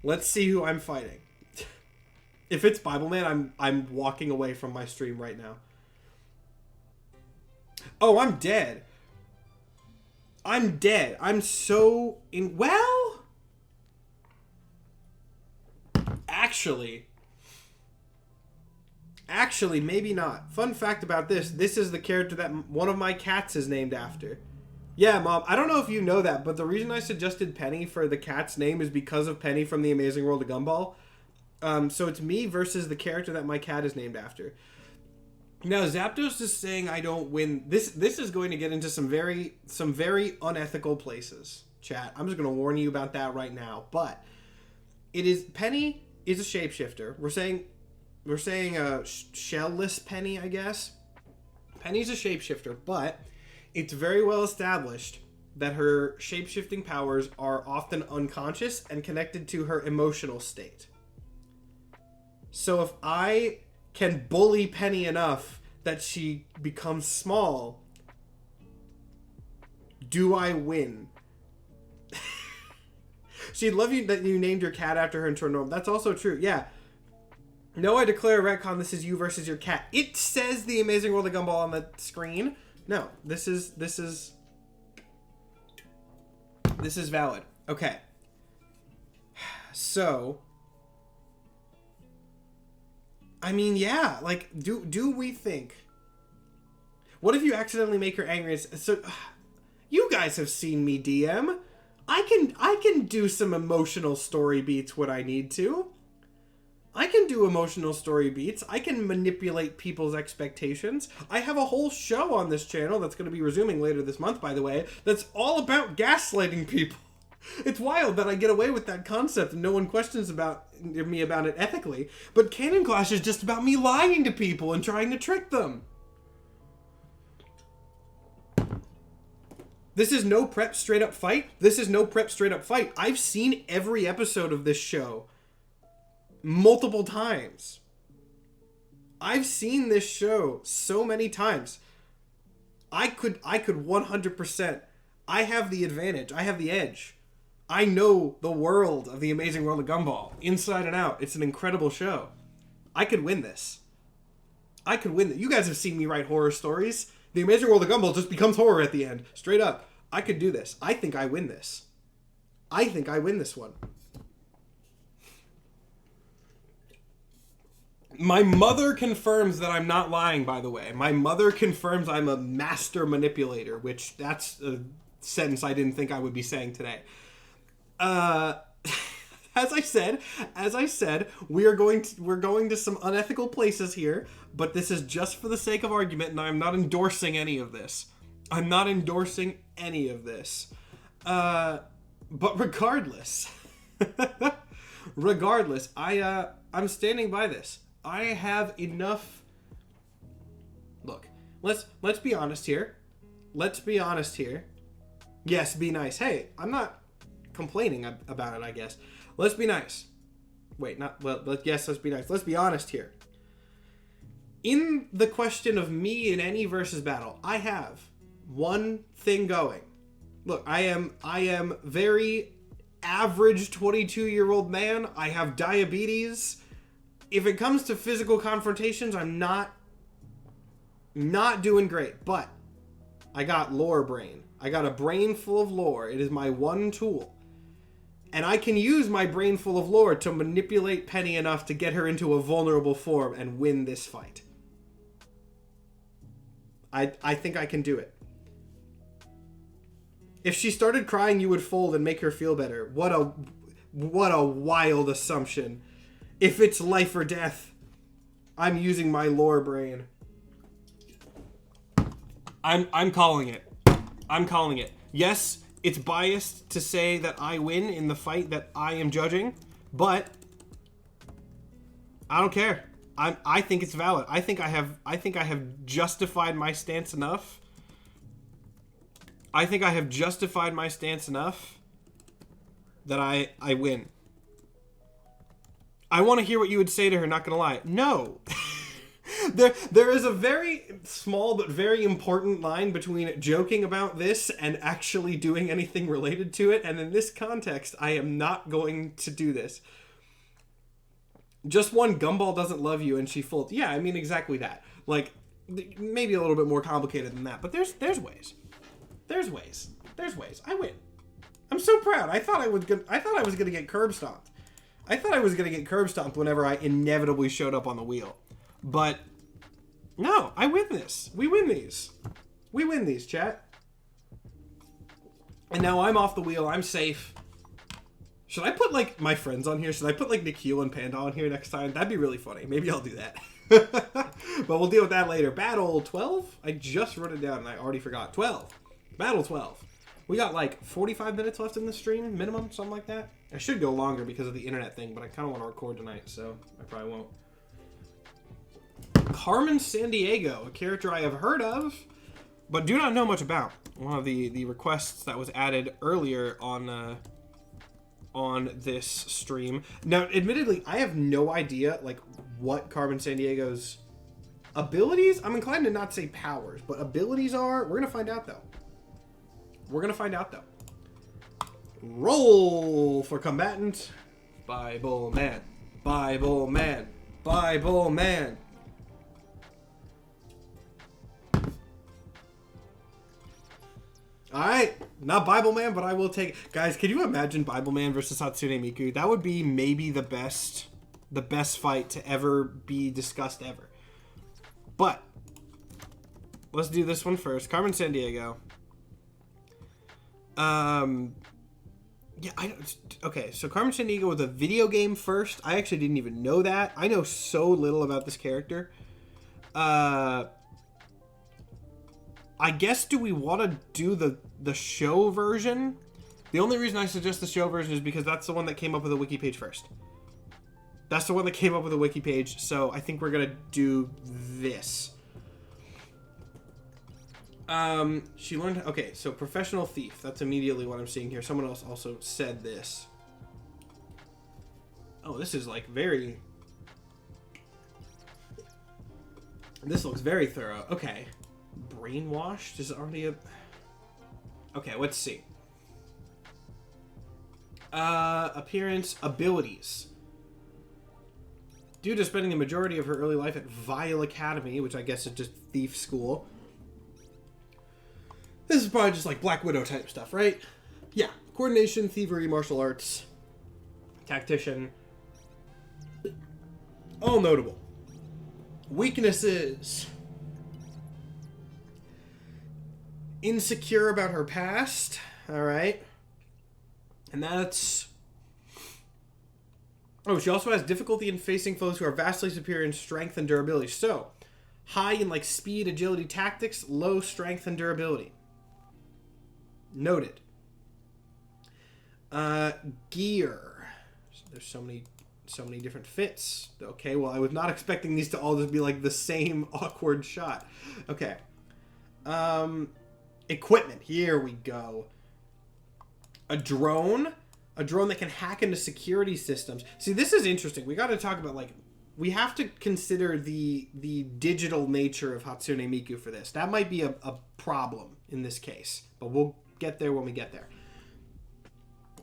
Let's see who I'm fighting. If it's Bible Man, I'm walking away from my stream right now. Oh, I'm dead. I'm dead. I'm so in... Well... Actually, maybe not. Fun fact about this. This is the character that one of my cats is named after. Yeah, Mom. I don't know if you know that, but the reason I suggested Penny for the cat's name is because of Penny from The Amazing World of Gumball. So it's me versus the character that my cat is named after. Now, Zapdos is saying I don't win. This is going to get into some very unethical places, chat. I'm just going to warn you about that right now. But it is... Penny is a shapeshifter. We're saying shellless Penny, I guess. Penny's a shapeshifter, but it's very well established that her shapeshifting powers are often unconscious and connected to her emotional state. So if I can bully Penny enough that she becomes small, do I win? She'd love you that you named your cat after her and turned normal. That's also true. Yeah. No, I declare a retcon. This is you versus your cat. It says The Amazing World of Gumball on the screen. No, this is valid. Okay. So, I mean, yeah. Like, do we think? What if you accidentally make her angry? So, you guys have seen me DM. I can do some emotional story beats when I need to. I can do emotional story beats. I can manipulate people's expectations. I have a whole show on this channel that's going to be resuming later this month, by the way, that's all about gaslighting people. It's wild that I get away with that concept and no one questions me about it ethically. But Canon Clash is just about me lying to people and trying to trick them. This is no prep straight up fight. This is no prep straight up fight. I've seen every episode of this show multiple times. I've seen this show so many times. I could 100%. I have the advantage. I have the edge. I know the world of The Amazing World of Gumball inside and out. It's an incredible show. I could win this. I could win this. You guys have seen me write horror stories. The Amazing World of Gumball just becomes horror at the end. Straight up. I could do this. I think I win this. I think I win this one. My mother confirms that I'm not lying, by the way. My mother confirms I'm a master manipulator, which that's a sentence I didn't think I would be saying today. As I said, we're going to some unethical places here, but this is just for the sake of argument, and I'm not endorsing any of this. But regardless, I'm standing by this. I have enough Let's be honest here. Let's be honest here. Yes, be nice. Hey, I'm not complaining about it, I guess. Let's be nice. Wait, not... Well, yes, let's be nice. Let's be honest here. In the question of me in any versus battle, I have one thing going. Look, I am very average 22-year-old man. I have diabetes. If it comes to physical confrontations, I'm not doing great. But I got lore brain. I got a brain full of lore. It is my one tool. And I can use my brain full of lore to manipulate Penny enough to get her into a vulnerable form and win this fight. I think I can do it. If she started crying, you would fold and make her feel better. What a wild assumption. If it's life or death, I'm using my lore brain. I'm calling it. I'm calling it. Yes, it's biased to say that I win in the fight that I am judging, but I don't care. I think it's valid. I think I have justified my stance enough. I think I have justified my stance enough that I win. I want to hear what you would say to her, not gonna lie. No. There is a very small but very important line between joking about this and actually doing anything related to it, and in this context, I am not going to do this. Just one Gumball doesn't love you and she folds. Yeah, I mean exactly that. Like, maybe a little bit more complicated than that, but there's ways. There's ways. I win. I'm so proud. I thought I was gonna get curb stomped. I thought I was gonna get curb stomped whenever I inevitably showed up on the wheel. But no, I win this. We win these. We win these, chat. And now I'm off the wheel. I'm safe. Should I put, like, my friends on here? Should I put, like, Nikhil and Panda on here next time? That'd be really funny. Maybe I'll do that. But we'll deal with that later. Battle 12? I just wrote it down and I already forgot. 12. Battle 12. We got, like, 45 minutes left in the stream, minimum, something like that. I should go longer because of the internet thing, but I kind of want to record tonight, so I probably won't. Carmen Sandiego, a character I have heard of, but do not know much about. One of the requests that was added earlier on this stream. Now, admittedly, I have no idea, like, what Carmen Sandiego's abilities, I'm inclined to not say powers, but abilities are. We're going to find out, though. Roll for combatant. Bible man. Bible man. Bible man. Alright, not Bible Man, but I will take... Guys, can you imagine Bible Man versus Hatsune Miku? That would be maybe the best fight to ever be discussed ever. But, let's do this one first. Carmen Sandiego. Yeah, okay, so Carmen Sandiego was a video game first. I actually didn't even know that. I know so little about this character. I guess, do we want to do the show version? The only reason I suggest the show version is because that's the one that came up with the wiki page first. That's the one that came up with the wiki page, so I think we're going to do this. She learned... Okay, so professional thief. That's immediately what I'm seeing here. Someone else also said this. Oh, this is, like, very... This looks very thorough. Okay. Brainwashed is already a... Okay, let's see. Appearance, abilities. Due to spending the majority of her early life at Vile Academy, which I guess is just thief school. This is probably just like Black Widow type stuff, right? Yeah. Coordination, thievery, martial arts, tactician. All notable. Weaknesses. Insecure about her past. Alright. And that's... Oh, she also has difficulty in facing foes who are vastly superior in strength and durability. So, high in like speed, agility, tactics, low strength and durability. Noted. Gear. There's so many different fits. Okay, well, I was not expecting these to all just be like the same awkward shot. Okay. Equipment. Here we go. A drone that can hack into security systems. See, this is interesting. We got to talk about, like, we have to consider the digital nature of Hatsune Miku for this. That might be a problem in this case, but we'll get there when we get there.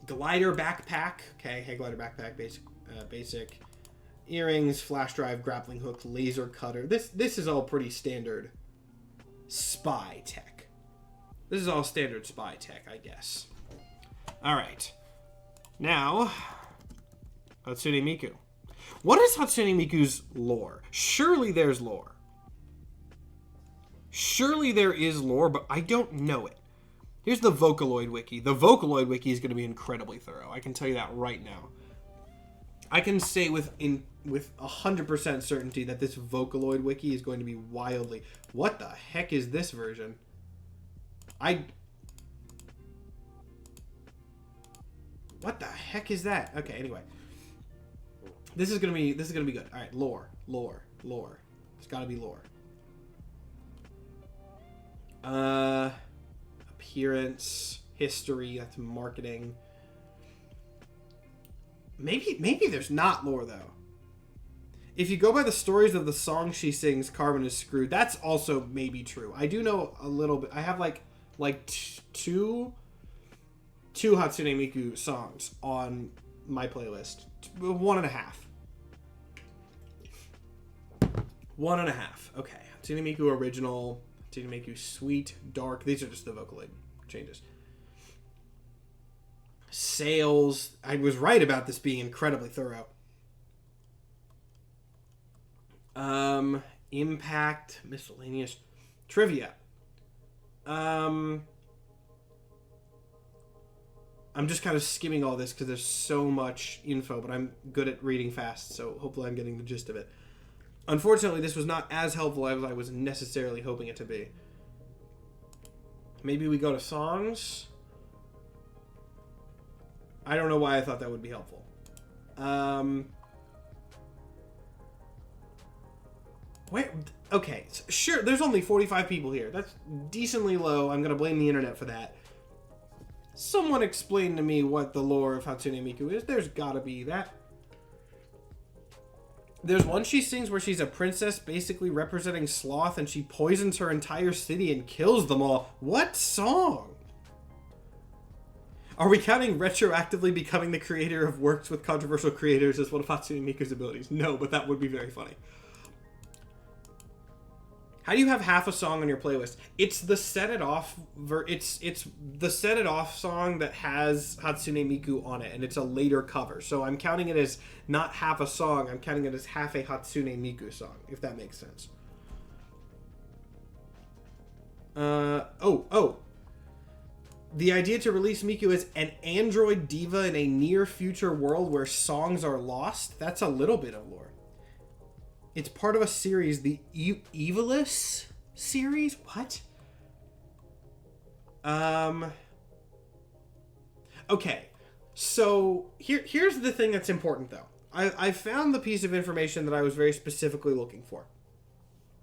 Glider backpack. Okay, hey, glider backpack, basic. Earrings, flash drive, grappling hook, laser cutter. This is all pretty standard spy tech. This is all standard spy tech, I guess. All right. Now, Hatsune Miku. What is Hatsune Miku's lore? Surely there's lore. Surely there is lore, but I don't know it. Here's the Vocaloid Wiki. The Vocaloid Wiki is going to be incredibly thorough. I can tell you that right now. I can say with 100% certainty that this Vocaloid Wiki is going to be wildly... What the heck is this version? What the heck is that? Okay, anyway. This is gonna be good. Alright, lore. It's gotta be lore. Appearance, history, that's marketing. Maybe there's not lore though. If you go by the stories of the song she sings, Carmen is screwed. That's also maybe true. I do know a little bit. I have like two Hatsune Miku songs on my playlist. 1.5. 1.5. Okay. Hatsune Miku original. Hatsune Miku sweet, dark. These are just the Vocaloid changes. Sales. I was right about this being incredibly thorough. Impact. Miscellaneous. Trivia. I'm just kind of skimming all this because there's so much info, but I'm good at reading fast, so hopefully I'm getting the gist of it. Unfortunately, this was not as helpful as I was necessarily hoping it to be. Maybe we go to songs? I don't know why I thought that would be helpful. Where? Okay, sure, there's only 45 people here. That's decently low. I'm going to blame the internet for that. Someone explain to me what the lore of Hatsune Miku is. There's gotta be that. There's one she sings where she's a princess basically representing sloth and she poisons her entire city and kills them all. What song? Are we counting retroactively becoming the creator of works with controversial creators as one of Hatsune Miku's abilities? No, but that would be very funny. How do you have half a song on your playlist? It's the Set It Off it's the Set It Off song that has Hatsune Miku on it, and it's a later cover. So I'm counting it as not half a song, I'm counting it as half a Hatsune Miku song, if that makes sense. The idea to release Miku as an android diva in a near future world where songs are lost, that's a little bit of lore. It's part of a series, the Evilus series? What? Okay. So, here's the thing that's important, though. I found the piece of information that I was very specifically looking for.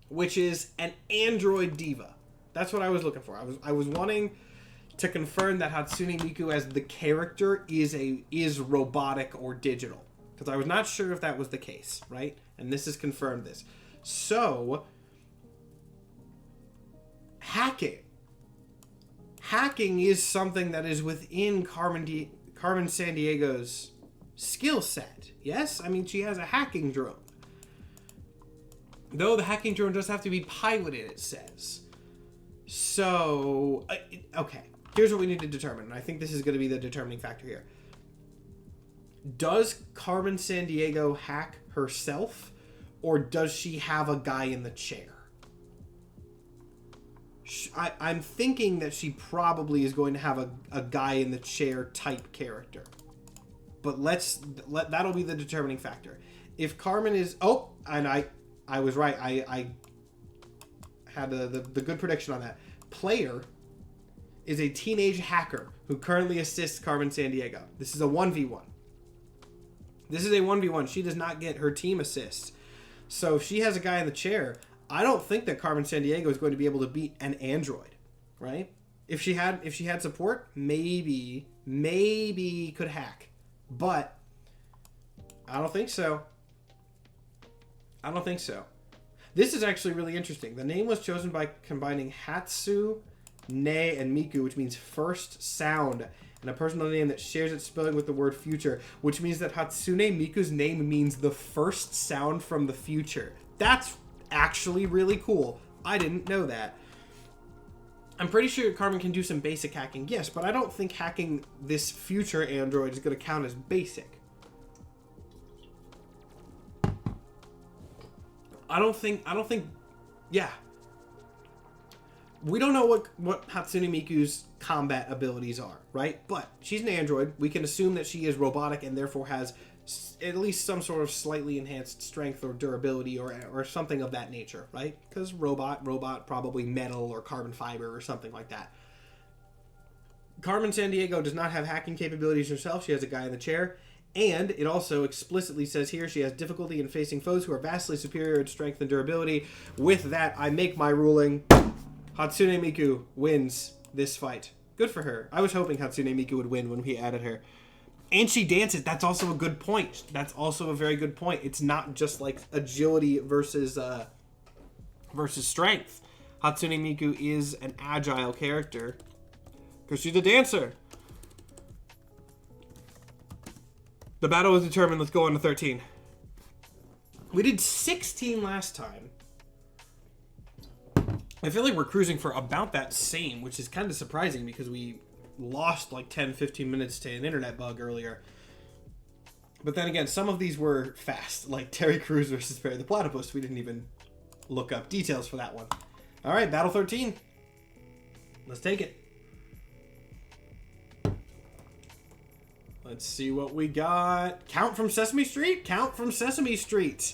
Which is an android diva. That's what I was looking for. I was wanting to confirm that Hatsune Miku as the character is robotic or digital. Because I was not sure if that was the case, right? And this has confirmed this. So, hacking. Hacking is something that is within Carmen Sandiego's skill set. Yes? I mean, she has a hacking drone. Though the hacking drone does have to be piloted, it says. So, okay. Here's what we need to determine. And I think this is going to be the determining factor here. Does Carmen Sandiego hack herself, or does she have a guy in the chair? I'm thinking that she probably is going to have a guy in the chair type character. But that'll be the determining factor. If Carmen is... Oh, and I was right. I had the good prediction on that. Player is a teenage hacker who currently assists Carmen Sandiego. This is a 1v1. This is a 1v1. She does not get her team assists. So if she has a guy in the chair, I don't think that Carmen Sandiego is going to be able to beat an android, right? If she had support, maybe could hack. But I don't think so. I don't think so. This is actually really interesting. The name was chosen by combining Hatsu, Ne, and Miku, which means first sound, and a personal name that shares its spelling with the word future, which means that Hatsune Miku's name means the first sound from the future. That's actually really cool. I didn't know that. I'm pretty sure Carmen can do some basic hacking, yes, but I don't think hacking this future android is going to count as basic. I don't think, yeah. We don't know what Hatsune Miku's combat abilities are, right? But she's an android. We can assume that she is robotic and therefore has at least some sort of slightly enhanced strength or durability or something of that nature, right? Because robot, probably metal or carbon fiber or something like that. Carmen Sandiego does not have hacking capabilities herself. She has a guy in the chair. And it also explicitly says here she has difficulty in facing foes who are vastly superior in strength and durability. With that, I make my ruling. Hatsune Miku wins this fight. Good for her. I was hoping Hatsune Miku would win when we added her. And she dances. That's also a good point. That's also a very good point. It's not just like agility versus strength. Hatsune Miku is an agile character because she's a dancer. The battle is determined. Let's go on to 13. We did 16 last time. I feel like we're cruising for about that same, which is kind of surprising because we lost like 10-15 minutes to an internet bug earlier. But then again, some of these were fast, like Terry Crews versus Perry the Platypus. We didn't even look up details for that one. All right, Battle 13. Let's take it. Let's see what we got. Count from Sesame Street? Count from Sesame Street.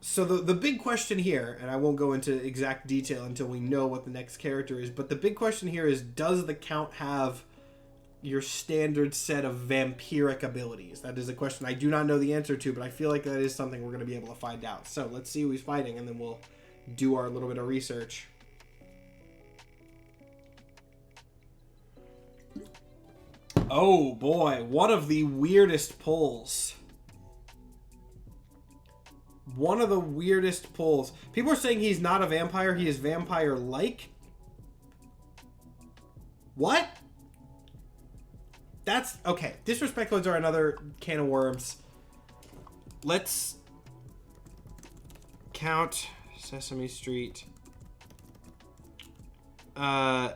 So the big question here, and I won't go into exact detail until we know what the next character is, but the big question here is, does the Count have your standard set of vampiric abilities? That is a question I do not know the answer to, but I feel like that is something we're going to be able to find out. So let's see who he's fighting, and then we'll do our little bit of research. Oh boy, one of the weirdest pulls. One of the weirdest pulls. People are saying he's not a vampire, he is vampire-like. What? That's... okay, disrespect codes are another can of worms. Let's count Sesame Street. The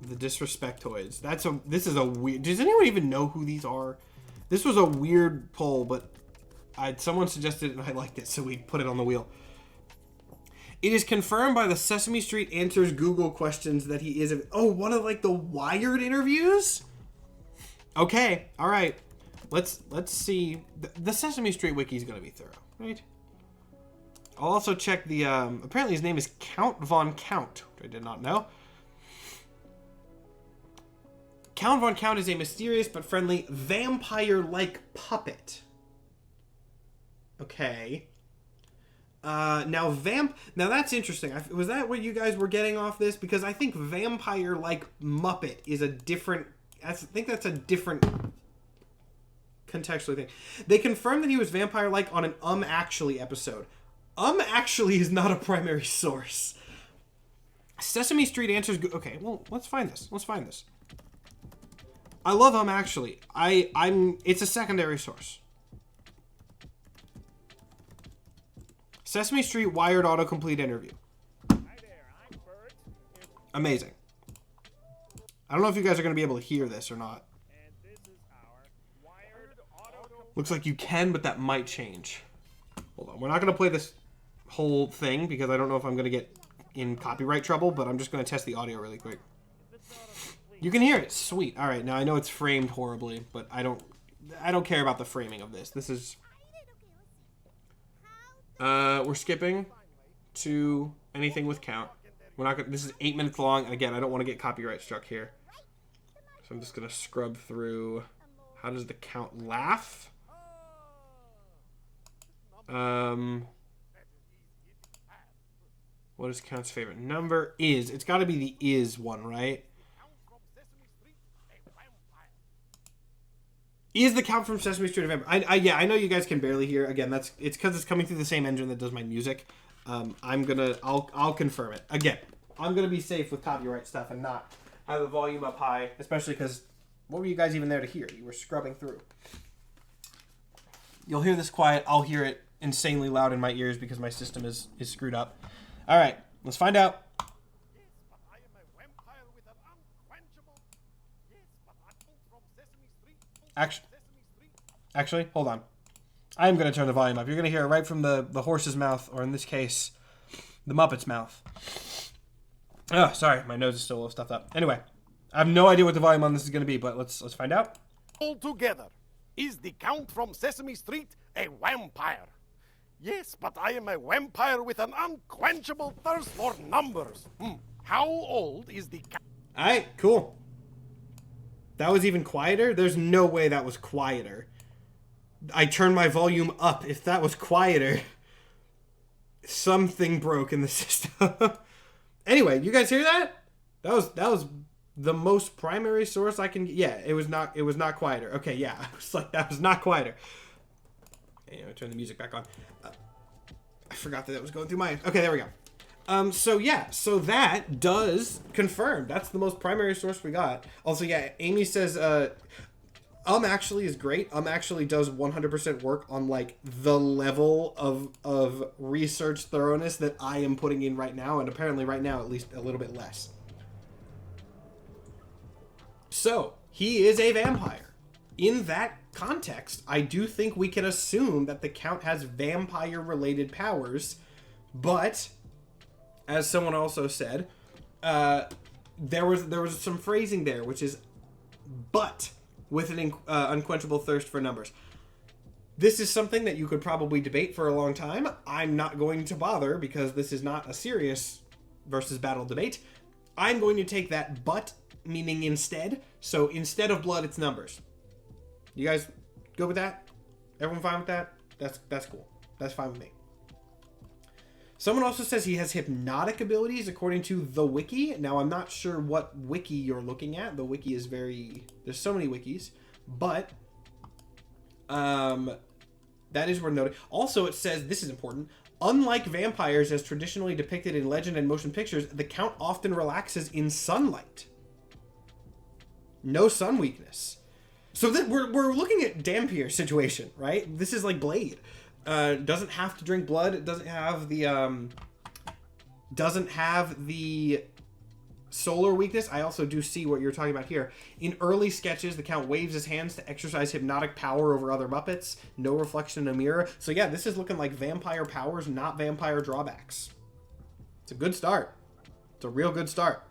disrespectoids. This is a weird... does anyone even know who these are? This was a weird poll, but someone suggested it and I liked it, so we put it on the wheel. It is confirmed by the Sesame Street Answers Google questions that he is... oh, one of like the Wired interviews? Okay, all right. Let's see. The Sesame Street wiki is going to be thorough, right? I'll also check the... apparently his name is Count Von Count, which I did not know. Count Von Count is a mysterious but friendly vampire-like puppet. Okay. Now that's interesting. Was that what you guys were getting off this? Because I think vampire-like Muppet is a different... I think that's a different contextual thing. They confirmed that he was vampire-like on an Actually episode. Actually is not a primary source. Sesame Street Answers... okay, well, let's find this. I love Actually. It's a secondary source. Sesame Street Wired autocomplete interview. Hi there, I'm Bert. Amazing. I don't know if you guys are going to be able to hear this or not. And this is our Wired autocomplete. Looks like you can, but that might change. Hold on. We're not going to play this whole thing because I don't know if I'm going to get in copyright trouble, but I'm just going to test the audio really quick. You can hear it. Sweet. All right. Now I know it's framed horribly, but I don't care about the framing of this. This is... we're skipping to anything with count. We're not gonna, this is 8 minutes long, and again, I don't want to get copyright struck here. So I'm just gonna scrub through. How does the count laugh? What is Count's favorite number? Is. It's got to be the is one, right? Is the Count from Sesame Street a vampire? I know you guys can barely hear. Again, it's because it's coming through the same engine that does my music. I'll confirm it. Again, I'm gonna be safe with copyright stuff and not have the volume up high, especially because what were you guys even there to hear? You were scrubbing through. You'll hear this quiet. I'll hear it insanely loud in my ears because my system is screwed up. All right, let's find out. Actually, hold on. I'm going to turn the volume up. You're going to hear it right from the horse's mouth, or in this case, the Muppet's mouth. Oh, sorry. My nose is still a little stuffed up. Anyway, I have no idea what the volume on this is going to be, but let's find out. All together, is the Count from Sesame Street a vampire? Yes, but I am a vampire with an unquenchable thirst for numbers. How old is the Count? All right, cool. That was even quieter? There's no way that was quieter. I turned my volume up. If that was quieter, something broke in the system. Anyway, you guys hear that? That was the most primary source I can get. Yeah, it was not quieter. Okay, yeah. I was like, that was not quieter. Anyway, turn the music back on. I forgot that was going through mine. Okay, there we go. So that does confirm. That's the most primary source we got. Also, yeah, Amy says, actually is great. Actually does 100% work on, like, the level of research thoroughness that I am putting in right now, and apparently right now at least a little bit less. So, he is a vampire. In that context, I do think we can assume that the Count has vampire-related powers, but as someone also said, there was some phrasing there, which is but with an unquenchable thirst for numbers. This is something that you could probably debate for a long time. I'm not going to bother because this is not a serious versus battle debate. I'm going to take that but meaning instead. So instead of blood, it's numbers. You guys good with that? Everyone fine with that? That's cool. That's fine with me. Someone also says he has hypnotic abilities according to the wiki. Now, I'm not sure what wiki you're looking at. The wiki is there's so many wikis, but that is worth noting. Also, it says, this is important, unlike vampires as traditionally depicted in legend and motion pictures, the Count often relaxes in sunlight. No sun weakness. So we're looking at Dampier's situation, right? This is like Blade. Doesn't have to drink blood. It doesn't have the solar weakness. I also do see what you're talking about here. In early sketches, the Count waves his hands to exercise hypnotic power over other Muppets. No reflection in a mirror. So yeah, this is looking like vampire powers, not vampire drawbacks. It's a good start. It's a real good start.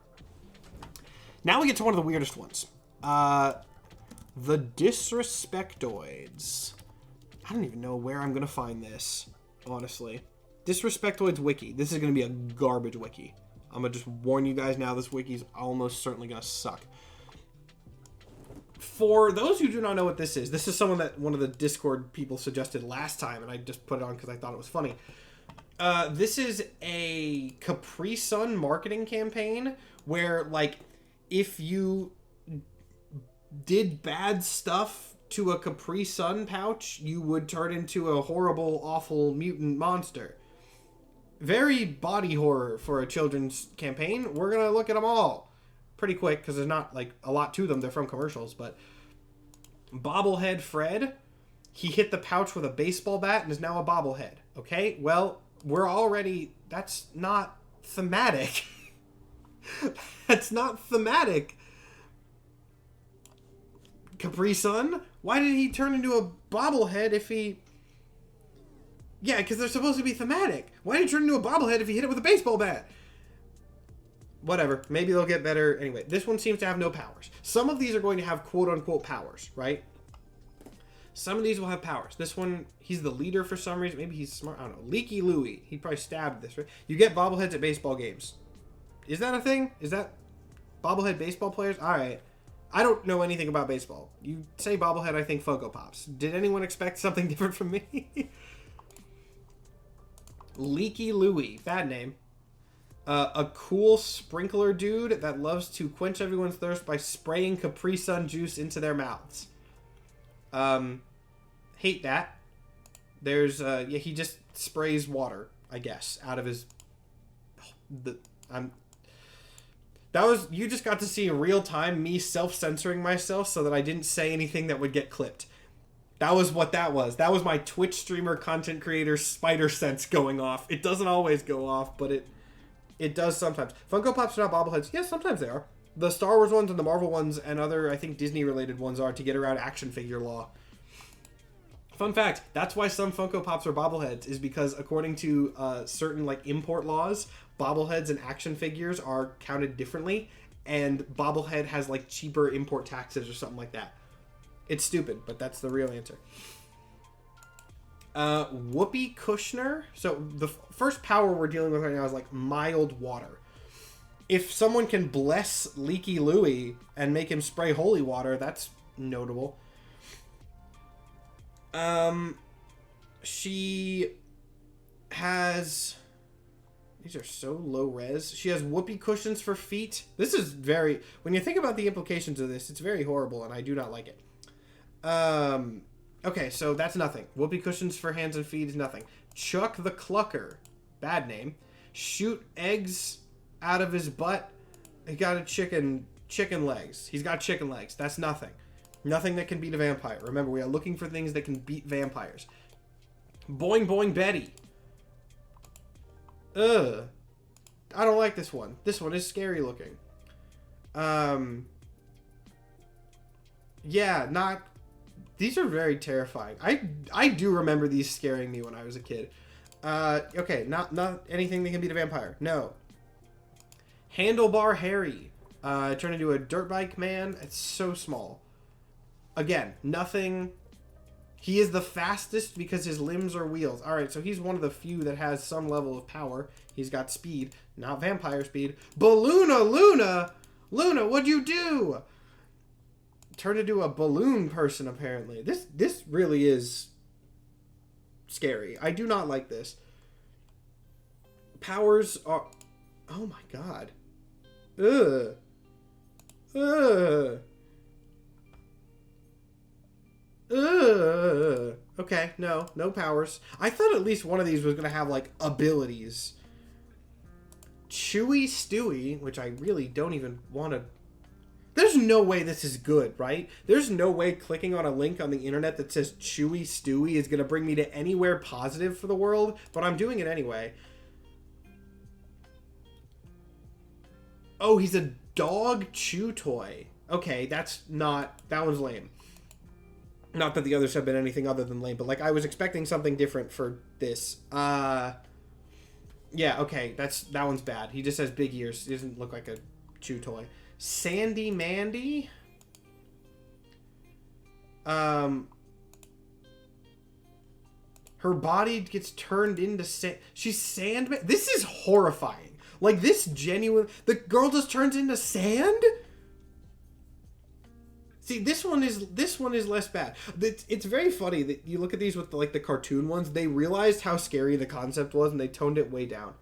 Now we get to one of the weirdest ones. The Disrespectoids. I don't even know where I'm going to find this, honestly. Disrespectoids wiki. This is going to be a garbage wiki. I'm going to just warn you guys now, this wiki is almost certainly going to suck. For those who do not know what this is someone that one of the Discord people suggested last time, and I just put it on because I thought it was funny. This is a Capri Sun marketing campaign where, like, if you did bad stuff to a Capri Sun pouch, you would turn into a horrible, awful mutant monster. Very body horror for a children's campaign. We're going to look at them all pretty quick because there's not, like, a lot to them. They're from commercials, but Bobblehead Fred, he hit the pouch with a baseball bat and is now a bobblehead. Okay? Well, that's not thematic. That's not thematic. Capri Sun? Why did he turn into a bobblehead if he... Yeah, because they're supposed to be thematic. Why did he turn into a bobblehead if he hit it with a baseball bat? Whatever. Maybe they'll get better. Anyway, this one seems to have no powers. Some of these are going to have quote-unquote powers, right? Some of these will have powers. This one, he's the leader for some reason. Maybe he's smart. I don't know. Leaky Louie. He probably stabbed this, right? You get bobbleheads at baseball games. Is that a thing? Is that bobblehead baseball players? All right. I don't know anything about baseball. You say bobblehead, I think Funko Pops. Did anyone expect something different from me? Leaky Louie. Bad name. A cool sprinkler dude that loves to quench everyone's thirst by spraying Capri Sun juice into their mouths. Hate that. There's, yeah, he just sprays water, I guess, out of his... You just got to see in real time me self-censoring myself so that I didn't say anything that would get clipped. That was what that was. That was my Twitch streamer content creator spider sense going off. It doesn't always go off, but it does sometimes. Funko Pops are not bobbleheads. Yes, sometimes they are. The Star Wars ones and the Marvel ones and other, I think, Disney-related ones are to get around action figure law. Fun fact, that's why some Funko Pops are bobbleheads, is because according to certain, like, import laws, bobbleheads and action figures are counted differently, and bobblehead has, like, cheaper import taxes or something like that. It's stupid, but that's the real answer. Whoopi Kushner. So the first power we're dealing with right now is like mild water. If someone can bless Leaky Louie and make him spray holy water, that's notable. She has... These are so low res. She has whoopee cushions for feet. This is very... When you think about the implications of this, it's very horrible, and I do not like it. Okay, so that's nothing. Whoopee cushions for hands and feet is nothing. Chuck the Clucker. Bad name. Shoot eggs out of his butt. He got a chicken legs. He's got chicken legs. That's nothing. Nothing that can beat a vampire. Remember, we are looking for things that can beat vampires. Boing Boing Betty. Ugh. I don't like this one. This one is scary looking. Yeah, not... These are very terrifying. I do remember these scaring me when I was a kid. Okay, not anything that can beat a vampire. No. Handlebar Harry. Turned into a dirt bike man. It's so small. Again, nothing... He is the fastest because his limbs are wheels. Alright, so he's one of the few that has some level of power. He's got speed, not vampire speed. Balloona Luna! Luna, what'd you do? Turned into a balloon person, apparently. This really is scary. I do not like this. Powers are... Oh my god. Ugh. Ugh. Ugh. Okay, no powers. I thought at least one of these was going to have, like, abilities. Chewy Stewie, which I really don't even want to... There's no way this is good, right? There's no way clicking on a link on the internet that says Chewy Stewie is going to bring me to anywhere positive for the world, but I'm doing it anyway. Oh, he's a dog chew toy. Okay, that's not... That one's lame. Not that the others have been anything other than lame, but, like, I was expecting something different for this. Yeah, okay, that one's bad. He just has big ears. He doesn't look like a chew toy. Sandy Mandy? Her body gets turned into sand. She's Sandman. This is horrifying. Like, this genuine... The girl just turns into sand? See, this one is less bad. It's very funny that you look at these with the cartoon ones. They realized how scary the concept was and they toned it way down.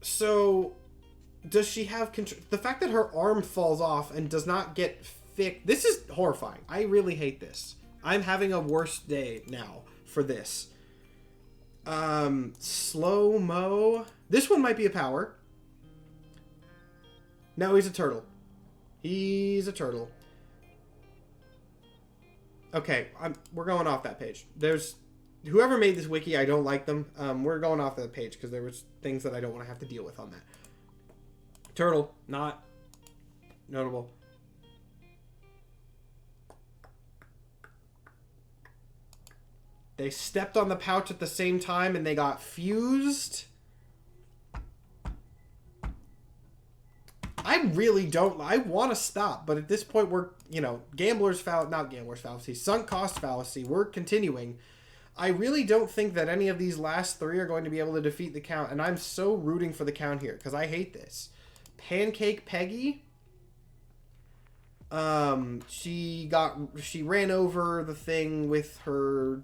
So, does she have control? The fact that her arm falls off and does not get fixed. This is horrifying. I really hate this. I'm having a worse day now for this. Slow-mo. This one might be a power. No, he's a turtle. He's a turtle. Okay, we're going off that page. There's... Whoever made this wiki, I don't like them. We're going off that page because there was things that I don't want to have to deal with on that. Turtle, not notable. They stepped on the pouch at the same time and they got fused. I really don't... I want to stop, but at this point we're, not gambler's fallacy, sunk cost fallacy. We're continuing. I really don't think that any of these last three are going to be able to defeat the count, and I'm so rooting for the count here, because I hate this. Pancake Peggy? She ran over the thing with her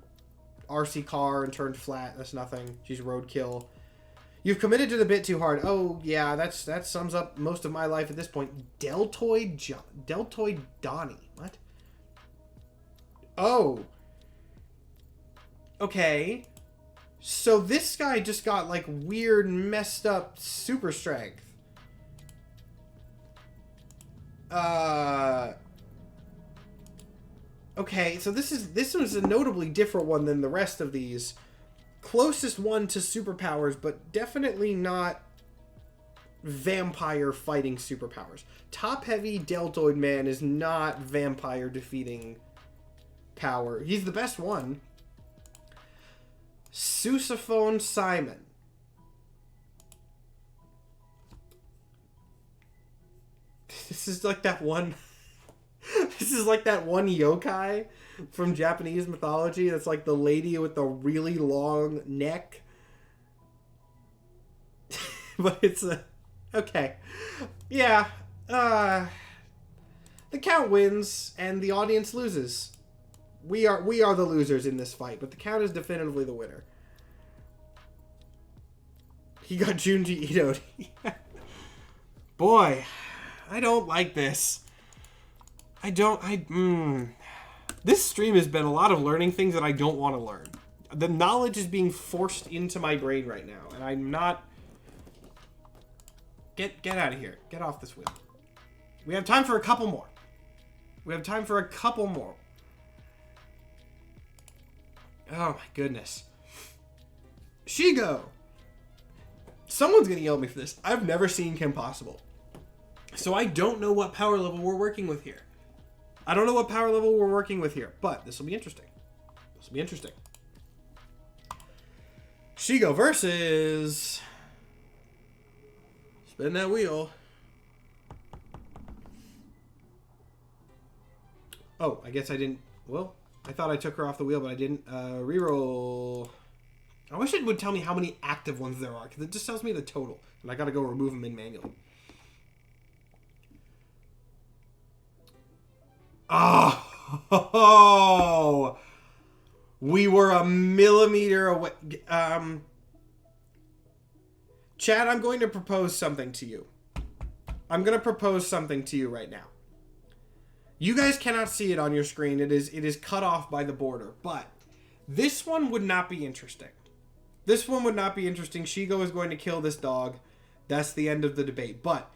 RC car and turned flat. That's nothing. She's roadkill. You've committed to the bit too hard. Oh, yeah, that sums up most of my life at this point. Deltoid Donnie. What? Oh. Okay. So this guy just got, like, weird, messed up super strength. Okay, so this was a notably different one than the rest of these. Closest one to superpowers, but definitely not vampire fighting superpowers. Top-heavy Deltoid Man is not vampire defeating power. He's the best one. Sousaphone Simon. This is like that one... This is like that one yokai from Japanese mythology that's like the lady with the really long neck. But it's a... Okay. Yeah. The Count wins and the audience loses. We are the losers in this fight, but the Count is definitively the winner. He got Junji Ito. Boy, I don't like this. This stream has been a lot of learning things that I don't want to learn. The knowledge is being forced into my brain right now, and I'm not... Get out of here. Get off this wheel. We have time for a couple more. Oh my goodness. Shigo! Someone's gonna yell at me for this. I've never seen Kim Possible. So I don't know what power level we're working with here. But this will be interesting. Shigo versus... Spin that wheel. Oh, I guess I didn't... Well, I thought I took her off the wheel, but I didn't. Reroll... I wish it would tell me how many active ones there are, because it just tells me the total. And I gotta go remove them in manually. Oh! We were a millimeter away. Chad, I'm going to propose something to you. Right now. You guys cannot see it on your screen. It is cut off by the border. But this one would not be interesting. Shigo is going to kill this dog. That's the end of the debate. But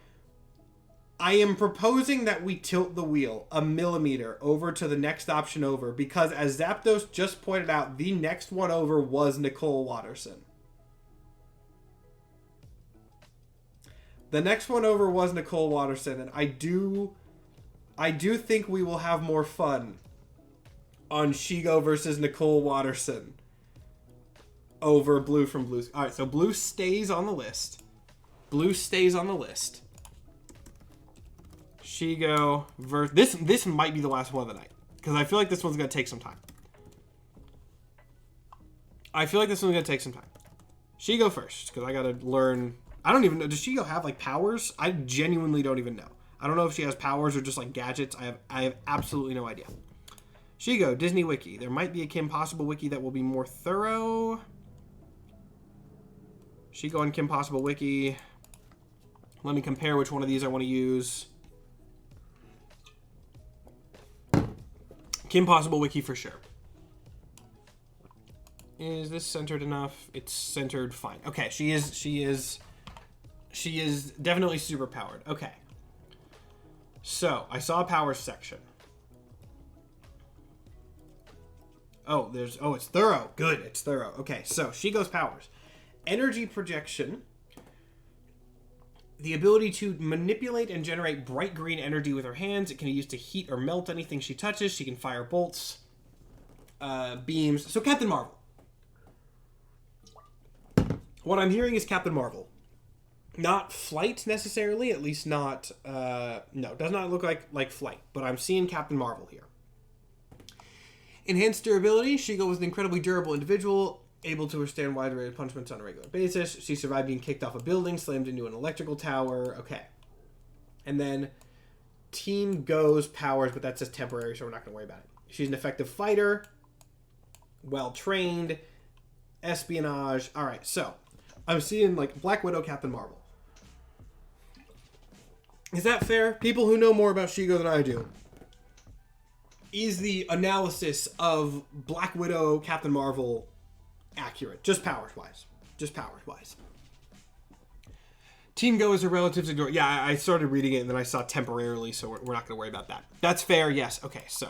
I am proposing that we tilt the wheel a millimeter over to the next option over, because as Zapdos just pointed out, the next one over was Nicole Watterson. And I do think we will have more fun on Shigo versus Nicole Watterson over Blue from Blues. All right, so Blue stays on the list. Shigo versus... This might be the last one of the night, because I feel like this one's going to take some time. Shigo first, because I got to learn... I don't even know. Does Shigo have, like, powers? I genuinely don't even know. I don't know if she has powers or just, like, gadgets. I have absolutely no idea. Shigo, Disney Wiki. There might be a Kim Possible Wiki that will be more thorough. Shigo and Kim Possible Wiki. Let me compare which one of these I want to use. Kim Possible Wiki for sure. Is this centered enough? It's centered fine. Okay, she is definitely super powered. Okay. So, I saw a powers section. Oh, it's thorough. Good, it's thorough. Okay, so Shigo's powers. Energy projection. The ability to manipulate and generate bright green energy with her hands. It can be used to heat or melt anything she touches. She can fire bolts, beams. So Captain Marvel. What I'm hearing is Captain Marvel. Not flight necessarily, at least not... no, does not look like flight, but I'm seeing Captain Marvel here. Enhanced durability. Shigo was an incredibly durable individual, able to withstand wide array of punishments on a regular basis. She survived being kicked off a building, slammed into an electrical tower. Okay. And then Team Go's powers, but that's just temporary, so we're not going to worry about it. She's an effective fighter, well-trained, espionage. All right, so I'm seeing like Black Widow, Captain Marvel. Is that fair? People who know more about Shigo than I do. Is the analysis of Black Widow, Captain Marvel accurate? Just powers-wise. Just powers-wise. Team Go is a relative to... Yeah, I started reading it and then I saw temporarily, so we're not going to worry about that. That's fair, yes. Okay, so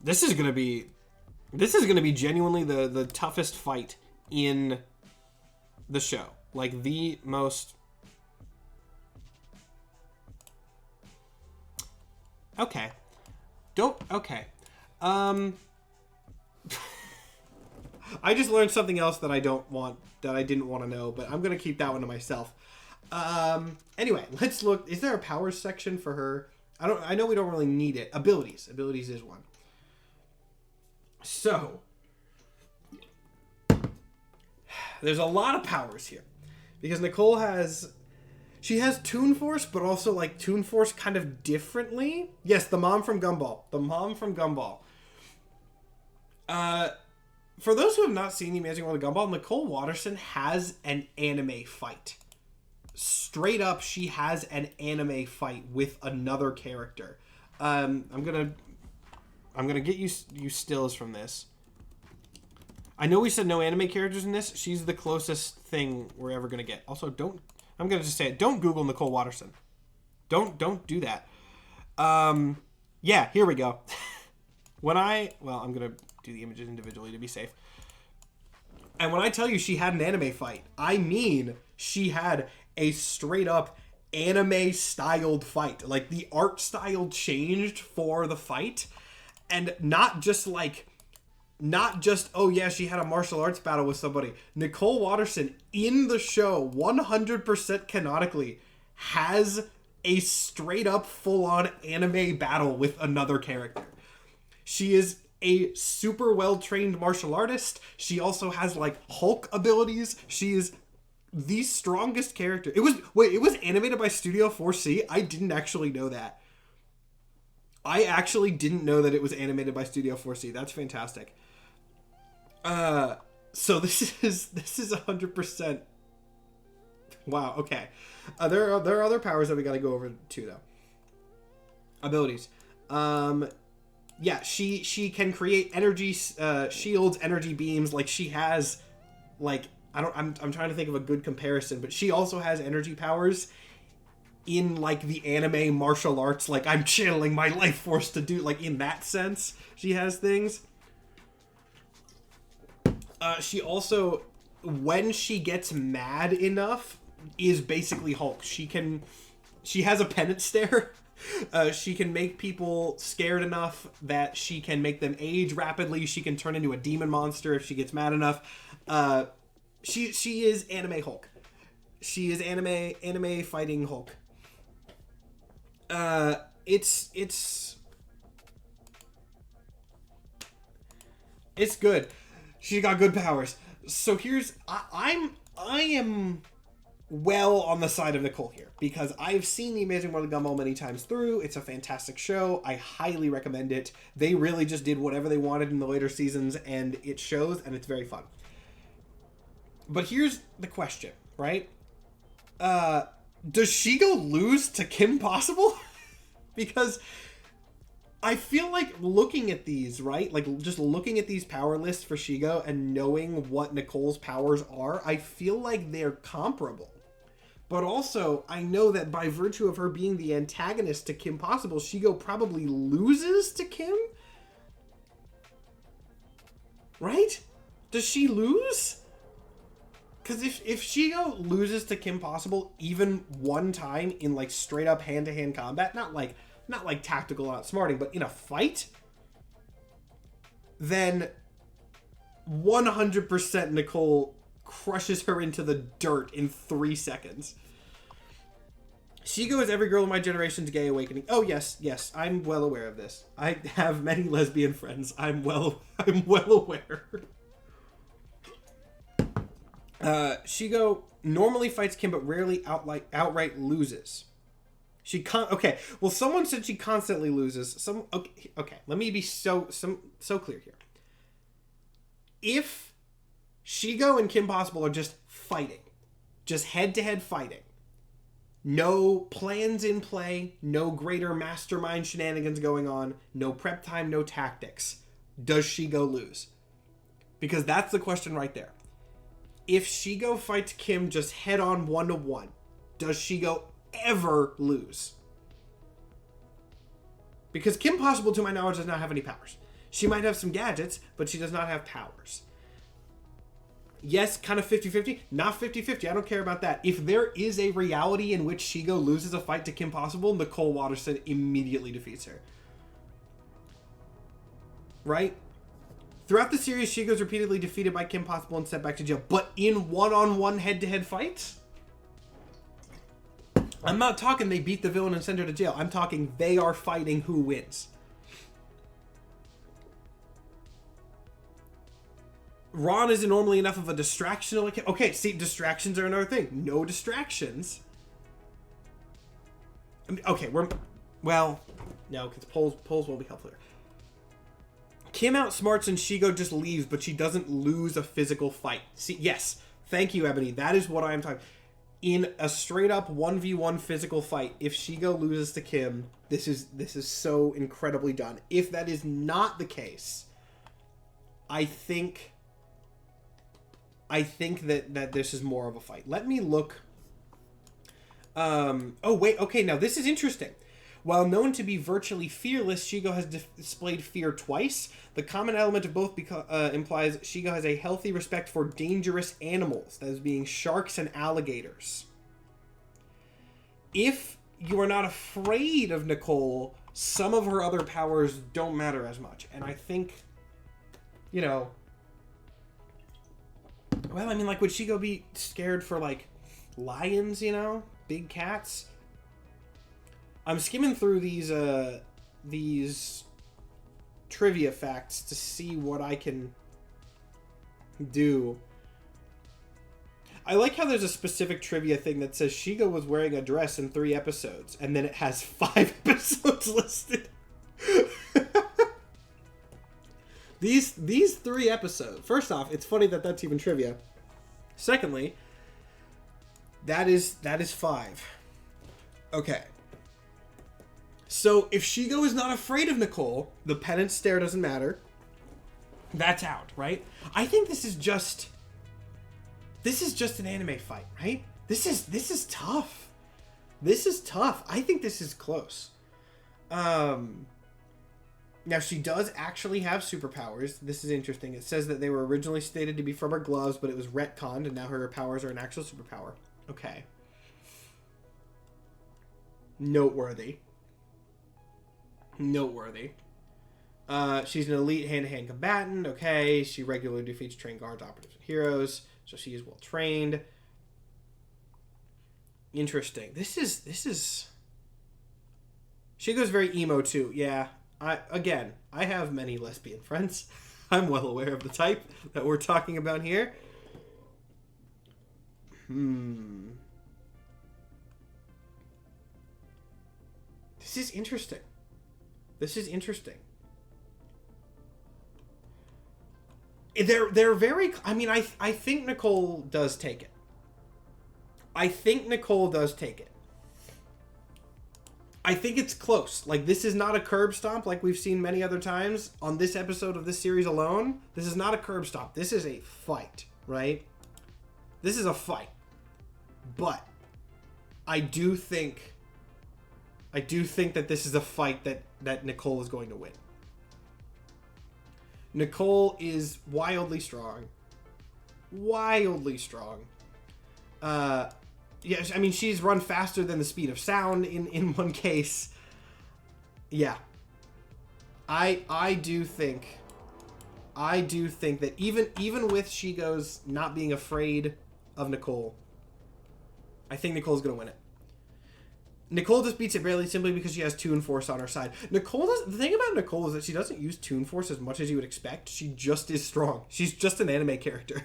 this is going to be genuinely the toughest fight in the show. Like, the most... Okay. Okay. I just learned something else that I didn't want to know, but I'm going to keep that one to myself. Anyway, let's look. Is there a powers section for her? I know we don't really need it. Abilities. Abilities is one. So, there's a lot of powers here. Because Nicole has Toon Force, but also like Toon Force kind of differently. Yes, the mom from Gumball. For those who have not seen The Amazing World of Gumball, Nicole Watterson has an anime fight. Straight up, she has an anime fight with another character. I'm gonna get you stills from this. I know we said no anime characters in this. She's the closest thing we're ever gonna get. Also, I'm gonna just say it. Don't Google Nicole Watterson. Don't do that. Yeah, here we go. I'm gonna do the images individually to be safe. And when I tell you she had an anime fight, I mean she had a straight up anime styled fight. Like, the art style changed for the fight, and not just oh yeah, she had a martial arts battle with somebody. Nicole Watterson in the show 100% canonically has a straight up full on anime battle with another character. She is a super well trained martial artist. She also has like Hulk abilities. She is the strongest character. It was animated by Studio 4C. I didn't actually know that. I actually didn't know that it was animated by Studio 4C. That's fantastic. So this is 100%. Wow. Okay. There are other powers that we got to go over too, though. Abilities. Yeah, she can create energy shields, energy beams. Like, she has, like, I'm trying to think of a good comparison, but she also has energy powers in like the anime martial arts. Like, I'm channeling my life force to do, like, in that sense, she has things. She also, when she gets mad enough, is basically Hulk. She has a penance stare. She can make people scared enough that she can make them age rapidly. She can turn into a demon monster if she gets mad enough. She is anime Hulk. She is anime fighting Hulk. It's good. She got good powers. So here's I am well on the side of Nicole here, because I've seen The Amazing World of Gumball many times through. It's a fantastic show. I highly recommend it. They really just did whatever they wanted in the later seasons, and it shows, and it's very fun. But here's the question, right? Does Shigo lose to Kim Possible? Because I feel like looking at these, right? Like, just looking at these power lists for Shigo and knowing what Nicole's powers are, I feel like they're comparable. But also, I know that by virtue of her being the antagonist to Kim Possible, Shigo probably loses to Kim? Right? Does she lose? Because if Shigo loses to Kim Possible even one time in, like, straight up hand-to-hand combat, not like tactical outsmarting, but in a fight, then 100% Nicole crushes her into the dirt in 3 seconds. Shigo is every girl in my generation's gay awakening. Oh, yes, I'm well aware of this. I have many lesbian friends. I'm well aware. Shigo normally fights Kim, but rarely outright loses. Okay. Well, someone said she constantly loses. Okay. Let me be so clear here. If Shigo and Kim Possible are just fighting, just head-to-head fighting, no plans in play, no greater mastermind shenanigans going on, no prep time, no tactics, does Shigo lose? Because that's the question right there. If Shigo fights Kim just head-on 1-to-1, does Shigo ever lose? Because Kim Possible, to my knowledge, does not have any powers. She might have some gadgets, but she does not have powers. Yes, kind of 50-50. Not 50-50. I don't care about that. If there is a reality in which Shigo loses a fight to Kim Possible, Nicole Waterson immediately defeats her. Right? Throughout the series, Shigo's repeatedly defeated by Kim Possible and sent back to jail. But in one-on-one head-to-head fights? I'm not talking they beat the villain and send her to jail. I'm talking they are fighting who wins. Ron isn't normally enough of a distraction. Okay, see, distractions are another thing. No distractions. I mean, okay, no, because polls won't be helpful here. Kim outsmarts and Shigo just leaves, but she doesn't lose a physical fight. See, yes, thank you, Ebony. That is what I am talking. In a straight up 1v1 physical fight, if Shigo loses to Kim, this is so incredibly done. If that is not the case, I think that this is more of a fight. Let me look. Oh, wait. Okay, now this is interesting. While known to be virtually fearless, Shigo has displayed fear twice. The common element of both implies Shigo has a healthy respect for dangerous animals, that is being sharks and alligators. If you are not afraid of Nicole, some of her other powers don't matter as much. And I think, well, I mean, like, would Shigo be scared for, like, lions, big cats? I'm skimming through these trivia facts to see what I can do. I like how there's a specific trivia thing that says Shigo was wearing a dress in 3 episodes, and then it has 5 episodes listed. These 3 episodes. First off, it's funny that that's even trivia. Secondly, that is 5. Okay. So if Shigo is not afraid of Nicole, the penance stare doesn't matter. That's out, right? I think this is just an anime fight, right? This is tough. This is tough. I think this is close. Now she does actually have superpowers. This is interesting. It says that they were originally stated to be from her gloves, but it was retconned, and now her powers are an actual superpower. Okay. Noteworthy. She's an elite hand-to-hand combatant. Okay. She regularly defeats trained guards, operatives, and heroes. So she is well trained. Interesting. This is. She goes very emo too. Yeah. I have many lesbian friends. I'm well aware of the type that we're talking about here. This is interesting. They're very. I mean, I think Nicole does take it. I think it's close. Like, this is not a curb stomp like we've seen many other times on this episode of this series alone. This is not a curb stomp. This is a fight, right? This is a fight. But I do think that this is a fight that Nicole is going to win. Nicole is wildly strong. Yeah, I mean, she's run faster than the speed of sound in one case. Yeah. I do think that even with Shigo's not being afraid of Nicole, I think Nicole's going to win it. Nicole just beats it barely simply because she has Toon Force on her side. The thing about Nicole is that she doesn't use Toon Force as much as you would expect. She just is strong. She's just an anime character.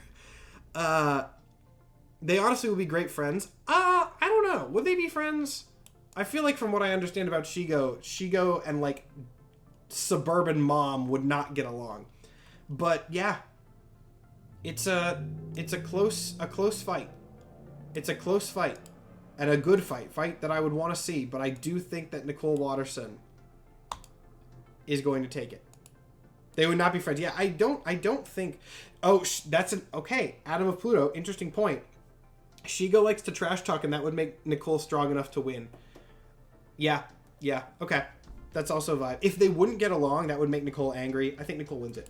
They honestly would be great friends. I don't know. Would they be friends? I feel like from what I understand about Shigo and like suburban mom would not get along. But yeah, it's a close fight. It's a close fight and a good fight that I would want to see. But I do think that Nicole Watterson is going to take it. They would not be friends. Yeah, I don't think. Oh, that's an okay. Adam of Pluto. Interesting point. Shigo likes to trash talk, and that would make Nicole strong enough to win. Yeah. Okay, that's also a vibe. If they wouldn't get along, that would make Nicole angry. I think Nicole wins it.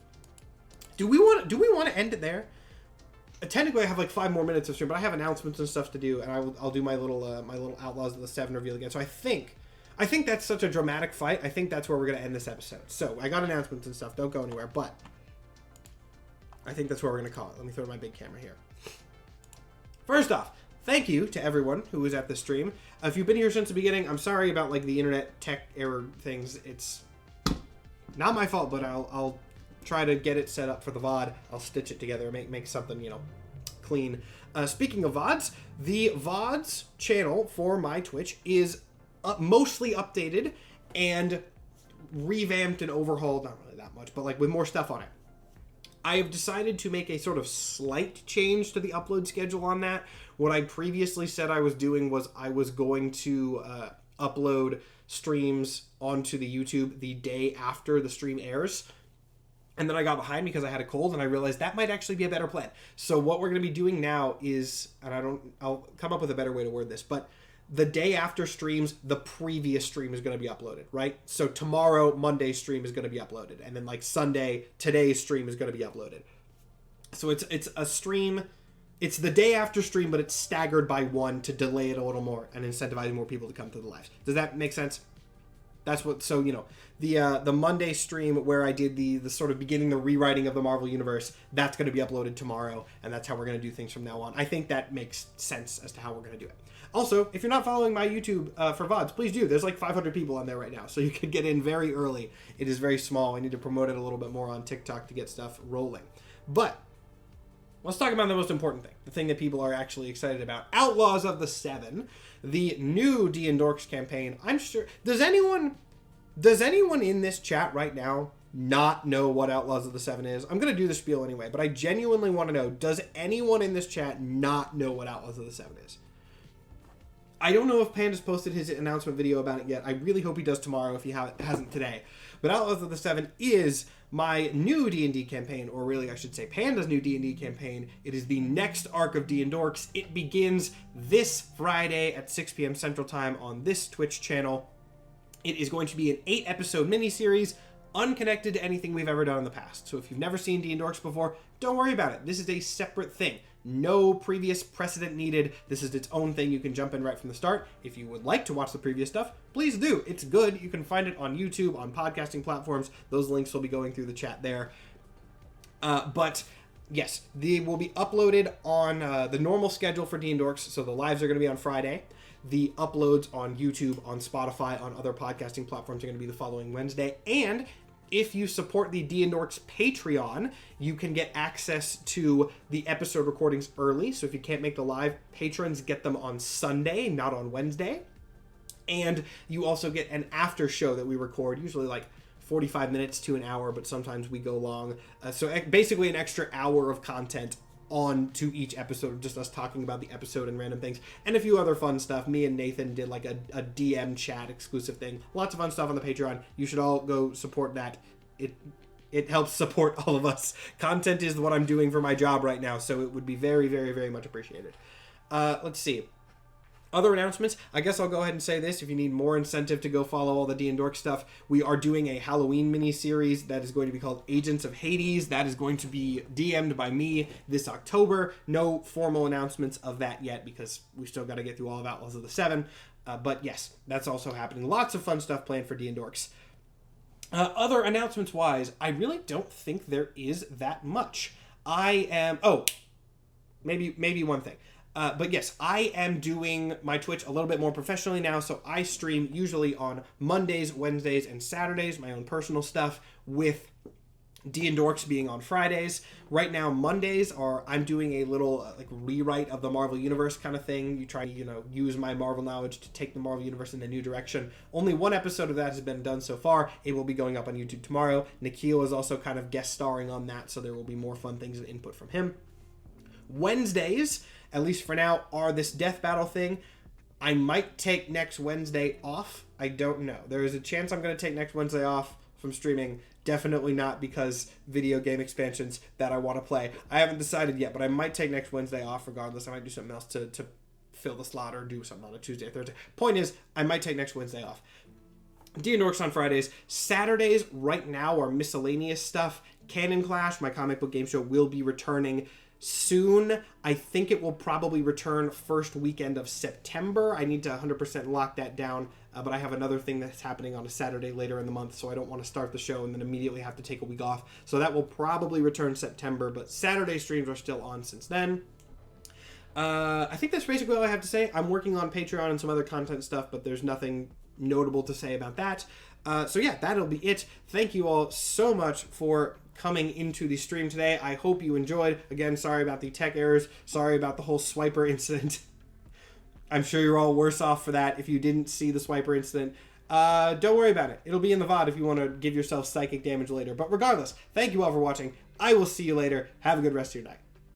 Do we want to end it there? Technically, I have like 5 more minutes of stream, but I have announcements and stuff to do, and I'll do my little Outlaws of the 7 reveal again. So I think that's such a dramatic fight. I think that's where we're gonna end this episode. So I got announcements and stuff. Don't go anywhere, but I think that's where we're gonna call it. Let me throw my big camera here. First off, thank you to everyone who was at the stream. If you've been here since the beginning, I'm sorry about like the internet tech error things. It's not my fault, but I'll try to get it set up for the VOD. I'll stitch it together, make something, clean. Speaking of VODs, the VODs channel for my Twitch is mostly updated and revamped and overhauled. Not really that much, but like with more stuff on it. I have decided to make a sort of slight change to the upload schedule on that. What I previously said I was doing was I was going to upload streams onto the YouTube the day after the stream airs. And then I got behind because I had a cold, and I realized that might actually be a better plan. So what we're going to be doing now is, and I'll come up with a better way to word this, but the day after streams, the previous stream is going to be uploaded, right? So tomorrow, Monday's stream is going to be uploaded. And then like Sunday, today's stream is going to be uploaded. So it's a stream, it's the day after stream, but it's staggered by 1 to delay it a little more and incentivize more people to come to the lives. Does that make sense? That's what, so, the Monday stream where I did the sort of beginning the rewriting of the Marvel Universe, that's going to be uploaded tomorrow, and that's how we're going to do things from now on. I think that makes sense as to how we're going to do it. Also, if you're not following my YouTube for VODs, please do. There's like 500 people on there right now, so you can get in very early. It is very small. I need to promote it a little bit more on TikTok to get stuff rolling. But let's talk about the most important thing, the thing that people are actually excited about. Outlaws of the 7, the new D and Dorks campaign. I'm sure, does anyone in this chat right now not know what Outlaws of the 7 is? I'm going to do the spiel anyway, but I genuinely want to know, does anyone in this chat not know what Outlaws of the 7 is? I don't know if Panda's posted his announcement video about it yet. I really hope he does tomorrow if he hasn't today. But Outlaws of the 7 is my new D&D campaign, or really I should say Panda's new D&D campaign. It is the next arc of D and Dorks. It begins this Friday at 6 p.m. Central Time on this Twitch channel. It is going to be an 8-episode miniseries, unconnected to anything we've ever done in the past. So if you've never seen D and Dorks before, don't worry about it. This is a separate thing. No previous precedent needed. This is its own thing. You can jump in right from the start. If you would like to watch the previous stuff, please do. It's good. You can find it on YouTube, on podcasting platforms. Those links will be going through the chat there. But yes, they will be uploaded on the normal schedule for D and Dorks. So the lives are going to be on Friday. The uploads on YouTube, on Spotify, on other podcasting platforms are going to be the following Wednesday. And if you support the D and Dorks Patreon, you can get access to the episode recordings early. So if you can't make the live, patrons get them on Sunday, not on Wednesday. And you also get an after show that we record, usually like 45 minutes to an hour, but sometimes we go long. So basically an extra hour of content on to each episode of just us talking about the episode and random things, and a few other fun stuff. Me and Nathan did like a DM chat exclusive thing. Lots of fun stuff on the Patreon. You should all go support that. It helps support all of us. Content is what I'm doing for my job right now, so it would be very, very, very much appreciated. Let's see. Other announcements, I guess I'll go ahead and say this. If you need more incentive to go follow all the D and Dork stuff, we are doing a Halloween mini-series that is going to be called Agents of Hades. That is going to be DM'd by me this October. No formal announcements of that yet because we still got to get through all of Outlaws of the 7. But yes, that's also happening. Lots of fun stuff planned for D and Dorks. Other announcements-wise, I really don't think there is that much. Maybe one thing. But yes, I am doing my Twitch a little bit more professionally now, so I stream usually on Mondays, Wednesdays, and Saturdays, my own personal stuff, with D and Dorks being on Fridays. Right now, Mondays are I'm doing a little like rewrite of the Marvel Universe kind of thing. You try to, use my Marvel knowledge to take the Marvel Universe in a new direction. Only one episode of that has been done so far. It will be going up on YouTube tomorrow. Nikhil is also kind of guest starring on that, so there will be more fun things and input from him. Wednesdays, at least for now, are this Death Battle thing. I might take next Wednesday off. I don't know. There is a chance I'm going to take next Wednesday off from streaming. Definitely not because video game expansions that I want to play. I haven't decided yet, but I might take next Wednesday off regardless. I might do something else to fill the slot or do something on a Tuesday or Thursday. Point is, I might take next Wednesday off. D and Dorks on Fridays. Saturdays, right now, are miscellaneous stuff. Canon Clash, my comic book game show, will be returning soon. I think it will probably return first weekend of September. I need to 100% lock that down, but I have another thing that's happening on a Saturday later in the month, so I don't want to start the show and then immediately have to take a week off. So that will probably return September, but Saturday streams are still on since then. I think that's basically all I have to say. I'm working on Patreon and some other content stuff, but there's nothing notable to say about that. So yeah, that'll be it. Thank you all so much for coming into the stream today. I hope you enjoyed. Again, sorry about the tech errors. Sorry about the whole swiper incident. I'm sure you're all worse off for that if you didn't see the swiper incident. Don't worry about it. It'll be in the VOD if you want to give yourself psychic damage later. But regardless, thank you all for watching. I will see you later. Have a good rest of your night.